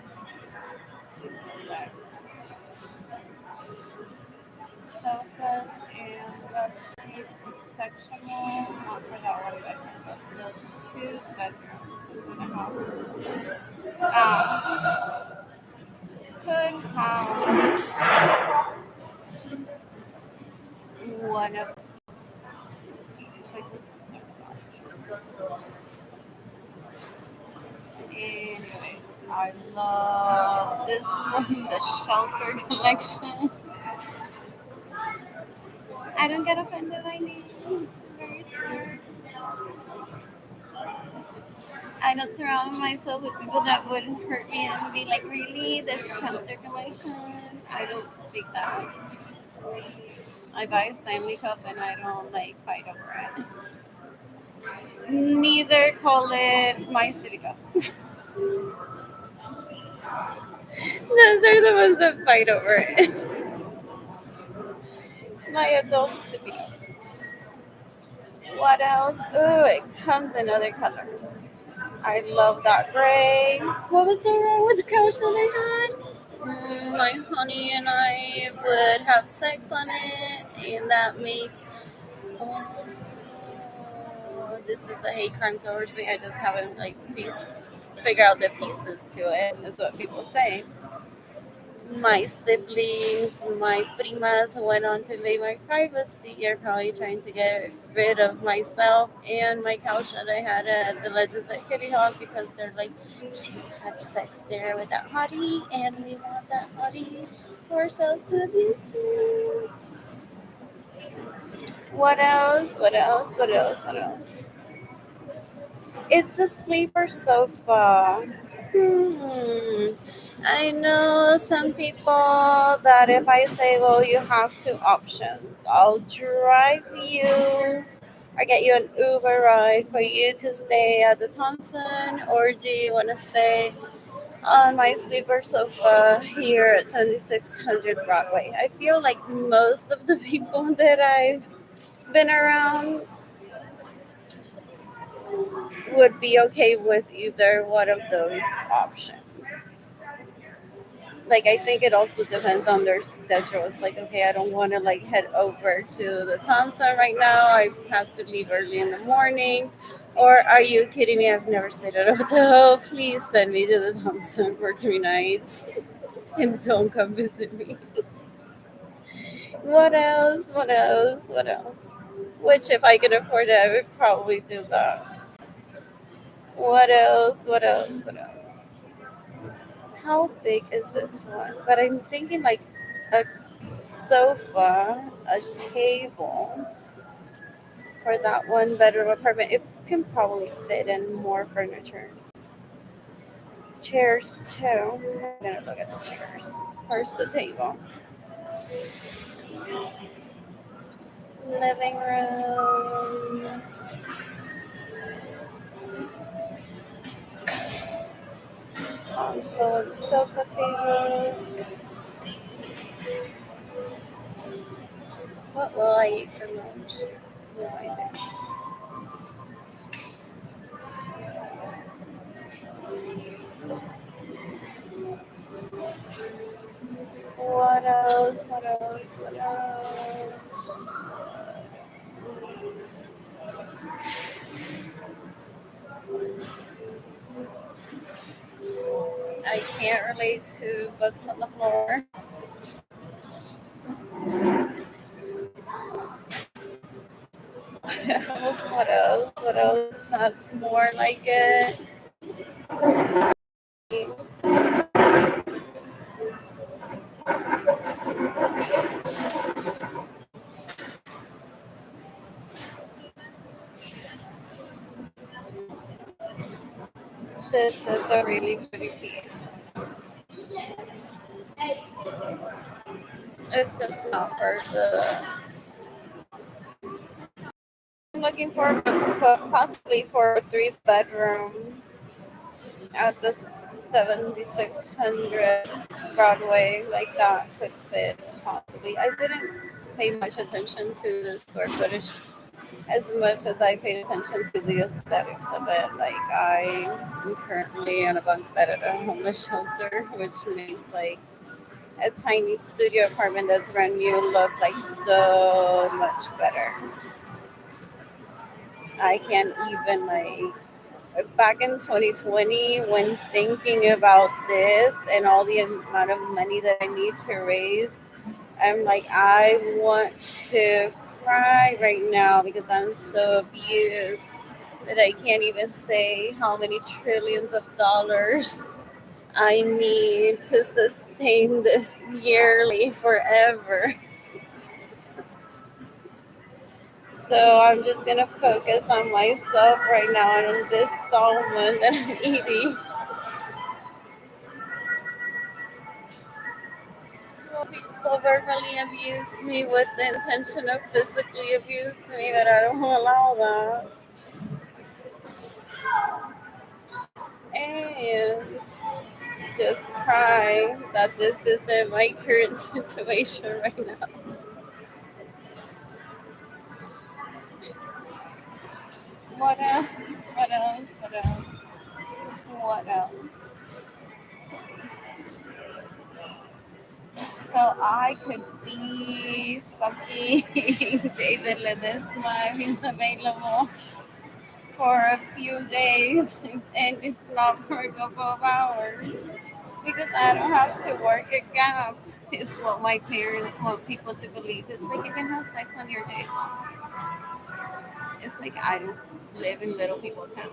to select. Sofas and let's see sectional, not for that one bedroom, but the two bedroom, 2.5. Could have one of these. I could anyways, I love this one, the shelter collection. I don't get offended by names. Very smart. I don't surround myself with people that would hurt me and be like, really, the shelter collection. I don't speak that way. I buy a Stanley Cup and I don't like fight over it. Neither call it my Civic Cup. Those are the ones that fight over it. My adult Civic Cup. What else? Oh, it comes in other colors. I love that gray. What was so wrong with the couch that I had? My honey and I would have sex on it, and that makes. Oh, this is a hate crime towards me. I just haven't figure out the pieces to it. Is what people say. My siblings, my primas went on to invade my privacy. Are probably trying to get rid of myself and my couch that I had at the Legends at Kitty Hawk because they're like, she's had sex there with that hottie, and we want that hottie for ourselves to abuse. What else? What else? What else? What else? It's a sleeper sofa. I know some people that if I say, well, you have two options, I'll drive you or get you an Uber ride for you to stay at the Thompson, or do you want to stay on my sleeper sofa here at 7600 Broadway? I feel like most of the people that I've been around would be okay with either one of those options. Like I think it also depends on their schedule. It's like, okay, I don't want to like head over to the Thompson right now. I have to leave early in the morning. Or are you kidding me? I've never stayed at a hotel. Please send me to the Thompson for 3 nights and don't come visit me. What else? What else? What else? Which, if I could afford it, I would probably do that. What else? What else? What else? How big is this one? But I'm thinking like a sofa, a table for that one bedroom apartment. It can probably fit in more furniture. Chairs too. I'm gonna look at the chairs. First the table. Living room. Console and sofa tables. What will I eat for lunch? No idea. What else? What else? What else? I can't relate to books on the floor. What else? What else? That's more like it. This is a really pretty piece. It's just not for the. I'm looking for possibly for a 3 bedroom at the 7600 Broadway. Like that could fit possibly. I didn't pay much attention to the square footage as much as I paid attention to the aesthetics of it. Like I am currently in a bunk bed at a homeless shelter, which makes like a tiny studio apartment that's brand new look like so much better. I can't even like back in 2020 when thinking about this and all the amount of money that I need to raise, I'm like I want to cry right now because I'm so abused that I can't even say how many trillions of dollars I need to sustain this yearly forever. So I'm just gonna focus on myself right now and on this salmon that I'm eating. Well, people verbally abused me with the intention of physically abuse me, but I don't allow that. And just cry that this isn't my current situation right now. What else? What else? What else? What else? So I could be fucking David Ledesma if he's available for a few days and if not for a couple of hours because I don't have to work a gap. Is what my parents want people to believe. It's like you can have sex on your days off. It's like I don't live in little people town.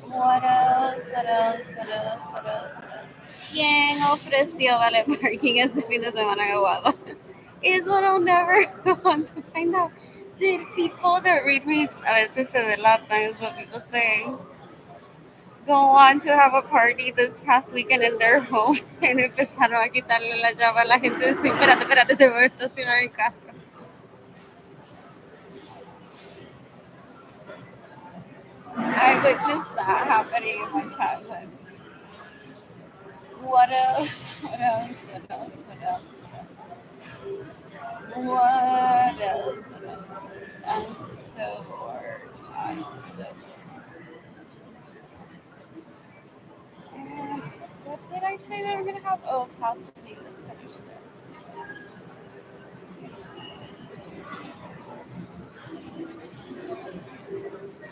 What else? What else? What else? What else? What else? ¿Quién ofreció vale parking este fin de semana en Aguada? Is what I'll never want to find out. Did people that read me a veces se delatan, is what people say, go on to have a party this past weekend in their home and empezaron a quitarle la llave a la gente? Sí, espérate, espérate, te voy a estacionar el carro. I witnessed that happening in my childhood. What else? What else? What else? What else? What else? What else? I'm so bored. I'm so bored. What did I say that we're gonna have? Oh, possibly this finish there.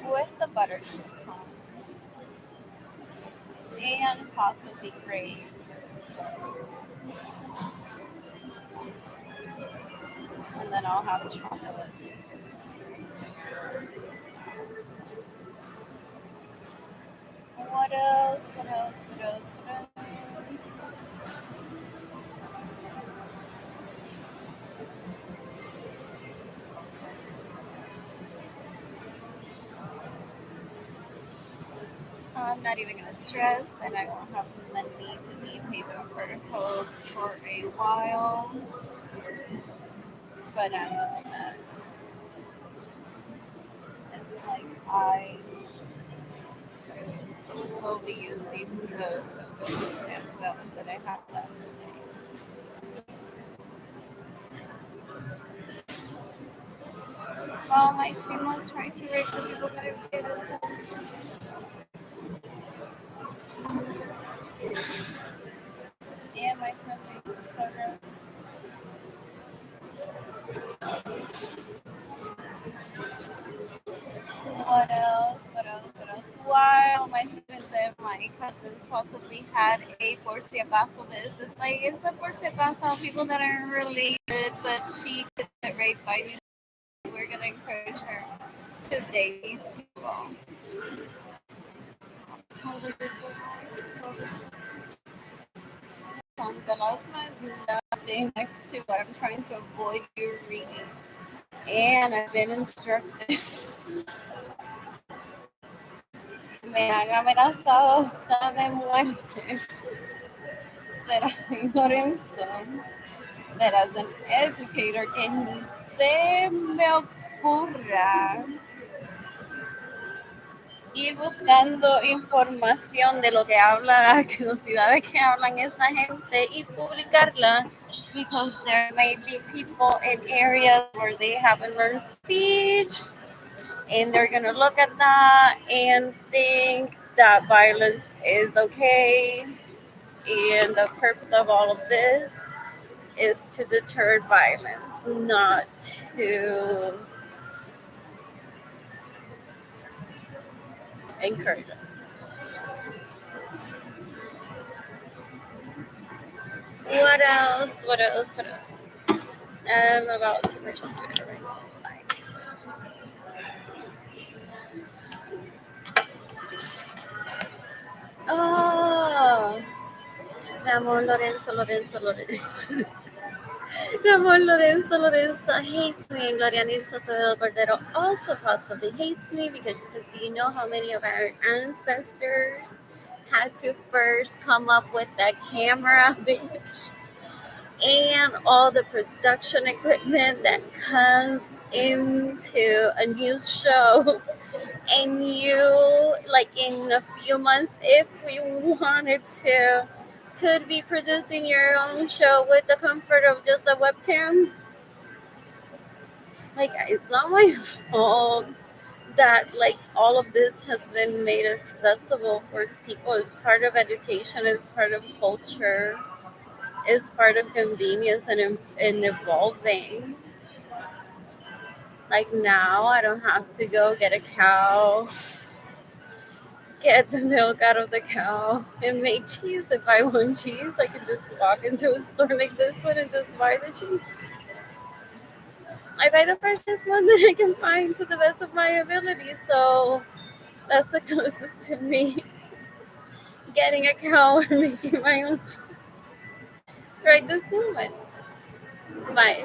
With the butter croutons and possibly grapes. And then I'll have chocolate. What else? What else? What else? What else? I'm not even gonna stress that I won't have money to leave Haven for Hope for a while, but I'm upset. It's like I will be using most of the food stamps balance that I have left today. Well, my primo's trying to rape the people that I pay this. And my sibling is so gross. What else? What else? What else? While my siblings and my cousins possibly had a por si acaso this. It's like it's a por si acaso people that aren't related, but she could get raped by me. We're gonna encourage her to date these people. How the so the last one is nothing next to what I'm trying to avoid you reading. And I've been instructed. Me haga amenazada de muerte. Será Lorenzo. That as an educator que ni se me ocurra ir buscando información de lo que habla la asquerosidad de que hablan esa gente y publicarla, because there may be people in areas where they haven't learned speech and they're gonna look at that and think that violence is okay, and the purpose of all of this is to deter violence, not to encourage it. What else? What else? What else? I'm about to purchase food for myself. Bye. Oh, mi amor Lorenzo, Lorenzo, Lorenzo. Mi amor Lorenzo hates me, and Gloria Nirsa Acevedo Cordero also possibly hates me because she says, do you know how many of our ancestors had to first come up with that camera, bitch? And all the production equipment that comes into a news show. And you, like in a few months, if we wanted to, could be producing your own show with the comfort of just a webcam. Like, it's not my fault that like all of this has been made accessible for people. It's part of education, it's part of culture, it's part of convenience and evolving. Like now I don't have to go get a cow, get the milk out of the cow, and make cheese. If I want cheese, I can just walk into a store like this one and just buy the cheese. I buy the freshest one that I can find to the best of my ability. So that's the closest to me getting a cow and making my own cheese right this moment. Bye.